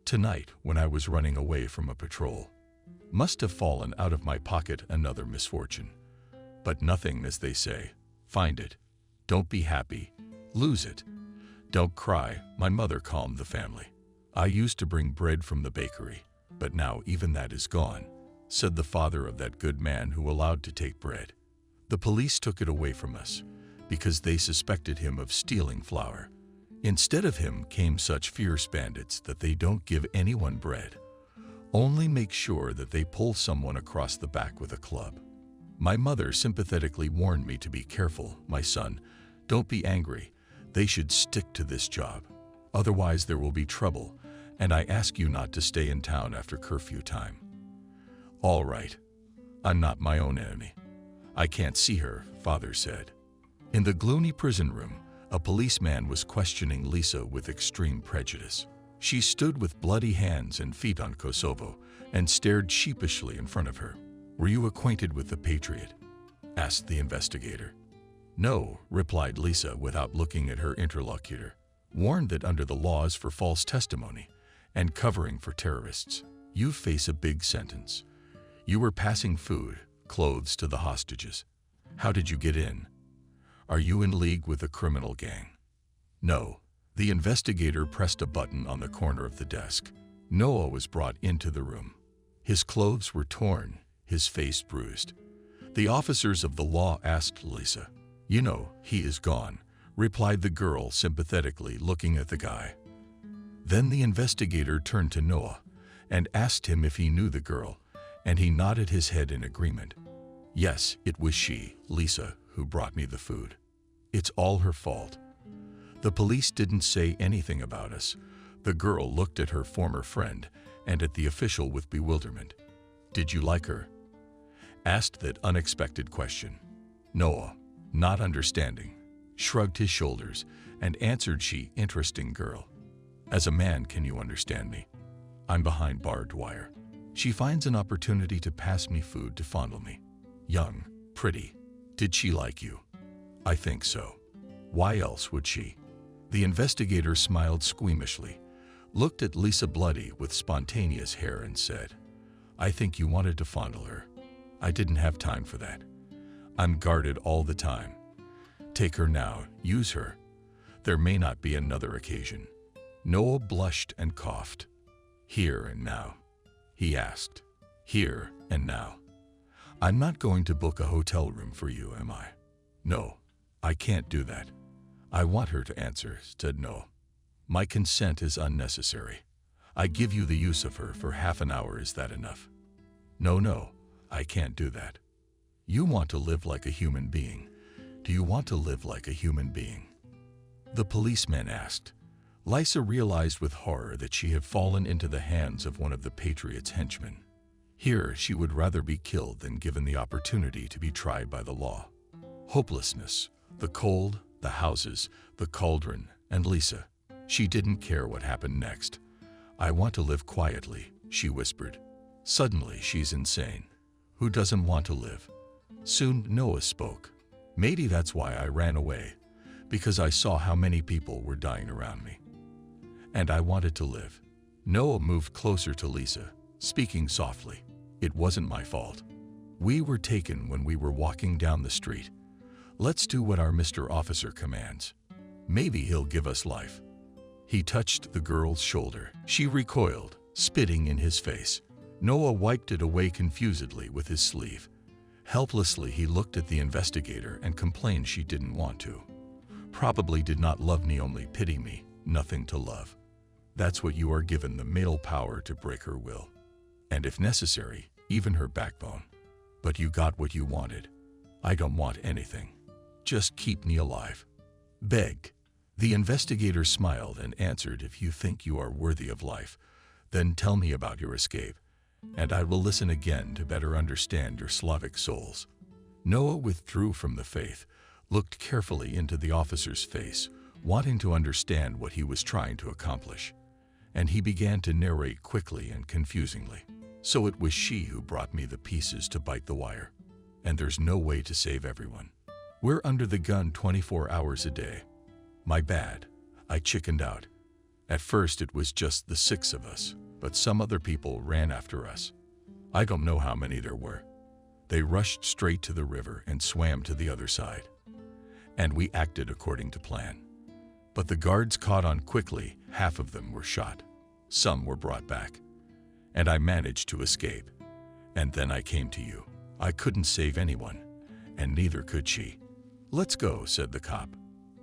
"Tonight, when I was running away from a patrol. Must have fallen out of my pocket. Another misfortune. But nothing, as they say. Find it. Don't be happy. Lose it. Don't cry." My mother calmed the family. "I used to bring bread from the bakery, but now even that is gone," said the father of that good man who allowed to take bread. "The police took it away from us because they suspected him of stealing flour. Instead of him came such fierce bandits that they don't give anyone bread. Only make sure that they pull someone across the back with a club. My mother sympathetically warned me to be careful, my son. Don't be angry. They should stick to this job. Otherwise there will be trouble, and I ask you not to stay in town after curfew time. All right. I'm not my own enemy. I can't see her, father said. In the gloomy prison room, a policeman was questioning Lisa with extreme prejudice. She stood with bloody hands and feet on Kosovo and stared sheepishly in front of her. Were you acquainted with the Patriot? Asked the investigator. No, replied Lisa without looking at her interlocutor. Warned that under the laws for false testimony and covering for terrorists, you face a big sentence. You were passing food, clothes to the hostages. How did you get in? Are you in league with a criminal gang? No. The investigator pressed a button on the corner of the desk. Noah was brought into the room. His clothes were torn, his face bruised. The officers of the law asked Lisa. You know, he is gone, replied the girl sympathetically, looking at the guy. Then the investigator turned to Noah and asked him if he knew the girl, and he nodded his head in agreement. Yes, it was she, Lisa, who brought me the food. It's all her fault. The police didn't say anything about us. The girl looked at her former friend and at the official with bewilderment. Did you like her? Asked that unexpected question. Noah, not understanding, shrugged his shoulders and answered she, interesting girl. As a man, can you understand me? I'm behind barbed wire. She finds an opportunity to pass me food to fondle me. Young, pretty. Did she like you? I think so. Why else would she? The investigator smiled squeamishly, looked at Lisa bloody with spontaneous hair and said, I think you wanted to fondle her. I didn't have time for that. I'm guarded all the time. Take her now, use her. There may not be another occasion. Noah blushed and coughed. Here and now? He asked. Here and now. I'm not going to book a hotel room for you, am I? No, I can't do that. I want her to answer, said Noah. My consent is unnecessary. I give you the use of her for half an hour. Is that enough? No, I can't do that. You want to live like a human being. Do you want to live like a human being? The policeman asked. Lisa realized with horror that she had fallen into the hands of one of the Patriot's henchmen. Here, she would rather be killed than given the opportunity to be tried by the law. Hopelessness, the cold, the houses, the cauldron, and Lisa. She didn't care what happened next. I want to live quietly, she whispered. Suddenly, she's insane. Who doesn't want to live? Soon, Noah spoke. Maybe that's why I ran away, because I saw how many people were dying around me. And I wanted to live. Noah moved closer to Lisa, speaking softly. It wasn't my fault. We were taken when we were walking down the street. Let's do what our Mr. Officer commands. Maybe he'll give us life. He touched the girl's shoulder. She recoiled, spitting in his face. Noah wiped it away confusedly with his sleeve. Helplessly, he looked at the investigator and complained she didn't want to. Probably did not love me, only pity me, nothing to love. That's what you are given, the male power to break her will. And if necessary, even her backbone. But you got what you wanted. I don't want anything. Just keep me alive. Beg. The investigator smiled and answered, if you think you are worthy of life, then tell me about your escape, and I will listen again to better understand your Slavic souls. Noah withdrew from the faith, looked carefully into the officer's face, wanting to understand what he was trying to accomplish, and he began to narrate quickly and confusingly. So it was she who brought me the pieces to bite the wire, and there's no way to save everyone. We're under the gun 24 hours a day. My bad. I chickened out. At first it was just the 6 of us, but some other people ran after us. I don't know how many there were. They rushed straight to the river and swam to the other side. And we acted according to plan. But the guards caught on quickly. Half of them were shot. Some were brought back. And I managed to escape. And then I came to you. I couldn't save anyone, and neither could she. Let's go, said the cop.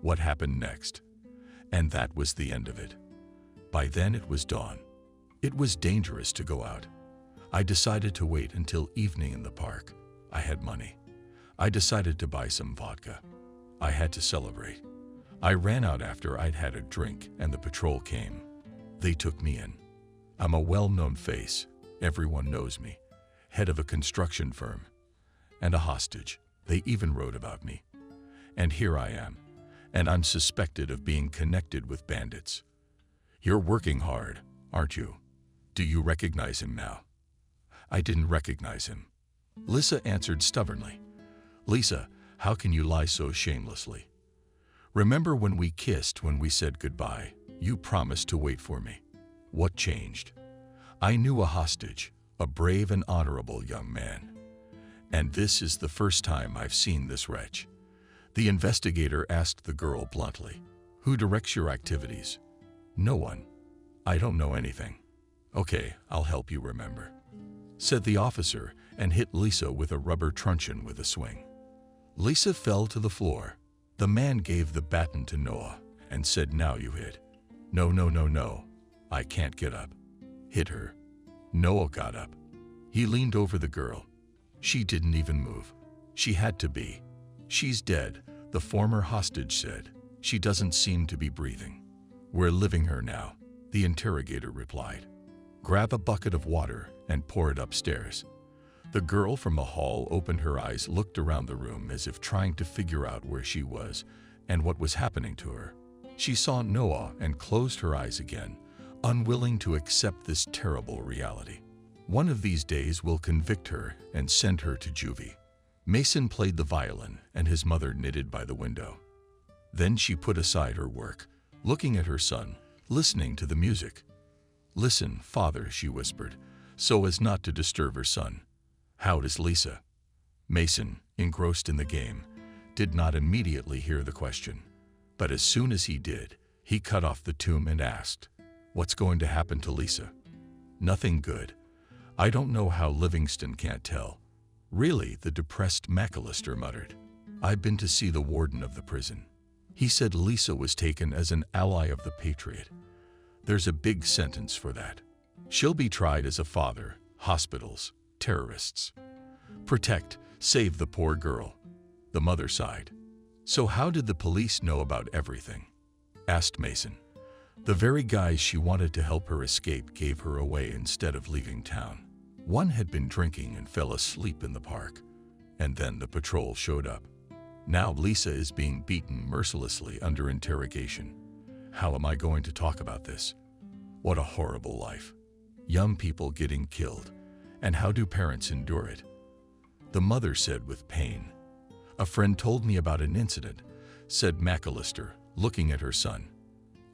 What happened next? And that was the end of it. By then it was dawn. It was dangerous to go out. I decided to wait until evening in the park. I had money. I decided to buy some vodka. I had to celebrate. I ran out after I'd had a drink and the patrol came. They took me in. I'm a well-known face. Everyone knows me. Head of a construction firm. And a hostage. They even wrote about me. And here I am. And I'm suspected of being connected with bandits. You're working hard, aren't you? Do you recognize him now? I didn't recognize him. Lisa answered stubbornly. Lisa, how can you lie so shamelessly? Remember when we kissed when we said goodbye? You promised to wait for me. What changed? I knew a hostage, a brave and honorable young man. And this is the first time I've seen this wretch. The investigator asked the girl bluntly, Who directs your activities? No one. I don't know anything. Okay, I'll help you remember, said the officer and hit Lisa with a rubber truncheon with a swing. Lisa fell to the floor. The man gave the baton to Noah and said, Now you hit. No, no, no, no. I can't get up. Hit her. Noah got up. He leaned over the girl. She didn't even move. She had to be. She's dead, the former hostage said. She doesn't seem to be breathing. We're living her now, the interrogator replied. Grab a bucket of water and pour it upstairs. The girl from the hall opened her eyes, looked around the room as if trying to figure out where she was and what was happening to her. She saw Noah and closed her eyes again, unwilling to accept this terrible reality. One of these days will convict her and send her to juvie. Mason played the violin and his mother knitted by the window. Then she put aside her work, looking at her son, listening to the music. Listen, father, she whispered, so as not to disturb her son. How does Lisa? Mason, engrossed in the game, did not immediately hear the question. But as soon as he did, he cut off the tune and asked, What's going to happen to Lisa? Nothing good. I don't know how Livingston can't tell. Really, the depressed McAllister muttered. I've been to see the warden of the prison. He said Lisa was taken as an ally of the Patriot. There's a big sentence for that. She'll be tried as a father, hospitals, terrorists. Protect, save the poor girl. The mother sighed. So how did the police know about everything? Asked Mason. The very guys she wanted to help her escape gave her away instead of leaving town. One had been drinking and fell asleep in the park. And then the patrol showed up. Now Lisa is being beaten mercilessly under interrogation. How am I going to talk about this? What a horrible life. Young people getting killed. And how do parents endure it? The mother said with pain. A friend told me about an incident, said McAllister, looking at her son.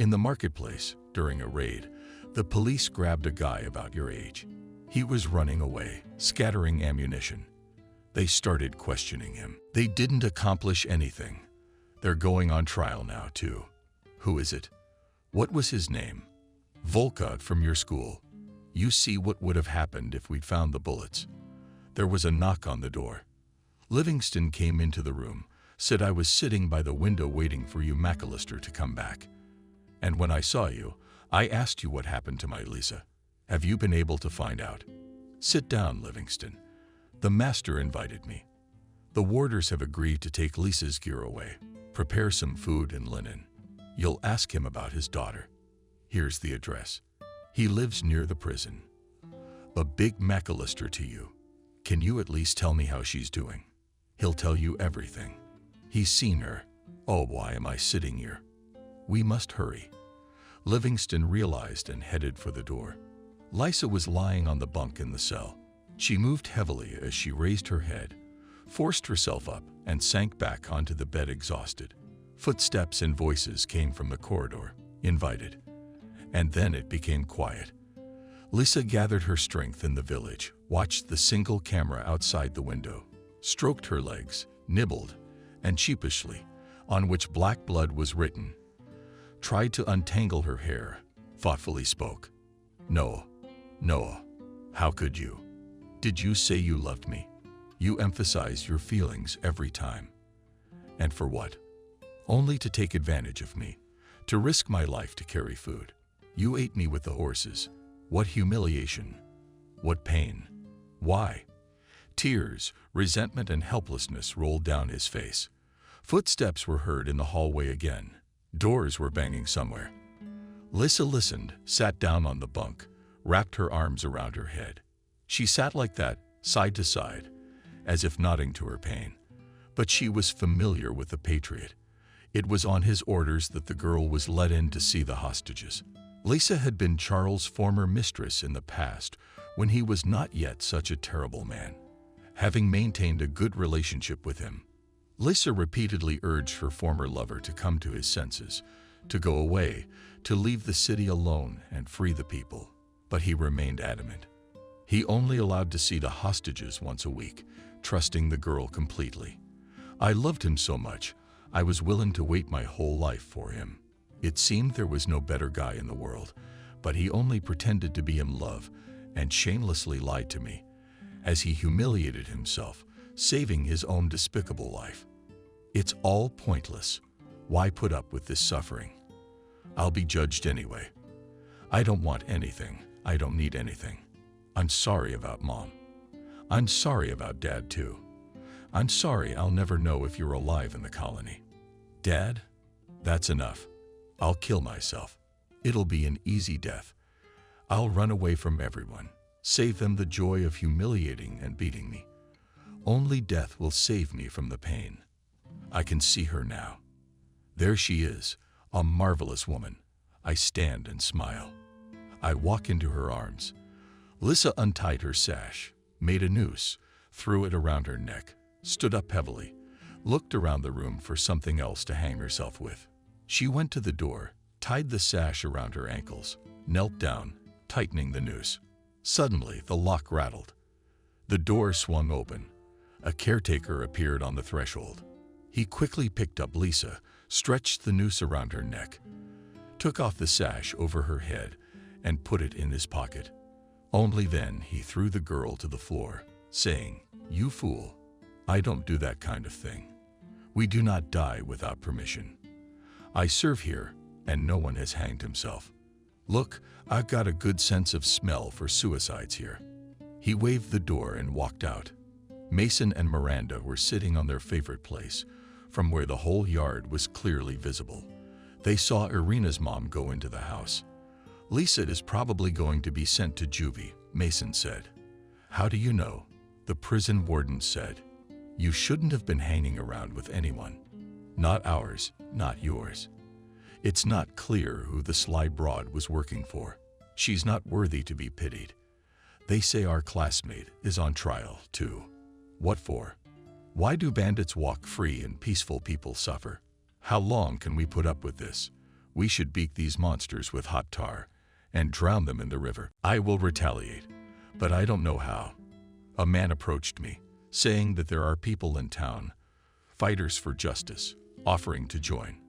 In the marketplace, during a raid, the police grabbed a guy about your age. He was running away, scattering ammunition. They started questioning him. They didn't accomplish anything. They're going on trial now, too. Who is it? What was his name? Volkov from your school. You see what would have happened if we'd found the bullets. There was a knock on the door. Livingston came into the room, said I was sitting by the window waiting for you, McAllister, to come back. And when I saw you, I asked you what happened to my Lisa. Have you been able to find out? Sit down, Livingston. The master invited me. The warders have agreed to take Lisa's gear away, prepare some food and linen. You'll ask him about his daughter. Here's the address. He lives near the prison. A big McAllister to you. Can you at least tell me how she's doing? He'll tell you everything. He's seen her. Oh, why am I sitting here? We must hurry. Livingston realized and headed for the door. Lisa was lying on the bunk in the cell. She moved heavily as she raised her head, forced herself up, and sank back onto the bed exhausted. Footsteps and voices came from the corridor, invited. And then it became quiet. Lisa gathered her strength in the village, watched the single camera outside the window, stroked her legs, nibbled, and sheepishly, on which black blood was written, tried to untangle her hair, thoughtfully spoke. Noah, Noah, how could you? Did you say you loved me? You emphasize your feelings every time. And for what? Only to take advantage of me, to risk my life to carry food. You ate me with the horses. What humiliation. What pain. Why? Tears, resentment, and helplessness rolled down his face. Footsteps were heard in the hallway again. Doors were banging somewhere. Lisa listened, sat down on the bunk, wrapped her arms around her head. She sat like that, side to side, as if nodding to her pain. But she was familiar with the Patriot. It was on his orders that the girl was let in to see the hostages. Lisa had been Charles' former mistress in the past, when he was not yet such a terrible man. Having maintained a good relationship with him, Lisa repeatedly urged her former lover to come to his senses, to go away, to leave the city alone and free the people. But he remained adamant. He only allowed to see the hostages once a week, trusting the girl completely. I loved him so much, I was willing to wait my whole life for him. It seemed there was no better guy in the world, but he only pretended to be in love and shamelessly lied to me, as he humiliated himself, saving his own despicable life. It's all pointless. Why put up with this suffering? I'll be judged anyway. I don't want anything. I don't need anything. I'm sorry about Mom. I'm sorry about Dad too. I'm sorry I'll never know if you're alive in the colony. Dad, that's enough. I'll kill myself. It'll be an easy death. I'll run away from everyone, save them the joy of humiliating and beating me. Only death will save me from the pain. I can see her now. There she is, a marvelous woman. I stand and smile. I walk into her arms. Lisa untied her sash, made a noose, threw it around her neck, stood up heavily, looked around the room for something else to hang herself with. She went to the door, tied the sash around her ankles, knelt down, tightening the noose. Suddenly, the lock rattled. The door swung open. A caretaker appeared on the threshold. He quickly picked up Lisa, stretched the noose around her neck, took off the sash over her head, and put it in his pocket. Only then he threw the girl to the floor, saying, "You fool, I don't do that kind of thing. We do not die without permission. I serve here, and no one has hanged himself. Look, I've got a good sense of smell for suicides here." He waved the door and walked out. Mason and Miranda were sitting on their favorite place, from where the whole yard was clearly visible. They saw Irina's mom go into the house. "Lisa is probably going to be sent to juvie," Mason said. "How do you know?" The prison warden said. "You shouldn't have been hanging around with anyone. Not ours, not yours. It's not clear who the sly broad was working for. She's not worthy to be pitied. They say our classmate is on trial, too. What for? Why do bandits walk free and peaceful people suffer? How long can we put up with this? We should beat these monsters with hot tar and drown them in the river. I will retaliate, but I don't know how." A man approached me, saying that there are people in town, fighters for justice, offering to join.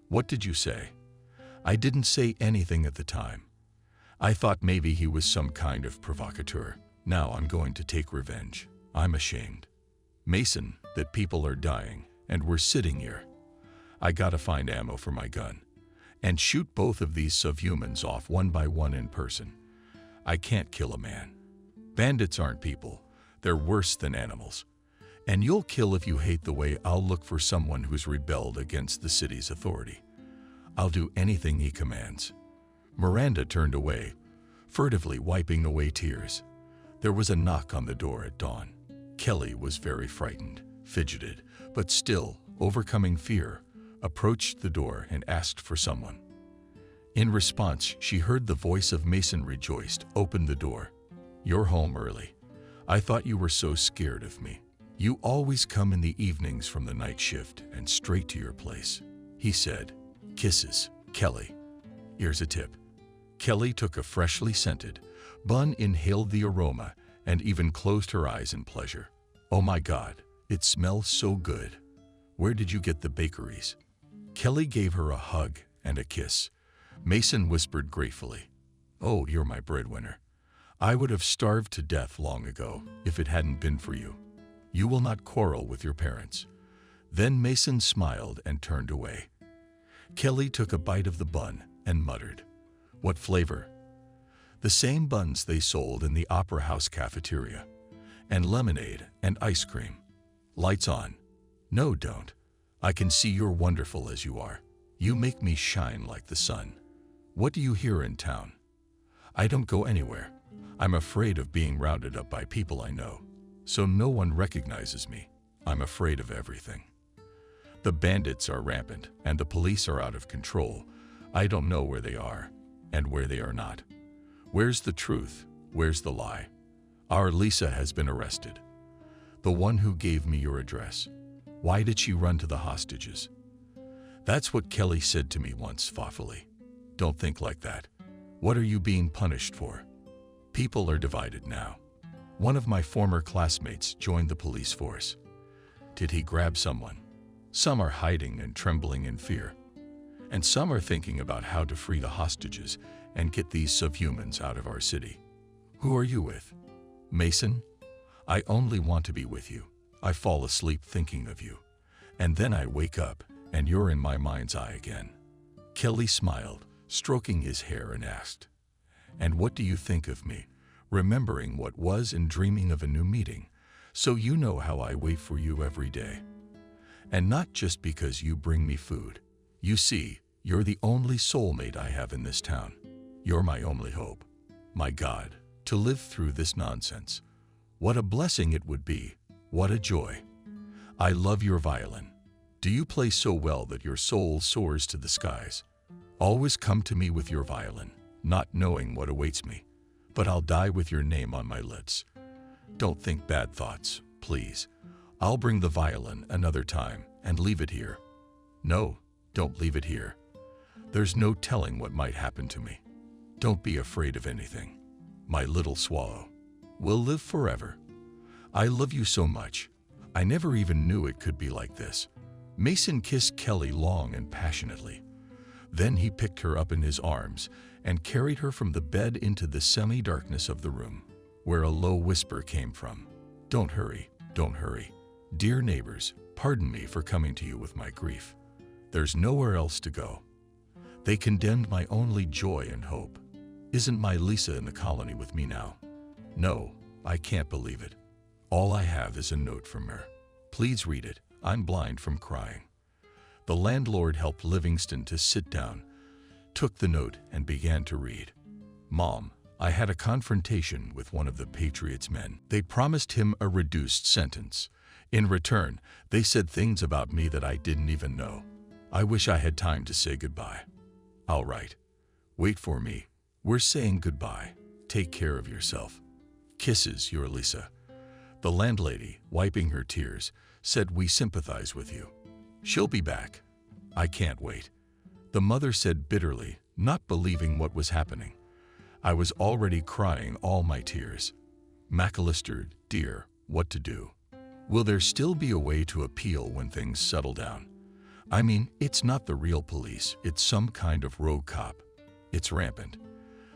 "What did you say?" I didn't say anything at the time. I thought maybe he was some kind of provocateur. Now I'm going to take revenge. I'm ashamed. Mason, that people are dying, and we're sitting here. I gotta find ammo for my gun, and shoot both of these subhumans off one by one in person. I can't kill a man. Bandits aren't people. They're worse than animals. And you'll kill if you hate the way I'll look for someone who's rebelled against the city's authority. I'll do anything he commands." Miranda turned away, furtively wiping away tears. There was a knock on the door at dawn. Kelly was very frightened, fidgeted, but still, overcoming fear, approached the door and asked for someone. In response, she heard the voice of Mason rejoiced, "Open the door. You're home early. I thought you were so scared of me. You always come in the evenings from the night shift and straight to your place," he said. "Kisses, Kelly. Here's a tip." Kelly took a freshly scented bun, inhaled the aroma, and even closed her eyes in pleasure. "Oh my God, it smells so good. Where did you get the bakeries?" Kelly gave her a hug and a kiss. Mason whispered gratefully, "Oh, you're my breadwinner. I would have starved to death long ago if it hadn't been for you. You will not quarrel with your parents." Then Mason smiled and turned away. Kelly took a bite of the bun and muttered, "What flavor?" The same buns they sold in the Opera House cafeteria. and lemonade and ice cream. Lights on. No, don't. I can see you're wonderful as you are. You make me shine like the sun. What do you hear in town? I don't go anywhere. I'm afraid of being rounded up by people I know, so no one recognizes me. I'm afraid of everything. The bandits are rampant, and the police are out of control. I don't know where they are, and where they are not. Where's the truth? Where's the lie? Our Lisa has been arrested. The one who gave me your address. Why did she run to the hostages? That's what Kelly said to me once thoughtfully. Don't think like that. What are you being punished for? People are divided now. One of my former classmates joined the police force. Did he grab someone? Some are hiding and trembling in fear. And some are thinking about how to free the hostages and get these subhumans out of our city. Who are you with? Mason? I only want to be with you. I fall asleep thinking of you. And then I wake up and you're in my mind's eye again. Kelly smiled, stroking his hair, and asked, "And what do you think of me, remembering what was and dreaming of a new meeting, so you know how I wait for you every day? And not just because you bring me food. You see, you're the only soulmate I have in this town. You're my only hope. My God, to live through this nonsense. What a blessing it would be. What a joy. I love your violin. Do you play so well that your soul soars to the skies? Always come to me with your violin, not knowing what awaits me, but I'll die with your name on my lips. Don't think bad thoughts, please. I'll bring the violin another time and leave it here. No, don't leave it here. There's no telling what might happen to me. Don't be afraid of anything. My little swallow. We'll live forever. I love you so much. I never even knew it could be like this." Mason kissed Kelly long and passionately. Then he picked her up in his arms and carried her from the bed into the semi-darkness of the room, where a low whisper came from. Don't hurry, don't hurry. Dear neighbors, pardon me for coming to you with my grief. There's nowhere else to go. They condemned my only joy and hope. Isn't my Lisa in the colony with me now? No, I can't believe it. All I have is a note from her. Please read it. I'm blind from crying. The landlord helped Livingston to sit down, took the note, and began to read. Mom, I had a confrontation with one of the Patriots' men. They promised him a reduced sentence. In return, they said things about me that I didn't even know. I wish I had time to say goodbye. All right. Wait for me. We're saying goodbye. Take care of yourself. Kisses, your Lisa. The landlady, wiping her tears, said we sympathize with you. She'll be back. I can't wait. The mother said bitterly, not believing what was happening. I was already crying all my tears. McAllister, dear, what to do? Will there still be a way to appeal when things settle down? I mean, it's not the real police, it's some kind of rogue cop. It's rampant.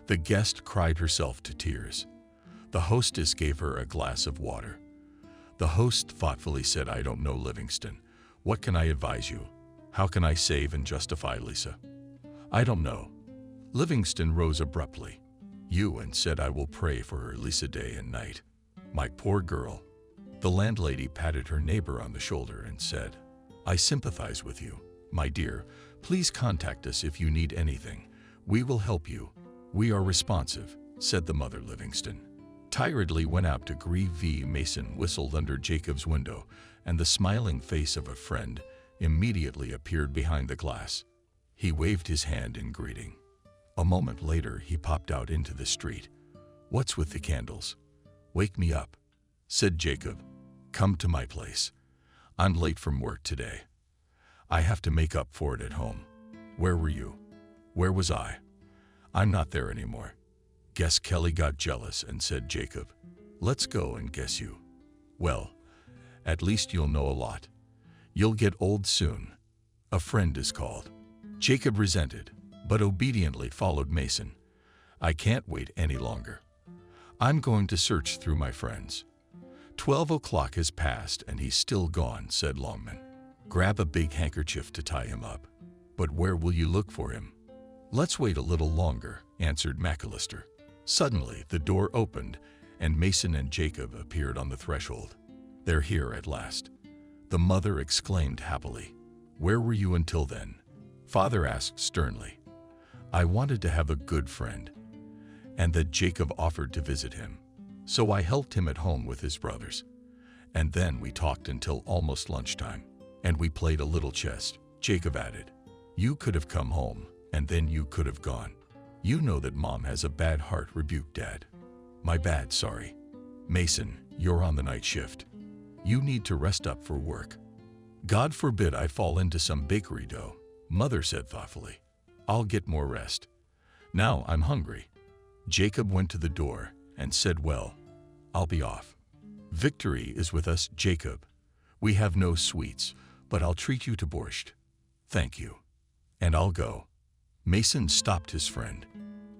The guest cried herself to tears. The hostess gave her a glass of water. The host thoughtfully said, I don't know, Livingston. What can I advise you? How can I save and justify Lisa? I don't know. Livingston rose abruptly. And said, I will pray for her Lisa day and night. My poor girl. The landlady patted her neighbor on the shoulder and said, I sympathize with you. My dear, please contact us if you need anything. We will help you. We are responsive, said the mother. Livingston tiredly went out to grieve. Mason whistled under Jacob's window, and the smiling face of a friend immediately appeared behind the glass. He waved his hand in greeting. A moment later, he popped out into the street. What's with the candles? Wake me up, said Jacob. Come to my place. I'm late from work today. I have to make up for it at home. Where were you? Where was I? I'm not there anymore. Guess Kelly got jealous and said, Jacob, let's go and guess you. Well, at least you'll know a lot. You'll get old soon. A friend is called. Jacob resented, but obediently followed Mason. I can't wait any longer. I'm going to search through my friends. 12 o'clock has passed and he's still gone, said Longman. Grab a big handkerchief to tie him up. But where will you look for him? Let's wait a little longer, answered McAllister. Suddenly, the door opened and Mason and Jacob appeared on the threshold. "They're here at last," the mother exclaimed happily. "Where were you until then?" Father asked sternly. "I wanted to have a good friend, and that Jacob offered to visit him. So I helped him at home with his brothers. And then we talked until almost lunchtime, and we played a little chess," Jacob added. "You could have come home, and then you could have gone. You know that Mom has a bad heart," rebuked Dad. "My bad, sorry. Mason, you're on the night shift. You need to rest up for work." "God forbid I fall into some bakery dough," Mother said thoughtfully. "I'll get more rest. Now I'm hungry." Jacob went to the door and said, "Well, I'll be off." "Victory is with us, Jacob. We have no sweets, but I'll treat you to borscht." "Thank you. And I'll go." Mason stopped his friend.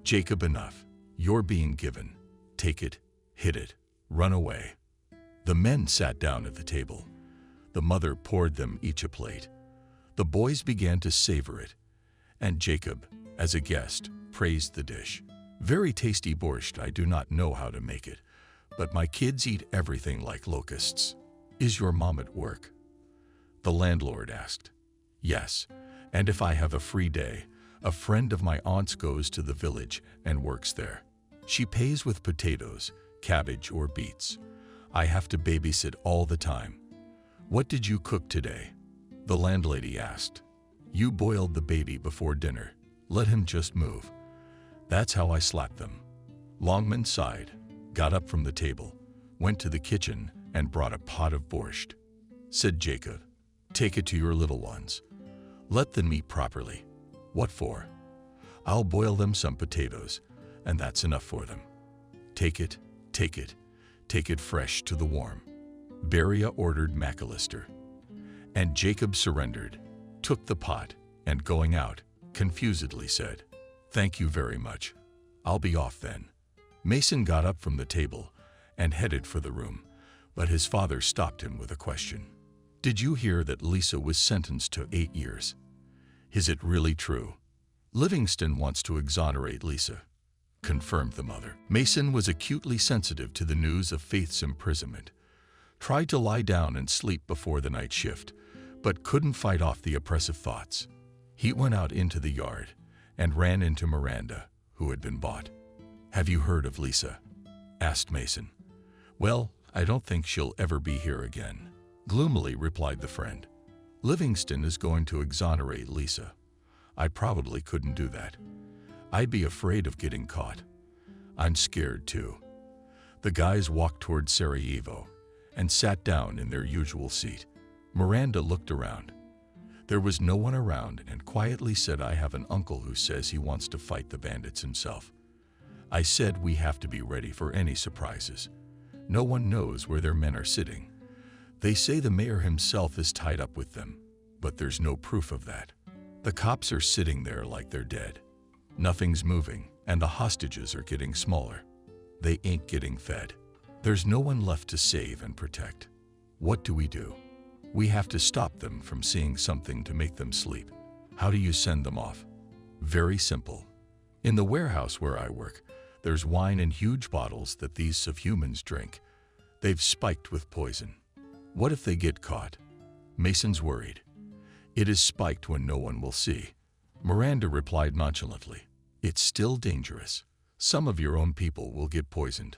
"Jacob, enough. You're being given. Take it, hit it, run away." The men sat down at the table. The mother poured them each a plate. The boys began to savor it, and Jacob, as a guest, praised the dish. "Very tasty borscht. I do not know how to make it, but my kids eat everything like locusts." "Is your mom at work?" the landlord asked. "Yes, and if I have a free day, a friend of my aunt's goes to the village and works there. She pays with potatoes, cabbage, or beets. I have to babysit all the time." "What did you cook today?" the landlady asked. "You boiled the baby before dinner. Let him just move. That's how I slapped them." Longman sighed, got up from the table, went to the kitchen, and brought a pot of borscht. Said Jacob, "Take it to your little ones. Let them eat properly." "What for?" "I'll boil them some potatoes, and that's enough for them." Take it, take it. Take it fresh to the warm," Beria ordered McAllister. And Jacob surrendered, took the pot, and going out, confusedly said, "Thank you very much. I'll be off then." Mason got up from the table and headed for the room, but his father stopped him with a question. "Did you hear that Lisa was sentenced to 8 years? Is it really true?" "Livingston wants to exonerate Lisa," confirmed the mother. Mason was acutely sensitive to the news of Faith's imprisonment, tried to lie down and sleep before the night shift, but couldn't fight off the oppressive thoughts. He went out into the yard and ran into Miranda, who had been bought. "Have you heard of Lisa?" asked Mason. "Well, I don't think she'll ever be here again," gloomily replied the friend. "Livingston is going to exonerate Lisa. I probably couldn't do that. I'd be afraid of getting caught. I'm scared too." The guys walked toward Sarajevo and sat down in their usual seat. Miranda looked around. There was no one around and quietly said, "I have an uncle who says he wants to fight the bandits himself." I said we have to be ready for any surprises. No one knows where their men are sitting. They say the mayor himself is tied up with them, but there's no proof of that. The cops are sitting there like they're dead. Nothing's moving, and the hostages are getting smaller. They ain't getting fed. There's no one left to save and protect. What do? We have to stop them from seeing something to make them sleep. How do you send them off? Very simple. In the warehouse where I work, there's wine in huge bottles that these subhumans drink. They've spiked with poison. What if they get caught? Mason's worried. It is spiked when no one will see. Miranda replied nonchalantly, "It's still dangerous. Some of your own people will get poisoned.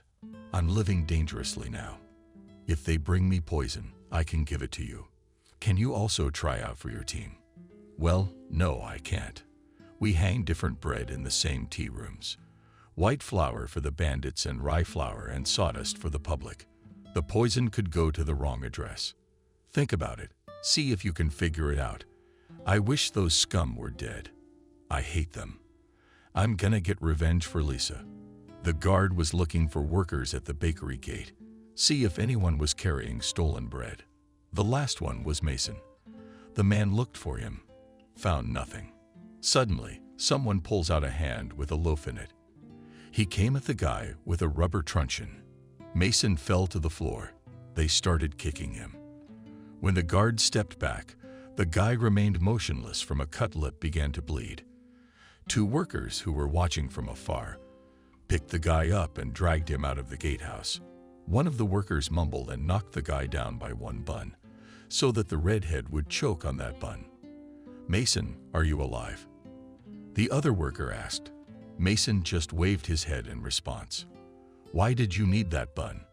I'm living dangerously now. If they bring me poison, I can give it to you. Can you also try out for your team?" "Well, no, I can't. We hang different bread in the same tea rooms. White flour for the bandits and rye flour and sawdust for the public. The poison could go to the wrong address. Think about it. See if you can figure it out. I wish those scum were dead. I hate them. I'm gonna get revenge for Lisa." The guard was looking for workers at the bakery gate. See if anyone was carrying stolen bread. The last one was Mason. The man looked for him, found nothing. Suddenly, someone pulls out a hand with a loaf in it. He came at the guy with a rubber truncheon. Mason fell to the floor. They started kicking him. When the guard stepped back, the guy remained motionless. From a cut lip began to bleed. Two workers who were watching from afar picked the guy up and dragged him out of the gatehouse. One of the workers mumbled and knocked the guy down by one bun, so that the redhead would choke on that bun. "Mason, are you alive?" The other worker asked. Mason just waved his head in response. "Why did you need that bun?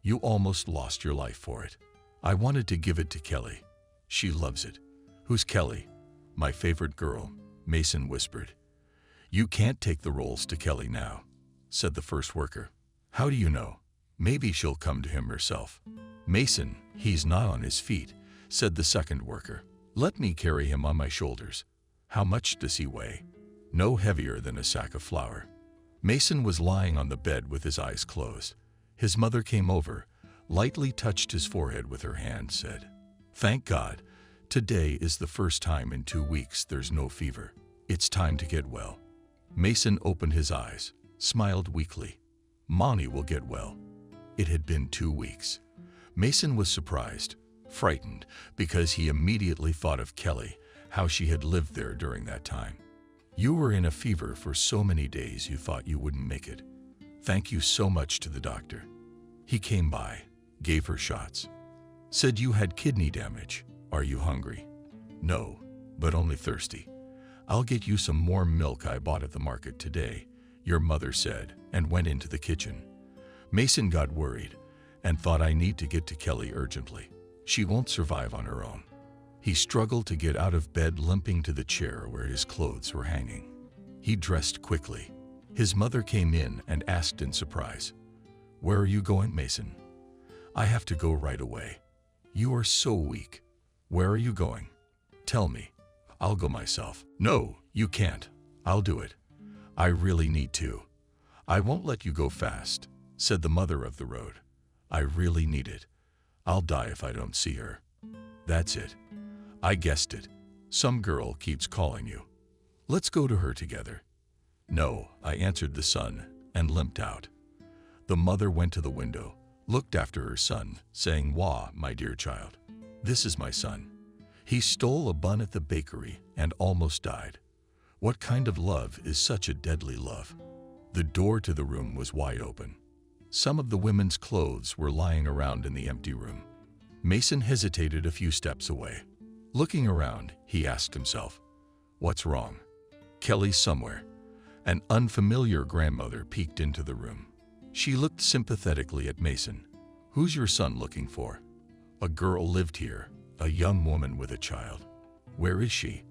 You almost lost your life for it." "I wanted to give it to Kelly. She loves it." "Who's Kelly?" "My favorite girl," Mason whispered. "You can't take the rolls to Kelly now," said the first worker. "How do you know? Maybe she'll come to him herself." "Mason, he's not on his feet," said the second worker. "Let me carry him on my shoulders." "How much does he weigh?" "No heavier than a sack of flour." Mason was lying on the bed with his eyes closed. His mother came over, lightly touched his forehead with her hand, said, "Thank God, today is the first time in 2 weeks there's no fever. It's time to get well." Mason opened his eyes, smiled weakly. "Mommy will get well." It had been 2 weeks. Mason was surprised, frightened, because he immediately thought of Kelly, how she had lived there during that time. "You were in a fever for so many days you thought you wouldn't make it. Thank you so much to the doctor. He came by, gave her shots. Said you had kidney damage. Are you hungry?" "No, but only thirsty." "I'll get you some warm milk I bought at the market today," your mother said, and went into the kitchen. Mason got worried and thought, "I need to get to Kelly urgently. She won't survive on her own." He struggled to get out of bed, limping to the chair where his clothes were hanging. He dressed quickly. His mother came in and asked in surprise, "Where are you going, Mason?" "I have to go right away." "You are so weak." "Where are you going?" "Tell me. I'll go myself." "No, you can't. I'll do it. I really need to." "I won't let you go fast," said the mother of the road. "I really need it. I'll die if I don't see her." "That's it. I guessed it. Some girl keeps calling you. Let's go to her together." "No," I answered the son, and limped out. The mother went to the window, looked after her son, saying, "Wah, my dear child. This is my son. He stole a bun at the bakery and almost died. What kind of love is such a deadly love?" The door to the room was wide open. Some of the women's clothes were lying around in the empty room. Mason hesitated a few steps away. Looking around, he asked himself, "What's wrong?" "Kelly's somewhere." An unfamiliar grandmother peeked into the room. She looked sympathetically at Mason. "Who's your son looking for?" "A girl lived here, a young woman with a child." "Where is she?"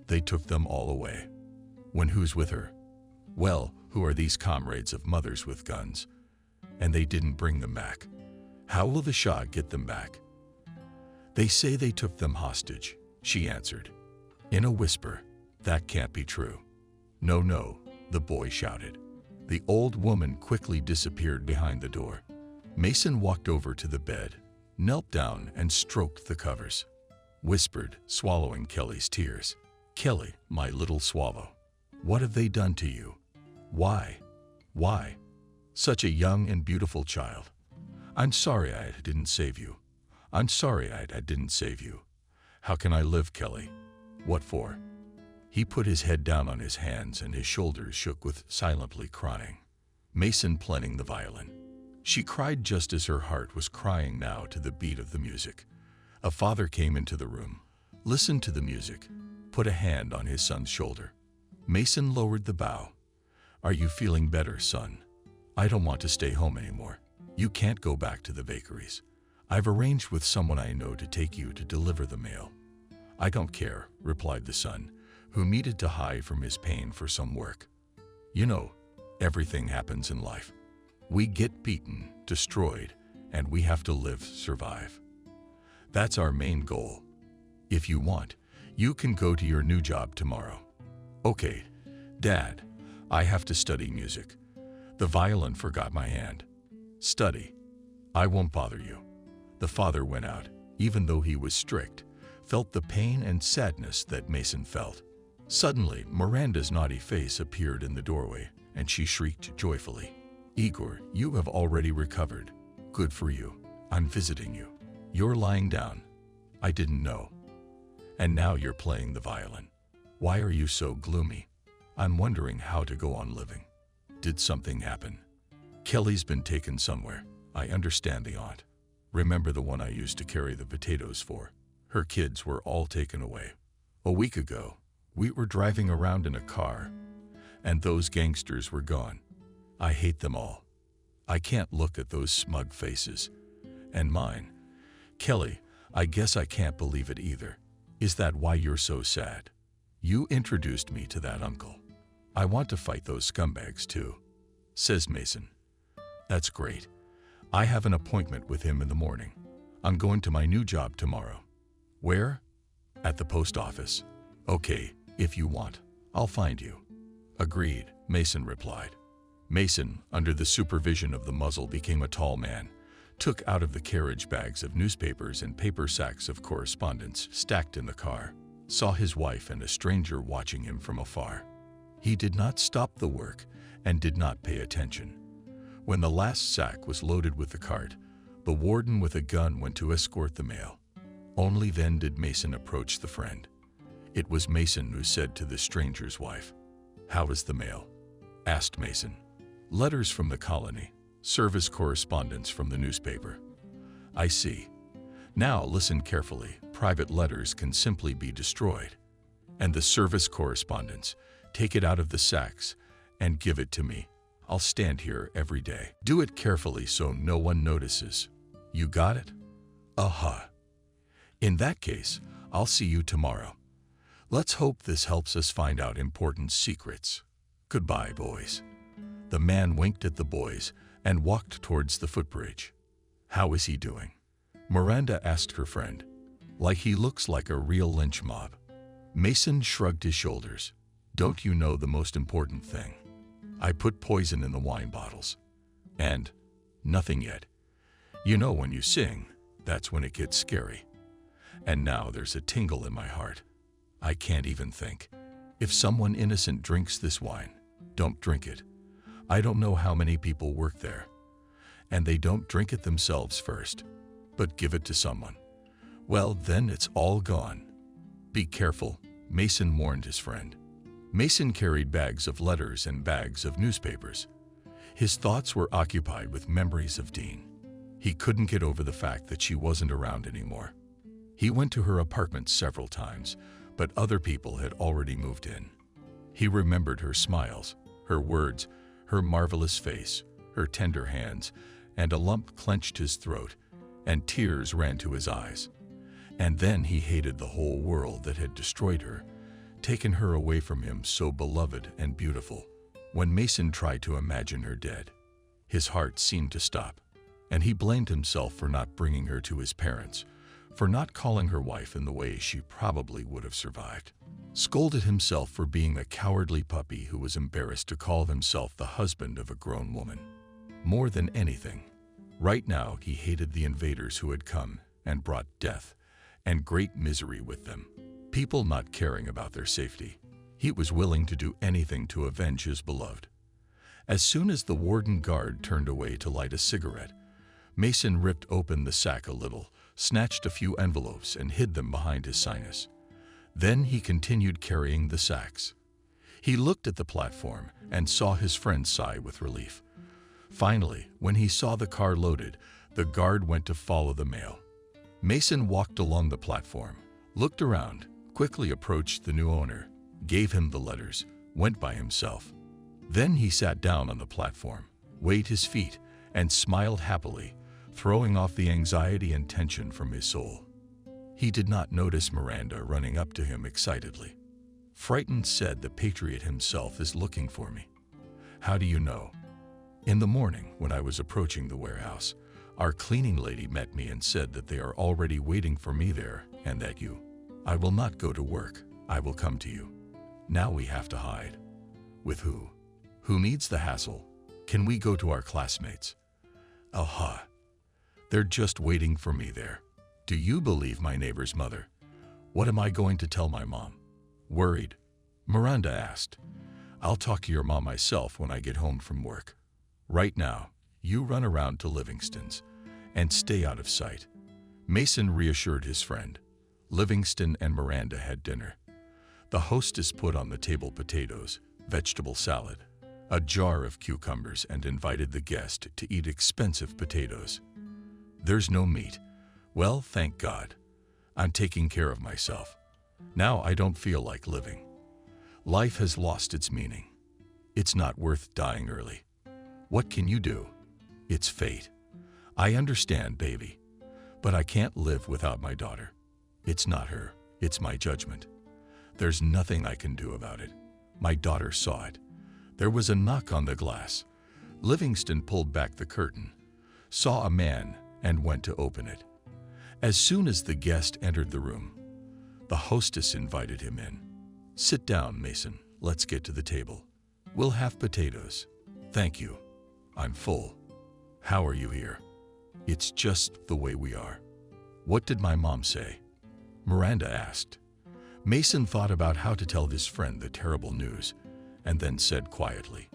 "They took them all away." "When who's with her?" "Well, who are these comrades of mothers with guns? And they didn't bring them back. How will the Shah get them back?" "They say they took them hostage," she answered. In a whisper, "That can't be true." "No, no," the boy shouted. The old woman quickly disappeared behind the door. Mason walked over to the bed, knelt down and stroked the covers. Whispered, swallowing Kelly's tears, "Kelly, my little swallow. What have they done to you? Why? Why? Such a young and beautiful child. I'm sorry I didn't save you. I'm sorry I didn't save you. How can I live, Kelly? What for?" He put his head down on his hands and his shoulders shook with silently crying. Mason playing the violin. She cried just as her heart was crying now to the beat of the music. A father came into the room, listened to the music, put a hand on his son's shoulder. Mason lowered the bow. "Are you feeling better, son?" "I don't want to stay home anymore. You can't go back to the bakeries. I've arranged with someone I know to take you to deliver the mail." "I don't care," replied the son, who needed to hide from his pain for some work. "You know, everything happens in life. We get beaten, destroyed, and we have to live, survive. That's our main goal. If you want, you can go to your new job tomorrow." "Okay, Dad, I have to study music. The violin forgot my hand." "Study. I won't bother you." The father went out, even though he was strict, felt the pain and sadness that Mason felt. Suddenly, Miranda's naughty face appeared in the doorway, and she shrieked joyfully, "Igor, you have already recovered. Good for you. I'm visiting you. You're lying down. I didn't know. And now you're playing the violin. Why are you so gloomy? I'm wondering how to go on living." Did something happen? Kelly's been taken somewhere. I understand the aunt. Remember the one I used to carry the potatoes for? Her kids were all taken away. A week ago, we were driving around in a car, and those gangsters were gone. I hate them all. I can't look at those smug faces. And mine. Kelly, I guess I can't believe it either. Is that why you're so sad? You introduced me to that uncle. I want to fight those scumbags too, says Mason. That's great. I have an appointment with him in the morning. I'm going to my new job tomorrow. Where? At the post office. Okay, if you want, I'll find you. Agreed, Mason replied. Mason, under the supervision of the muzzle, became a tall man, took out of the carriage bags of newspapers and paper sacks of correspondence stacked in the car, saw his wife and a stranger watching him from afar. He did not stop the work and did not pay attention. When the last sack was loaded with the cart, the warden with a gun went to escort the mail. Only then did Mason approach the friend. It was Mason who said to the stranger's wife, "How is the mail?" asked Mason. "Letters from the colony, service correspondence from the newspaper." "I see. Now listen carefully. Private letters can simply be destroyed. And the service correspondence, take it out of the sacks and give it to me. I'll stand here every day. Do it carefully so no one notices. You got it?" "Aha. In that case, I'll see you tomorrow. Let's hope this helps us find out important secrets. Goodbye, boys." The man winked at the boys and walked towards the footbridge. "How is he doing?" Miranda asked her friend. "Like he looks like a real lynch mob." Mason shrugged his shoulders. "Don't you know the most important thing? I put poison in the wine bottles. And nothing yet. You know when you sing, that's when it gets scary. And now there's a tingle in my heart. I can't even think. If someone innocent drinks this wine, don't drink it. I don't know how many people work there. And they don't drink it themselves first, but give it to someone. Well, then it's all gone. Be careful," Mason warned his friend. Mason carried bags of letters and bags of newspapers. His thoughts were occupied with memories of Dean. He couldn't get over the fact that she wasn't around anymore. He went to her apartment several times, but other people had already moved in. He remembered her smiles, her words, her marvelous face, her tender hands, and a lump clenched his throat, and tears ran to his eyes. And then he hated the whole world that had destroyed her, taken her away from him so beloved and beautiful. When Mason tried to imagine her dead, his heart seemed to stop, and he blamed himself for not bringing her to his parents, for not calling her wife in the way she probably would have survived. Scolded himself for being a cowardly puppy who was embarrassed to call himself the husband of a grown woman. More than anything, right now he hated the invaders who had come and brought death and great misery with them. People not caring about their safety. He was willing to do anything to avenge his beloved. As soon as the warden guard turned away to light a cigarette, Mason ripped open the sack a little, snatched a few envelopes and hid them behind his sinus. Then he continued carrying the sacks. He looked at the platform and saw his friend sigh with relief. Finally, when he saw the car loaded, the guard went to follow the mail. Mason walked along the platform, looked around, quickly approached the new owner, gave him the letters, went by himself. Then he sat down on the platform, weighed his feet, and smiled happily, throwing off the anxiety and tension from his soul. He did not notice Miranda running up to him excitedly. Frightened, said, "The patriot himself is looking for me." "How do you know?" "In the morning, when I was approaching the warehouse, our cleaning lady met me and said that they are already waiting for me there and that you. I will not go to work. I will come to you. Now we have to hide." "With who?" "Who needs the hassle? Can we go to our classmates?" "Aha. They're just waiting for me there. Do you believe my neighbor's mother? What am I going to tell my mom?" Worried, Miranda asked. "I'll talk to your mom myself when I get home from work. Right now, you run around to Livingston's and stay out of sight." Mason reassured his friend. Livingston and Miranda had dinner. The hostess put on the table potatoes, vegetable salad, a jar of cucumbers and invited the guest to eat expensive potatoes. There's no meat. Well, thank God. I'm taking care of myself. Now I don't feel like living. Life has lost its meaning. It's not worth dying early. What can you do? It's fate. I understand, baby, but I can't live without my daughter. It's not her, it's my judgment. There's nothing I can do about it. My daughter saw it. There was a knock on the glass. Livingston pulled back the curtain, saw a man, and went to open it. As soon as the guest entered the room, the hostess invited him in. Sit down, Mason. Let's get to the table. We'll have potatoes. Thank you. I'm full. How are you here? It's just the way we are. What did my mom say? Miranda asked. Mason thought about how to tell his friend the terrible news, and then said quietly,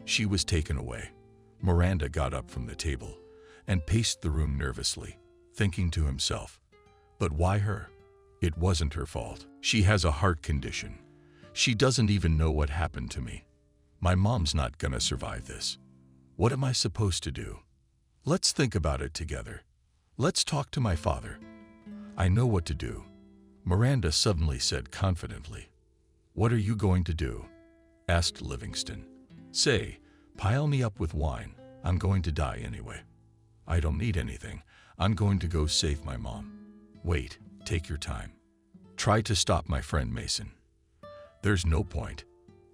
she was taken away. Miranda got up from the table and paced the room nervously, thinking to himself, but why her? It wasn't her fault. She has a heart condition. She doesn't even know what happened to me. My mom's not gonna survive this. What am I supposed to do? Let's think about it together. Let's talk to my father. I know what to do. Miranda suddenly said confidently. What are you going to do? Asked Livingston. Say, pile me up with wine. I'm going to die anyway. I don't need anything. I'm going to go save my mom. Wait, take your time. Try to stop my friend Mason. There's no point.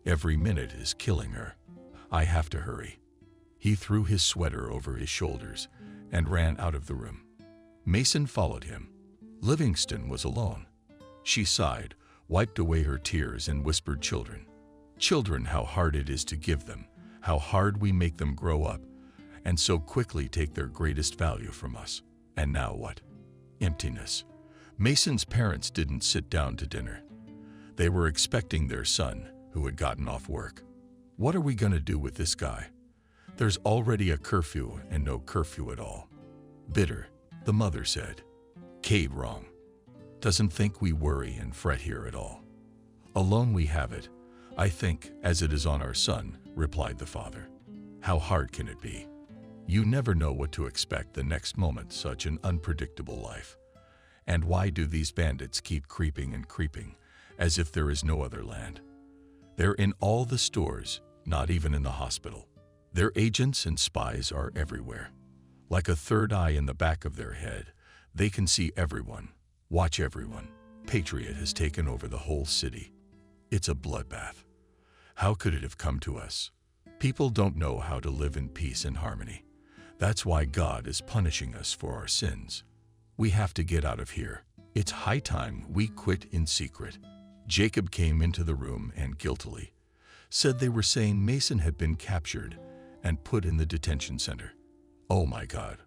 Every minute is killing her. I have to hurry. He threw his sweater over his shoulders and ran out of the room. Mason followed him. Livingston was alone. She sighed, wiped away her tears, and whispered, children. Children, how hard it is to give them, how hard we make them grow up, and so quickly take their greatest value from us. And now what? Emptiness. Mason's parents didn't sit down to dinner. They were expecting their son, who had gotten off work. What are we going to do with this guy? There's already a curfew and no curfew at all. Bitter, the mother said. Kate wrong. Doesn't think we worry and fret here at all. Alone we have it, I think, as it is on our son, replied the father. How hard can it be? You never know what to expect the next moment, such an unpredictable life. And why do these bandits keep creeping and creeping, as if there is no other land? They're in all the stores, not even in the hospital. Their agents and spies are everywhere. Like a third eye in the back of their head, they can see everyone, watch everyone. Patriot has taken over the whole city. It's a bloodbath. How could it have come to us? People don't know how to live in peace and harmony. That's why God is punishing us for our sins. We have to get out of here. It's high time we quit in secret. Jacob came into the room and guiltily said they were saying Mason had been captured and put in the detention center. Oh my God.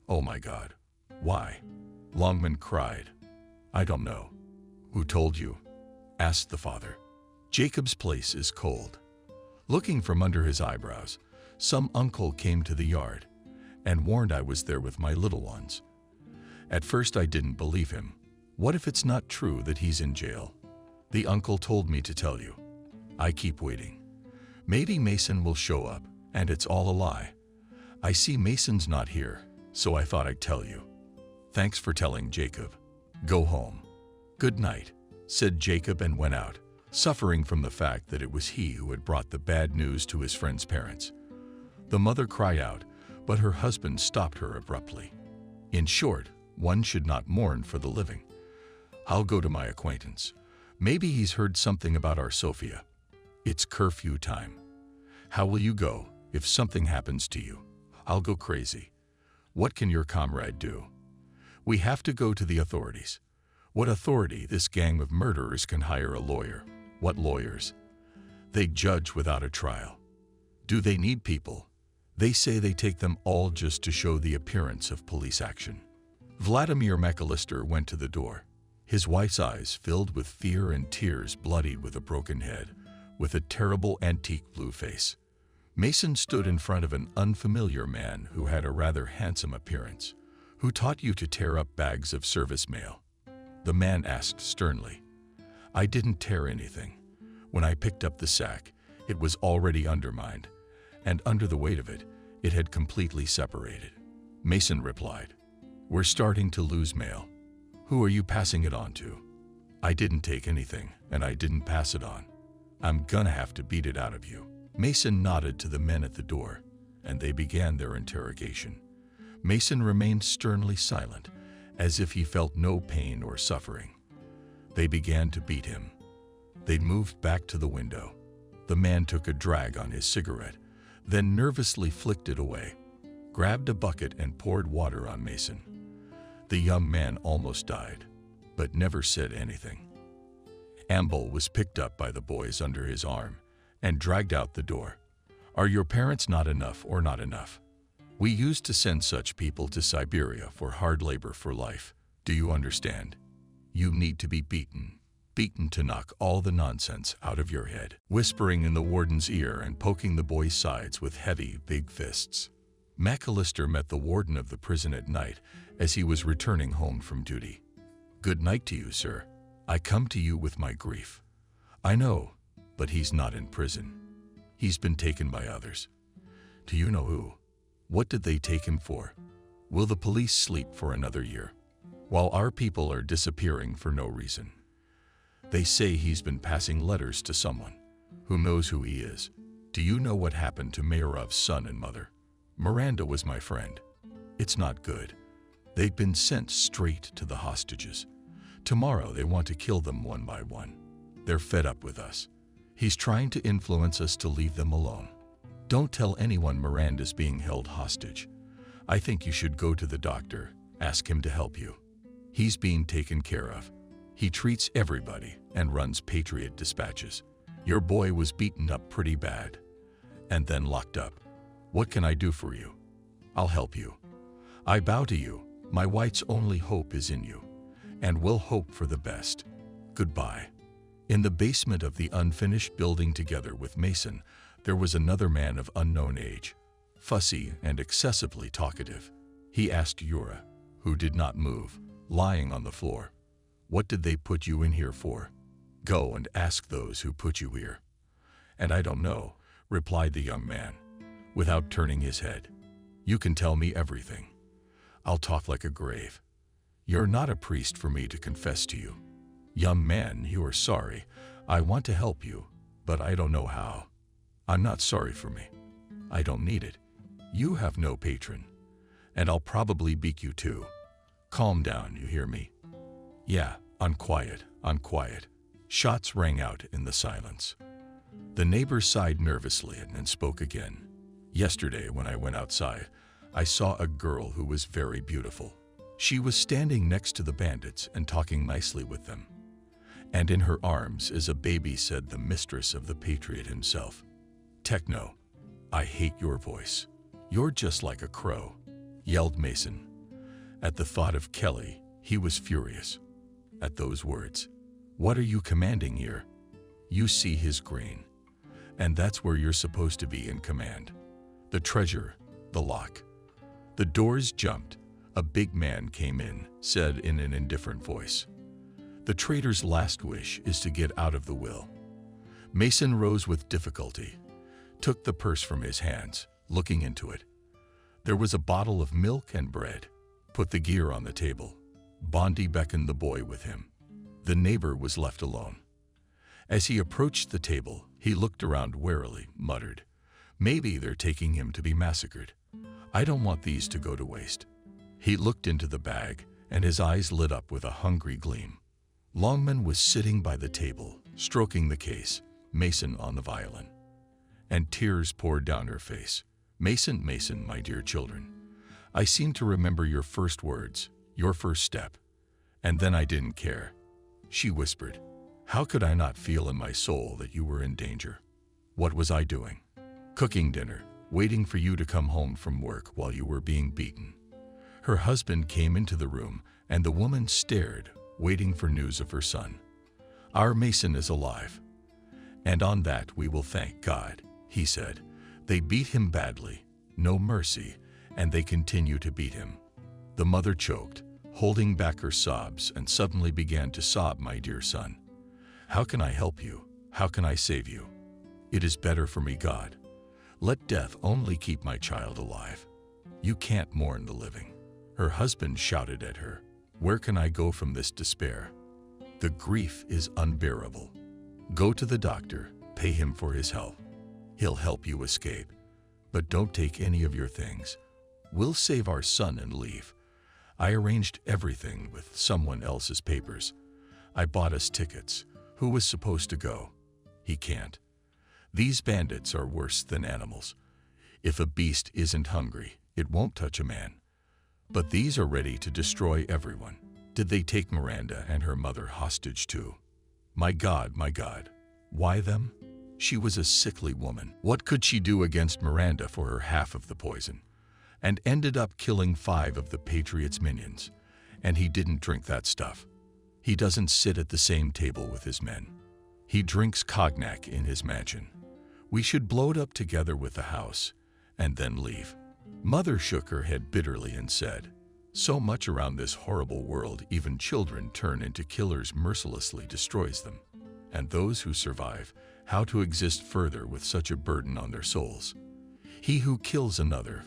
Oh my God. Why? Longman cried. I don't know. Who told you? Asked the father. Jacob's place is cold. Looking from under his eyebrows, some uncle came to the yard and warned I was there with my little ones. At first I didn't believe him. What if it's not true that he's in jail? The uncle told me to tell you. I keep waiting. Maybe Mason will show up and it's all a lie. I see Mason's not here, so I thought I'd tell you. Thanks for telling, Jacob. Go home. Good night, said Jacob and went out, suffering from the fact that it was he who had brought the bad news to his friend's parents. The mother cried out, but her husband stopped her abruptly. In short, one should not mourn for the living. I'll go to my acquaintance. Maybe he's heard something about our Sophia. It's curfew time. How will you go if something happens to you? I'll go crazy. What can your comrade do? We have to go to the authorities. What authority? This gang of murderers can hire a lawyer. What lawyers? They judge without a trial. Do they need people? They say they take them all just to show the appearance of police action. Vladimir McAllister went to the door. His wife's eyes filled with fear and tears, bloodied with a broken head, with a terrible antique blue face. Mason stood in front of an unfamiliar man who had a rather handsome appearance. Who taught you to tear up bags of service mail? The man asked sternly. I didn't tear anything. When I picked up the sack, It was already undermined, and under the weight of it, it had completely separated. Mason replied, "We're starting to lose mail. Who are you passing it on to?" "I didn't take anything, and I didn't pass it on. I'm gonna have to beat it out of you." Mason nodded to the men at the door, and they began their interrogation. Mason remained sternly silent, as if he felt no pain or suffering. They began to beat him. They moved back to the window. The man took a drag on his cigarette, then nervously flicked it away, grabbed a bucket and poured water on Mason. The young man almost died, but never said anything. Amble was picked up by the boys under his arm and dragged out the door. "Are your parents not enough or not enough? We used to send such people to Siberia for hard labor for life. Do you understand? You need to be beaten to knock all the nonsense out of your head," whispering in the warden's ear and poking the boy's sides with heavy, big fists. McAllister met the warden of the prison at night as he was returning home from duty. "Good night to you, sir. I come to you with my grief. I know, but he's not in prison. He's been taken by others. Do you know who? What did they take him for? Will the police sleep for another year, while our people are disappearing for no reason? They say he's been passing letters to someone. Who knows who he is? Do you know what happened to Mayorov's son and mother? Miranda was my friend. It's not good. They've been sent straight to the hostages. Tomorrow they want to kill them one by one. They're fed up with us. He's trying to influence us to leave them alone. Don't tell anyone Miranda's being held hostage. I think you should go to the doctor, ask him to help you. He's being taken care of. He treats everybody and runs Patriot dispatches. Your boy was beaten up pretty bad and then locked up. What can I do for you? I'll help you. I bow to you. My wife's only hope is in you, and we'll hope for the best. Goodbye." In the basement of the unfinished building together with Mason, there was another man of unknown age, fussy and excessively talkative. He asked Yura, who did not move, lying on the floor, "What did they put you in here for?" "Go and ask those who put you here." "And I don't know," replied the young man, without turning his head. "You can tell me everything. I'll talk like a grave. You're not a priest for me to confess to you. Young man, you are sorry. I want to help you, but I don't know how. I'm not sorry for me. I don't need it. You have no patron, and I'll probably beat you too. Calm down, you hear me? Yeah, I'm quiet. Shots rang out in the silence. The neighbor sighed nervously and spoke again. "Yesterday, when I went outside, I saw a girl who was very beautiful. She was standing next to the bandits and talking nicely with them. And in her arms is a baby," said the mistress of the Patriot himself. "Techno, I hate your voice. You're just like a crow," yelled Mason. At the thought of Kelly, he was furious. At those words, "What are you commanding here?" You see his green. And that's where you're supposed to be in command. The treasure, the lock. The doors jumped. A big man came in, said in an indifferent voice, "The traitor's last wish is to get out of the will." Mason rose with difficulty, took the purse from his hands, looking into it. There was a bottle of milk and bread. Put the gear on the table. Bondi beckoned the boy with him. The neighbor was left alone. As he approached the table, he looked around warily, muttered, "Maybe they're taking him to be massacred. I don't want these to go to waste." He looked into the bag, and his eyes lit up with a hungry gleam. Longman was sitting by the table, stroking the case, Mason on the violin. And tears poured down her face. "Mason, Mason, my dear children, I seem to remember your first words, your first step. And then I didn't care." She whispered, "How could I not feel in my soul that you were in danger? What was I doing? Cooking dinner, waiting for you to come home from work while you were being beaten." Her husband came into the room, and the woman stared, waiting for news of her son. "Our Mason is alive. And on that we will thank God," he said. "They beat him badly, no mercy, and they continue to beat him." The mother choked, holding back her sobs, and suddenly began to sob, "My dear son, how can I help you? How can I save you?" It is better for me, God. Let death only keep my child alive. You can't mourn the living." Her husband shouted at her, "Where can I go from this despair? The grief is unbearable. Go to the doctor, pay him for his help. He'll help you escape. But don't take any of your things. We'll save our son and leave. I arranged everything with someone else's papers. I bought us tickets. Who was supposed to go? He can't. These bandits are worse than animals. If a beast isn't hungry, it won't touch a man. But these are ready to destroy everyone. Did they take Miranda and her mother hostage too? My God, why them? She was a sickly woman. What could she do against Miranda for her half of the poison? And ended up killing 5 of the Patriots' minions. And he didn't drink that stuff. He doesn't sit at the same table with his men. He drinks cognac in his mansion. We should blow it up together with the house, and then leave." Mother shook her head bitterly and said, "So much around this horrible world, even children turn into killers, mercilessly destroys them. And those who survive, how to exist further with such a burden on their souls? He who kills another,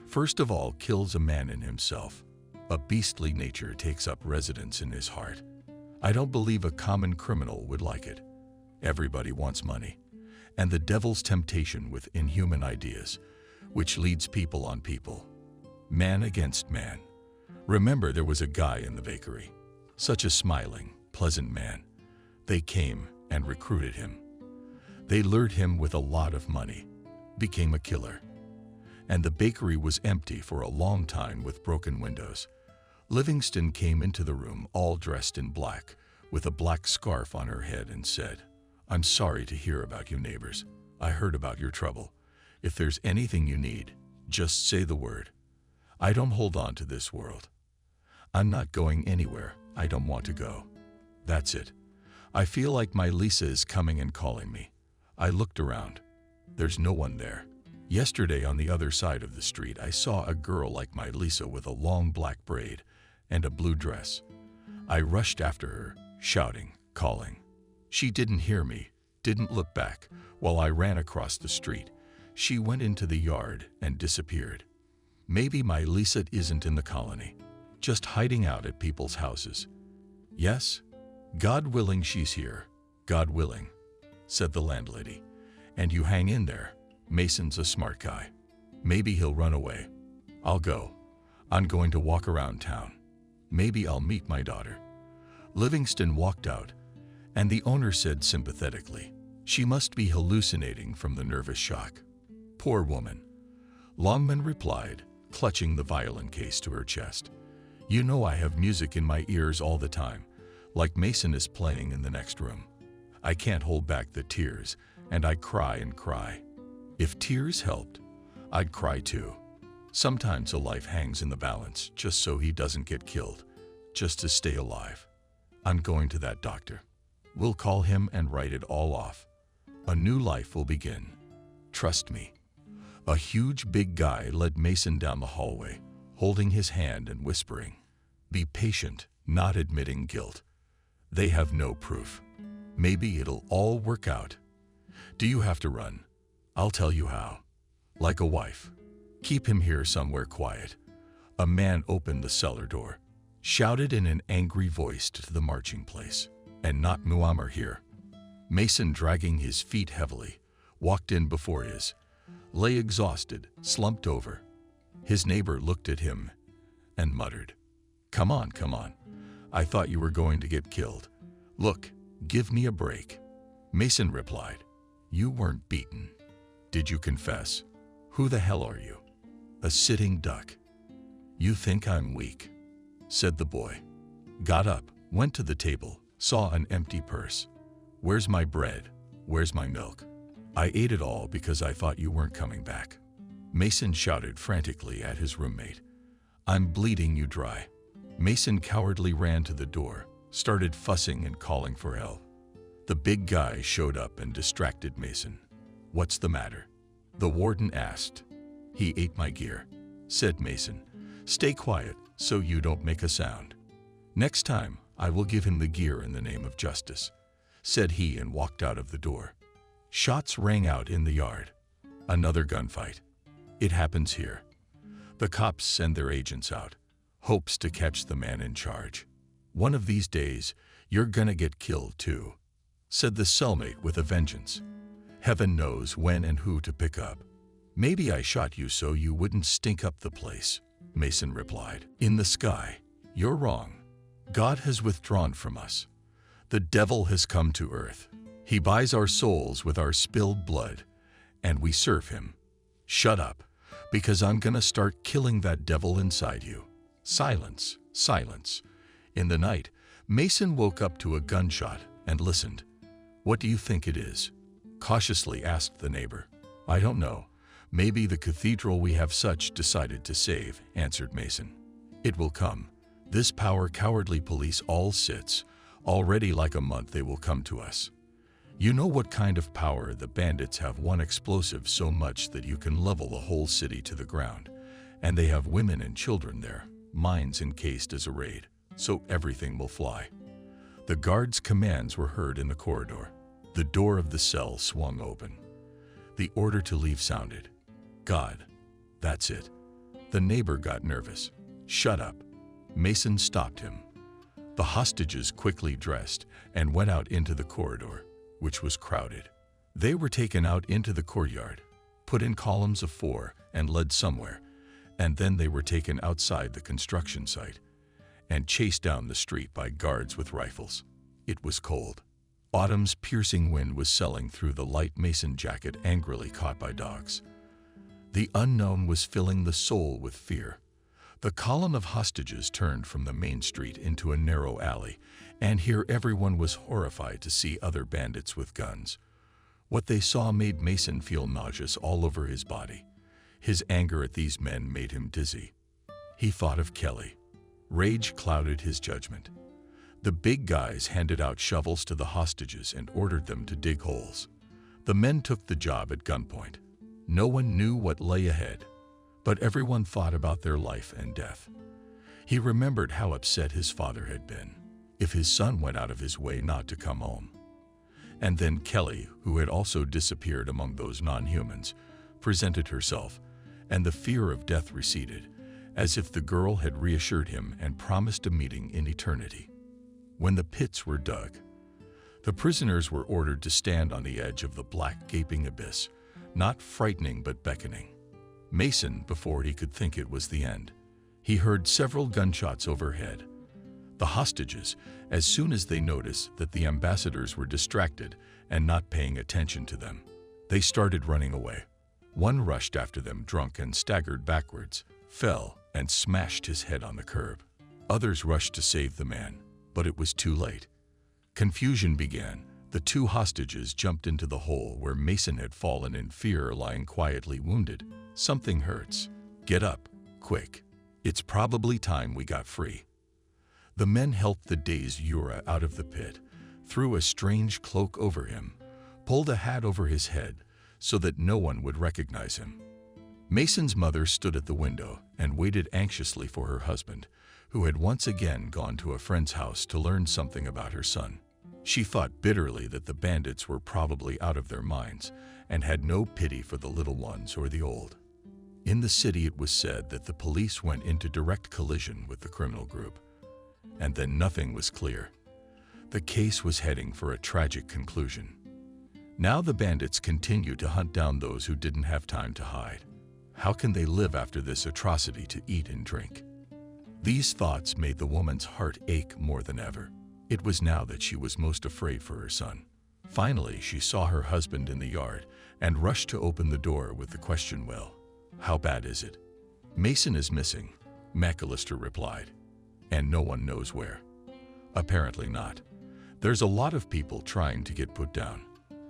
first of all kills a man in himself. A beastly nature takes up residence in his heart. I don't believe a common criminal would like it. Everybody wants money, and the devil's temptation with inhuman ideas, which leads people on people. Man against man. Remember, there was a guy in the bakery, such a smiling, pleasant man. They came and recruited him. They lured him with a lot of money, became a killer. And the bakery was empty for a long time with broken windows. Livingston came into the room all dressed in black, with a black scarf on her head, and said, "I'm sorry to hear about you, neighbors. I heard about your trouble. If there's anything you need, just say the word. I don't hold on to this world. I'm not going anywhere. I don't want to go. That's it. I feel like my Lisa is coming and calling me." I looked around. There's no one there. Yesterday on the other side of the street, I saw a girl like my Lisa with a long black braid and a blue dress. I rushed after her, shouting, calling. She didn't hear me, didn't look back. While I ran across the street, she went into the yard and disappeared. Maybe my Lisa isn't in the colony, just hiding out at people's houses. Yes, God willing she's here, God willing, said the landlady. And you hang in there. Mason's a smart guy. Maybe he'll run away. I'll go. I'm going to walk around town. Maybe I'll meet my daughter. Livingston walked out, and the owner said sympathetically, "She must be hallucinating from the nervous shock. Poor woman." Longman replied, clutching the violin case to her chest, "You know I have music in my ears all the time, like Mason is playing in the next room. I can't hold back the tears, and I cry and cry. If tears helped, I'd cry too. Sometimes a life hangs in the balance just so he doesn't get killed, just to stay alive. I'm going to that doctor. We'll call him and write it all off. A new life will begin. Trust me." A huge big guy led Mason down the hallway, holding his hand and whispering, "Be patient, not admitting guilt. They have no proof. Maybe it'll all work out. Do you have to run? I'll tell you how. Like a wife. Keep him here somewhere quiet." A man opened the cellar door, shouted in an angry voice to the marching place, "And not Muammar here." Mason, dragging his feet heavily, walked in before his, lay exhausted, slumped over. His neighbor looked at him and muttered, Come on. I thought you were going to get killed. Look, give me a break." Mason replied, "You weren't beaten. Did you confess? Who the hell are you? A sitting duck. You think I'm weak," said the boy. Got up, went to the table, saw an empty purse. "Where's my bread? Where's my milk? I ate it all because I thought you weren't coming back." Mason shouted frantically at his roommate, "I'm bleeding you dry." Mason cowardly ran to the door, started fussing and calling for help. The big guy showed up and distracted Mason. "What's the matter?" the warden asked. "He ate my gear," said Mason. "Stay quiet so you don't make a sound. Next time I will give him the gear in the name of justice," said he, and walked out of the door. Shots rang out in the yard. Another gunfight. It happens here. The cops send their agents out, hopes to catch the man in charge. One of these days, you're gonna get killed too, said the cellmate with a vengeance. Heaven knows when and who to pick up. Maybe I shot you so you wouldn't stink up the place, Mason replied. In the sky. You're wrong. God has withdrawn from us. The devil has come to earth. He buys our souls with our spilled blood, and we serve him. Shut up, because I'm gonna start killing that devil inside you. Silence, silence. In the night, Mason woke up to a gunshot and listened. What do you think it is? Cautiously asked the neighbor. I don't know. Maybe the cathedral we have such decided to save, answered Mason. It will come. This power cowardly police all sits. Already like a month they will come to us. You know what kind of power the bandits have? One explosive so much that you can level the whole city to the ground. And they have women and children there, mines encased as a raid, so everything will fly. The guard's commands were heard in the corridor. The door of the cell swung open. The order to leave sounded. God, that's it. The neighbor got nervous. Shut up. Mason stopped him. The hostages quickly dressed and went out into the corridor, which was crowded. They were taken out into the courtyard, put in columns of 4 and led somewhere, and then they were taken outside the construction site and chased down the street by guards with rifles. It was cold. Autumn's piercing wind was selling through the light Mason jacket, angrily caught by dogs. The unknown was filling the soul with fear. The column of hostages turned from the main street into a narrow alley, and here everyone was horrified to see other bandits with guns. What they saw made Mason feel nauseous all over his body. His anger at these men made him dizzy. He thought of Kelly. Rage clouded his judgment. The big guys handed out shovels to the hostages and ordered them to dig holes. The men took the job at gunpoint. No one knew what lay ahead, but everyone thought about their life and death. He remembered how upset his father had been if his son went out of his way not to come home. And then Kelly, who had also disappeared among those non-humans, presented herself, and the fear of death receded, as if the girl had reassured him and promised a meeting in eternity. When the pits were dug, the prisoners were ordered to stand on the edge of the black gaping abyss, not frightening but beckoning. Mason, before he could think it was the end, he heard several gunshots overhead. The hostages, as soon as they noticed that the ambassadors were distracted and not paying attention to them, they started running away. One rushed after them drunk and staggered backwards, fell, and smashed his head on the curb. Others rushed to save the man, but it was too late. Confusion began. The 2 hostages jumped into the hole where Mason had fallen in fear, lying quietly wounded. Something hurts. Get up, quick. It's probably time we got free. The men helped the dazed Yura out of the pit, threw a strange cloak over him, pulled a hat over his head so that no one would recognize him. Mason's mother stood at the window and waited anxiously for her husband, who had once again gone to a friend's house to learn something about her son. She thought bitterly that the bandits were probably out of their minds and had no pity for the little ones or the old. In the city, it was said that the police went into direct collision with the criminal group, and then nothing was clear. The case was heading for a tragic conclusion. Now the bandits continue to hunt down those who didn't have time to hide. How can they live after this atrocity to eat and drink? These thoughts made the woman's heart ache more than ever. It was now that she was most afraid for her son. Finally, she saw her husband in the yard and rushed to open the door with the question, "Well, how bad is it?" "Mason is missing," McAllister replied, "and no one knows where." "Apparently not. There's a lot of people trying to get put down.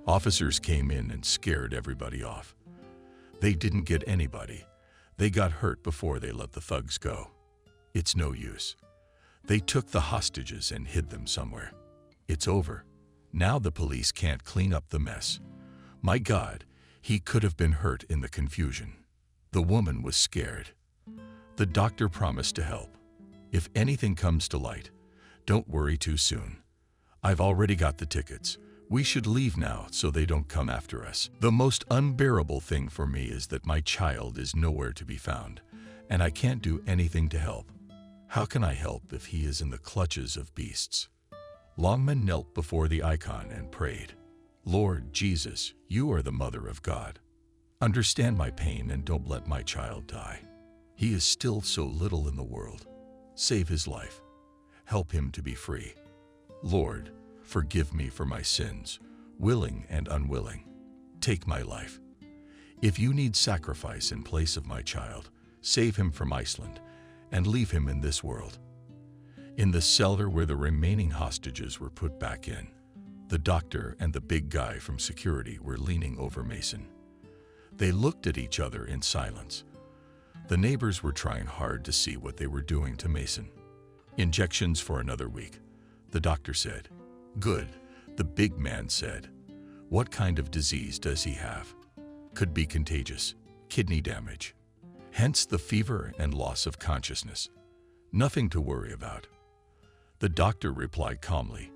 Officers came in and scared everybody off. They didn't get anybody. They got hurt before they let the thugs go. It's no use. They took the hostages and hid them somewhere. It's over. Now the police can't clean up the mess. My God, he could have been hurt in the confusion." The woman was scared. The doctor promised to help. "If anything comes to light, don't worry too soon. I've already got the tickets. We should leave now so they don't come after us. The most unbearable thing for me is that my child is nowhere to be found, and I can't do anything to help. How can I help if he is in the clutches of beasts? Longman knelt before the icon and prayed, Lord Jesus, you are the Mother of God. Understand my pain and don't let my child die. He is still so little in the world. Save his life. Help him to be free. Lord, forgive me for my sins, willing and unwilling. Take my life. If you need sacrifice in place of my child, save him from Iceland and leave him in this world. In the cellar where the remaining hostages were put back in, the doctor and the big guy from security were leaning over Mason. They looked at each other in silence. The neighbors were trying hard to see what they were doing to Mason. Injections for another week, the doctor said. Good, the big man said. What kind of disease does he have? Could be contagious, kidney damage. Hence the fever and loss of consciousness. Nothing to worry about. The doctor replied calmly,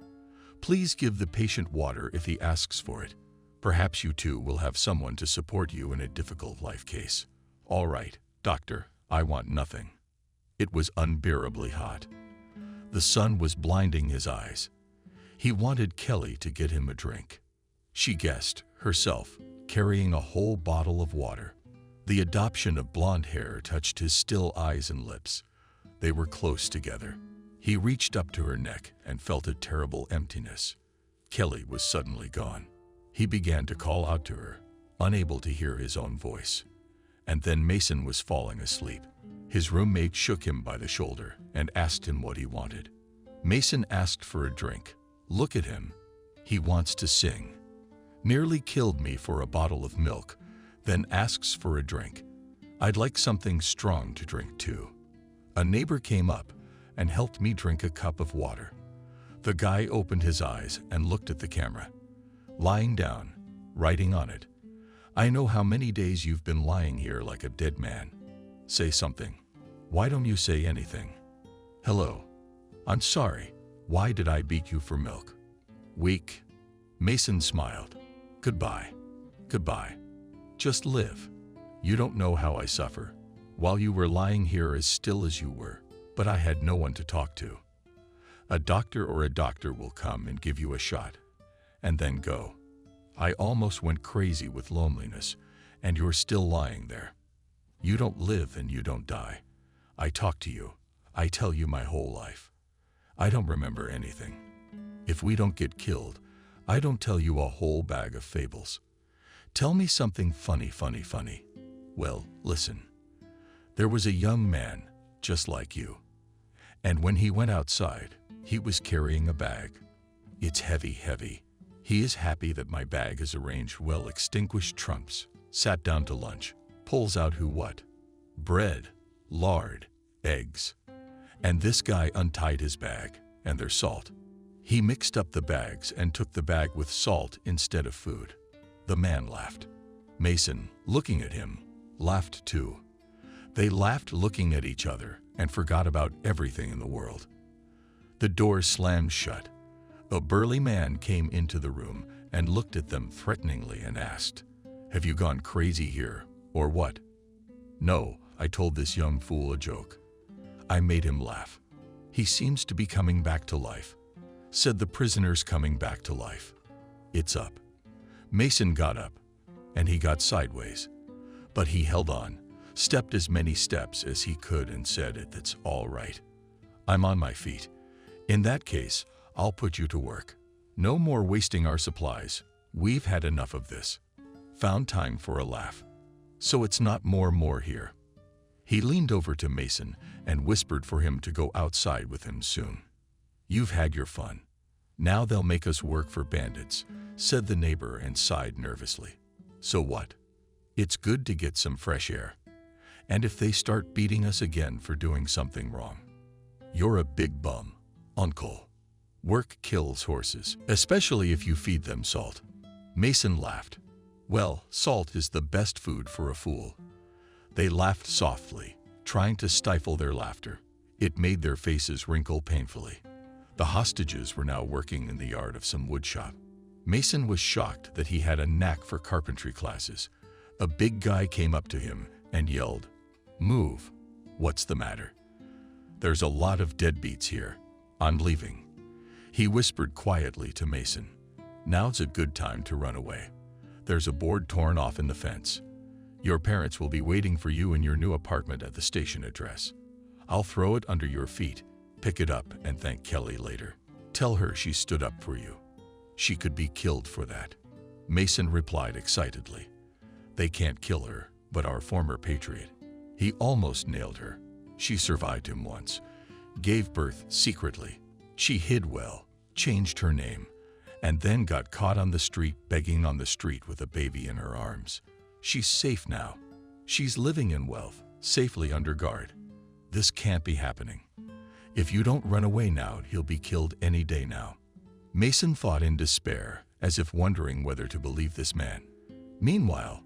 Please give the patient water if he asks for it. Perhaps you too will have someone to support you in a difficult life case. All right, doctor, I want nothing. It was unbearably hot. The sun was blinding his eyes. He wanted Kelly to get him a drink. She guessed, herself, carrying a whole bottle of water. The adoption of blonde hair touched his still eyes and lips. They were close together. He reached up to her neck and felt a terrible emptiness. Kelly was suddenly gone. He began to call out to her, unable to hear his own voice. And then Mason was falling asleep. His roommate shook him by the shoulder and asked him what he wanted. Mason asked for a drink. Look at him. He wants to sing. Nearly killed me for a bottle of milk, then asks for a drink. I'd like something strong to drink too. A neighbor came up and helped me drink a cup of water. The guy opened his eyes and looked at the camera. Lying down, writing on it. I know how many days you've been lying here like a dead man. Say something. Why don't you say anything? Hello. I'm sorry. Why did I beat you for milk? Weak. Mason smiled. Goodbye. Goodbye. Just live. You don't know how I suffer. While you were lying here as still as you were, but I had no one to talk to. A doctor or a doctor will come and give you a shot, and then go. I almost went crazy with loneliness, and you're still lying there. You don't live and you don't die. I talk to you. I tell you my whole life. I don't remember anything. If we don't get killed, I don't tell you a whole bag of fables. Tell me something funny. Well, listen. There was a young man, just like you. And when he went outside, he was carrying a bag. It's heavy. He is happy that my bag has arranged well extinguished trumps, sat down to lunch, pulls out who what? Bread, lard, eggs. And this guy untied his bag, and there's salt. He mixed up the bags and took the bag with salt instead of food. The man laughed. Mason, looking at him, laughed too. They laughed looking at each other and forgot about everything in the world. The door slammed shut. A burly man came into the room and looked at them threateningly and asked, Have you gone crazy here, or what? No, I told this young fool a joke. I made him laugh. He seems to be coming back to life. Said the prisoner's coming back to life. It's up. Mason got up, and he got sideways. But he held on, stepped as many steps as he could and said, It's all right. I'm on my feet. In that case, I'll put you to work. No more wasting our supplies. We've had enough of this. Found time for a laugh. So it's not more here. He leaned over to Mason and whispered for him to go outside with him soon. You've had your fun. Now they'll make us work for bandits, said the neighbor and sighed nervously. So what? It's good to get some fresh air. And if they start beating us again for doing something wrong? You're a big bum, uncle. Work kills horses, especially if you feed them salt. Mason laughed. Well, salt is the best food for a fool. They laughed softly, trying to stifle their laughter. It made their faces wrinkle painfully. The hostages were now working in the yard of some woodshop. Mason was shocked that he had a knack for carpentry classes. A big guy came up to him and yelled, "Move! What's the matter?" "There's a lot of deadbeats here. I'm leaving." He whispered quietly to Mason, "Now's a good time to run away. There's a board torn off in the fence. Your parents will be waiting for you in your new apartment at the station address. I'll throw it under your feet. Pick it up and thank Kelly later. Tell her she stood up for you. She could be killed for that." Mason replied excitedly, "They can't kill her, but our former patriot. He almost nailed her. She survived him once, gave birth secretly. She hid well, changed her name, and then got caught on the street begging on the street with a baby in her arms. She's safe now. She's living in wealth, safely under guard. This can't be happening. If you don't run away now, he'll be killed any day now." Mason thought in despair, as if wondering whether to believe this man. Meanwhile,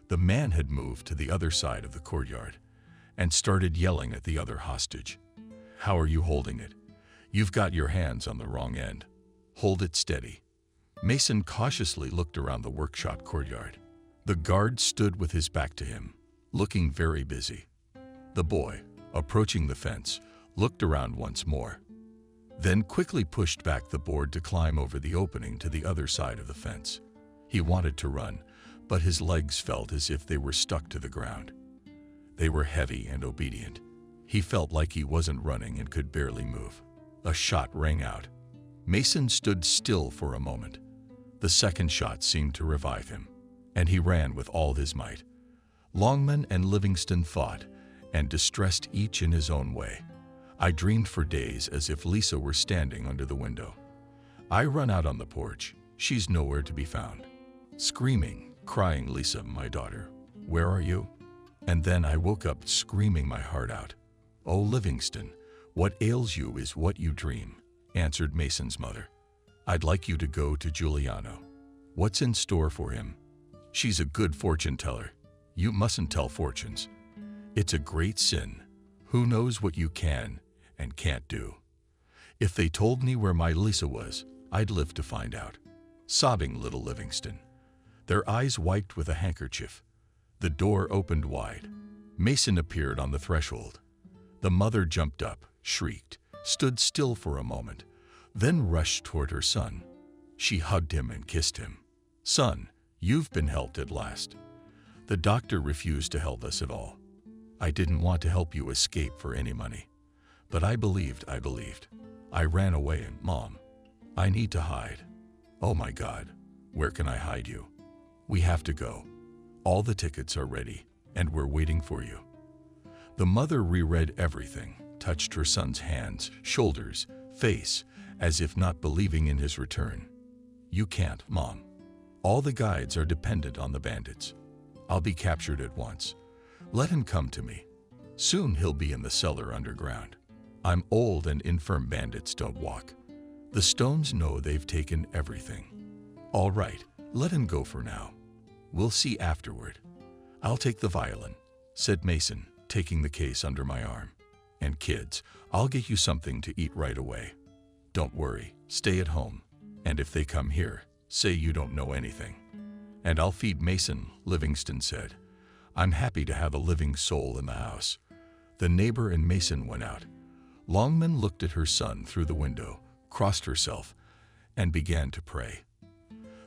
the man had moved to the other side of the courtyard and started yelling at the other hostage. "How are you holding it? You've got your hands on the wrong end. Hold it steady." Mason cautiously looked around the workshop courtyard. The guard stood with his back to him, looking very busy. The boy, approaching the fence, looked around once more, then quickly pushed back the board to climb over the opening to the other side of the fence. He wanted to run, but his legs felt as if they were stuck to the ground. They were heavy and obedient. He felt like he wasn't running and could barely move. A shot rang out. Mason stood still for a moment. The second shot seemed to revive him, and he ran with all his might. Longman and Livingston fought and distressed each in his own way. I dreamed for days as if Lisa were standing under the window. I run out on the porch. She's nowhere to be found. Screaming, crying, "Lisa, my daughter, where are you?" And then I woke up screaming my heart out. "Oh, Livingston, what ails you is what you dream," answered Mason's mother. "I'd like you to go to Giuliano. What's in store for him? She's a good fortune teller. You mustn't tell fortunes. It's a great sin. Who knows what you can and can't do? If they told me where my Lisa was, I'd live to find out." Sobbing little Livingston. Their eyes wiped with a handkerchief. The door opened wide. Mason appeared on the threshold. The mother jumped up, shrieked, stood still for a moment, then rushed toward her son. She hugged him and kissed him. "Son, you've been helped at last. The doctor refused to help us at all. I didn't want to help you escape for any money. But I believed. I ran away, Mom. I need to hide. Oh my God, where can I hide you? We have to go. All the tickets are ready, and we're waiting for you." The mother reread everything, touched her son's hands, shoulders, face, as if not believing in his return. "You can't, Mom. All the guides are dependent on the bandits. I'll be captured at once. Let him come to me. Soon he'll be in the cellar underground. I'm old and infirm. Bandits don't walk. The Stones know they've taken everything. All right, let him go for now. We'll see afterward. I'll take the violin," said Mason, taking the case under my arm. "And kids, I'll get you something to eat right away. Don't worry, stay at home. And if they come here, say you don't know anything. And I'll feed Mason," Livingston said. "I'm happy to have a living soul in the house." The neighbor and Mason went out. Longman looked at her son through the window, crossed herself, and began to pray.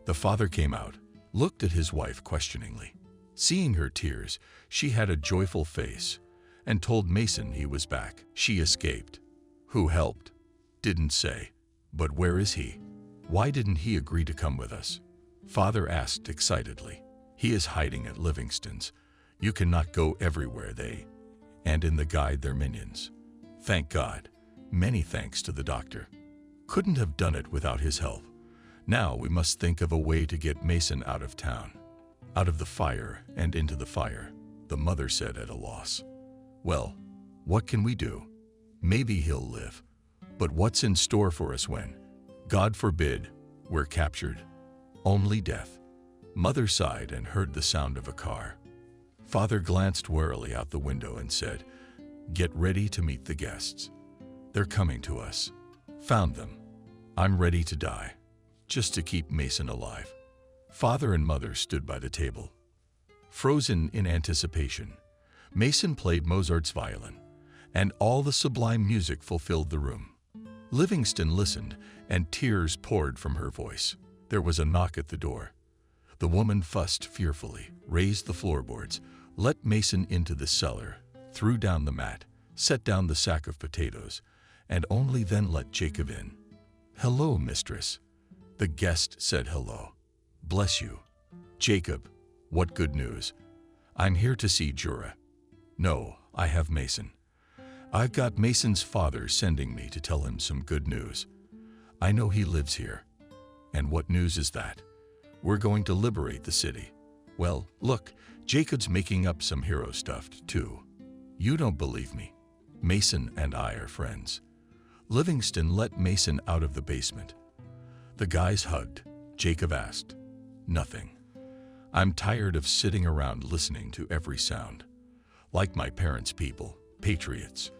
The father came out, looked at his wife questioningly. Seeing her tears, she had a joyful face and told Mason he was back. She escaped. Who helped? Didn't say. But where is he? Why didn't he agree to come with us? Father asked excitedly. He is hiding at Livingston's. You cannot go everywhere and in the guide their minions. Thank God. Many thanks to the doctor. Couldn't have done it without his help. Now we must think of a way to get Mason out of town. Out of the fire and into the fire, the mother said at a loss. Well, what can we do? Maybe he'll live. But what's in store for us when, God forbid, we're captured? Only death. Mother sighed and heard the sound of a car. Father glanced warily out the window and said, Get ready to meet the guests. They're coming to us. Found them. I'm ready to die. just to keep Mason alive. Father and mother stood by the table. Frozen in anticipation, Mason played Mozart's violin, and all the sublime music fulfilled the room. Livingston listened, and tears poured from her voice. There was a knock at the door. The woman fussed fearfully, raised the floorboards, let Mason into the cellar, threw down the mat, set down the sack of potatoes, and only then let Jacob in. "Hello, mistress." The guest said hello. "Bless you. Jacob, what good news?" "I'm here to see Jura." "No, I have Mason. I've got Mason's father sending me to tell him some good news. I know he lives here." "And what news is that?" "We're going to liberate the city." "Well, look, Jacob's making up some hero stuff, too." "You don't believe me. Mason and I are friends." Livingston let Mason out of the basement. The guys hugged. Jacob asked, "Nothing. I'm tired of sitting around listening to every sound. Like my parents' people, patriots.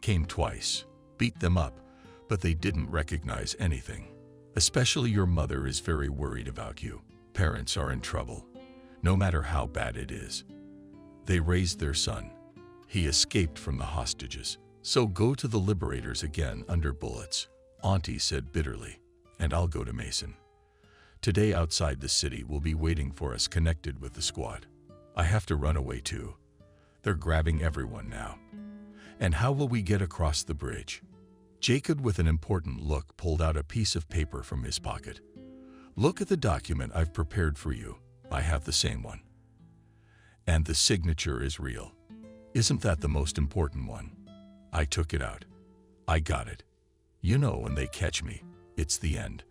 Came twice, beat them up, but they didn't recognize anything. Especially your mother is very worried about you. Parents are in trouble, no matter how bad it is. They raised their son. He escaped from the hostages. So go to the liberators again under bullets," Auntie said bitterly, "and I'll go to Mason. Today outside the city will be waiting for us connected with the squad. I have to run away too. They're grabbing everyone now. And how will we get across the bridge?" Jacob, with an important look, pulled out a piece of paper from his pocket. "Look at the document I've prepared for you. I have the same one. And the signature is real. Isn't that the most important one? I took it out. I got it. You know, when they catch me, it's the end.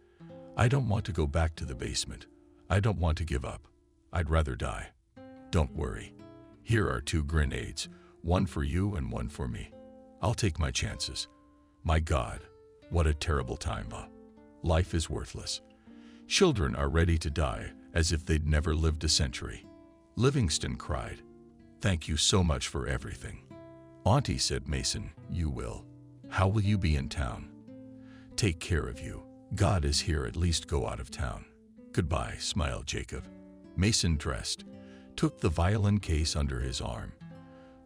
I don't want to go back to the basement. I don't want to give up. I'd rather die. Don't worry. Here are 2 grenades, one for you and one for me. I'll take my chances. My God, what a terrible time. Life is worthless. Children are ready to die as if they'd never lived a century." Livingston cried, "Thank you so much for everything." Auntie said, "Mason, you will. How will you be in town?" "Take care of you. God is here, at least go out of town." "Goodbye," smiled Jacob. Mason dressed, took the violin case under his arm,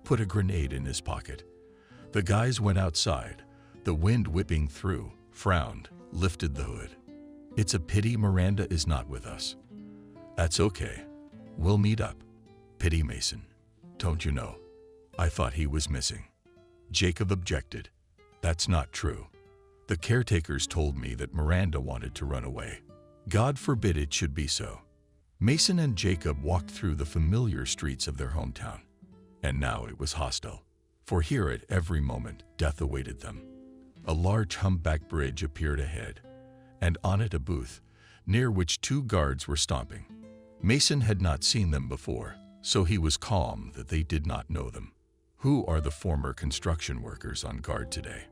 put a grenade in his pocket. The guys went outside, the wind whipping through, frowned, lifted the hood. "It's a pity Miranda is not with us." "That's okay. We'll meet up." "Pity Mason. Don't you know? I thought he was missing." Jacob objected. "That's not true. The caretakers told me that Miranda wanted to run away. God forbid it should be so." Mason and Jacob walked through the familiar streets of their hometown. And now it was hostile, for here at every moment death awaited them. A large humpback bridge appeared ahead, and on it a booth, near which 2 guards were stomping. Mason had not seen them before, so he was calm that they did not know them. "Who are the former construction workers on guard today?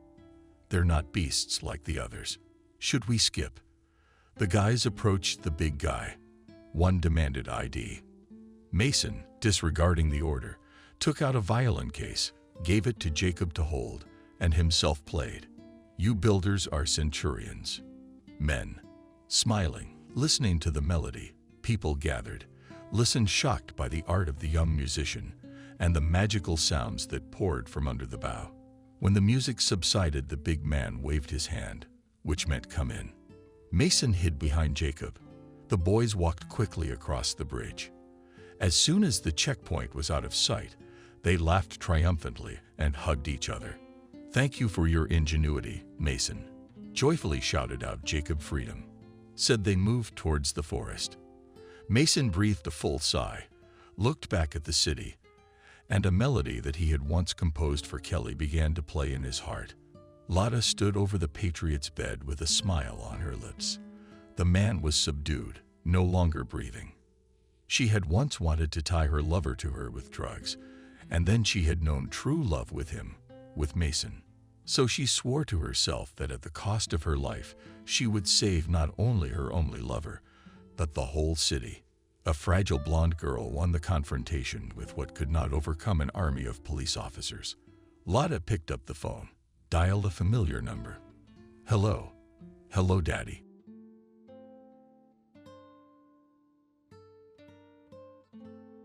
They're not beasts like the others. Should we skip?" The guys approached the big guy. One demanded ID. Mason, disregarding the order, took out a violin case, gave it to Jacob to hold, and himself played. "You builders are centurions." Men. Smiling, listening to the melody, people gathered, listened shocked by the art of the young musician and the magical sounds that poured from under the bow. When the music subsided, the big man waved his hand, which meant come in. Mason hid behind Jacob. The boys walked quickly across the bridge. As soon as the checkpoint was out of sight, they laughed triumphantly and hugged each other. "Thank you for your ingenuity, Mason," joyfully shouted out Jacob. "Freedom," said they moved towards the forest. Mason breathed a full sigh, looked back at the city, and a melody that he had once composed for Kelly began to play in his heart. Lotta stood over the patriot's bed with a smile on her lips. The man was subdued, no longer breathing. She had once wanted to tie her lover to her with drugs, and then she had known true love with him, with Mason. So she swore to herself that at the cost of her life, she would save not only her only lover, but the whole city. A fragile blonde girl won the confrontation with what could not overcome an army of police officers. Lotta picked up the phone, dialed a familiar number. "Hello. Hello, Daddy.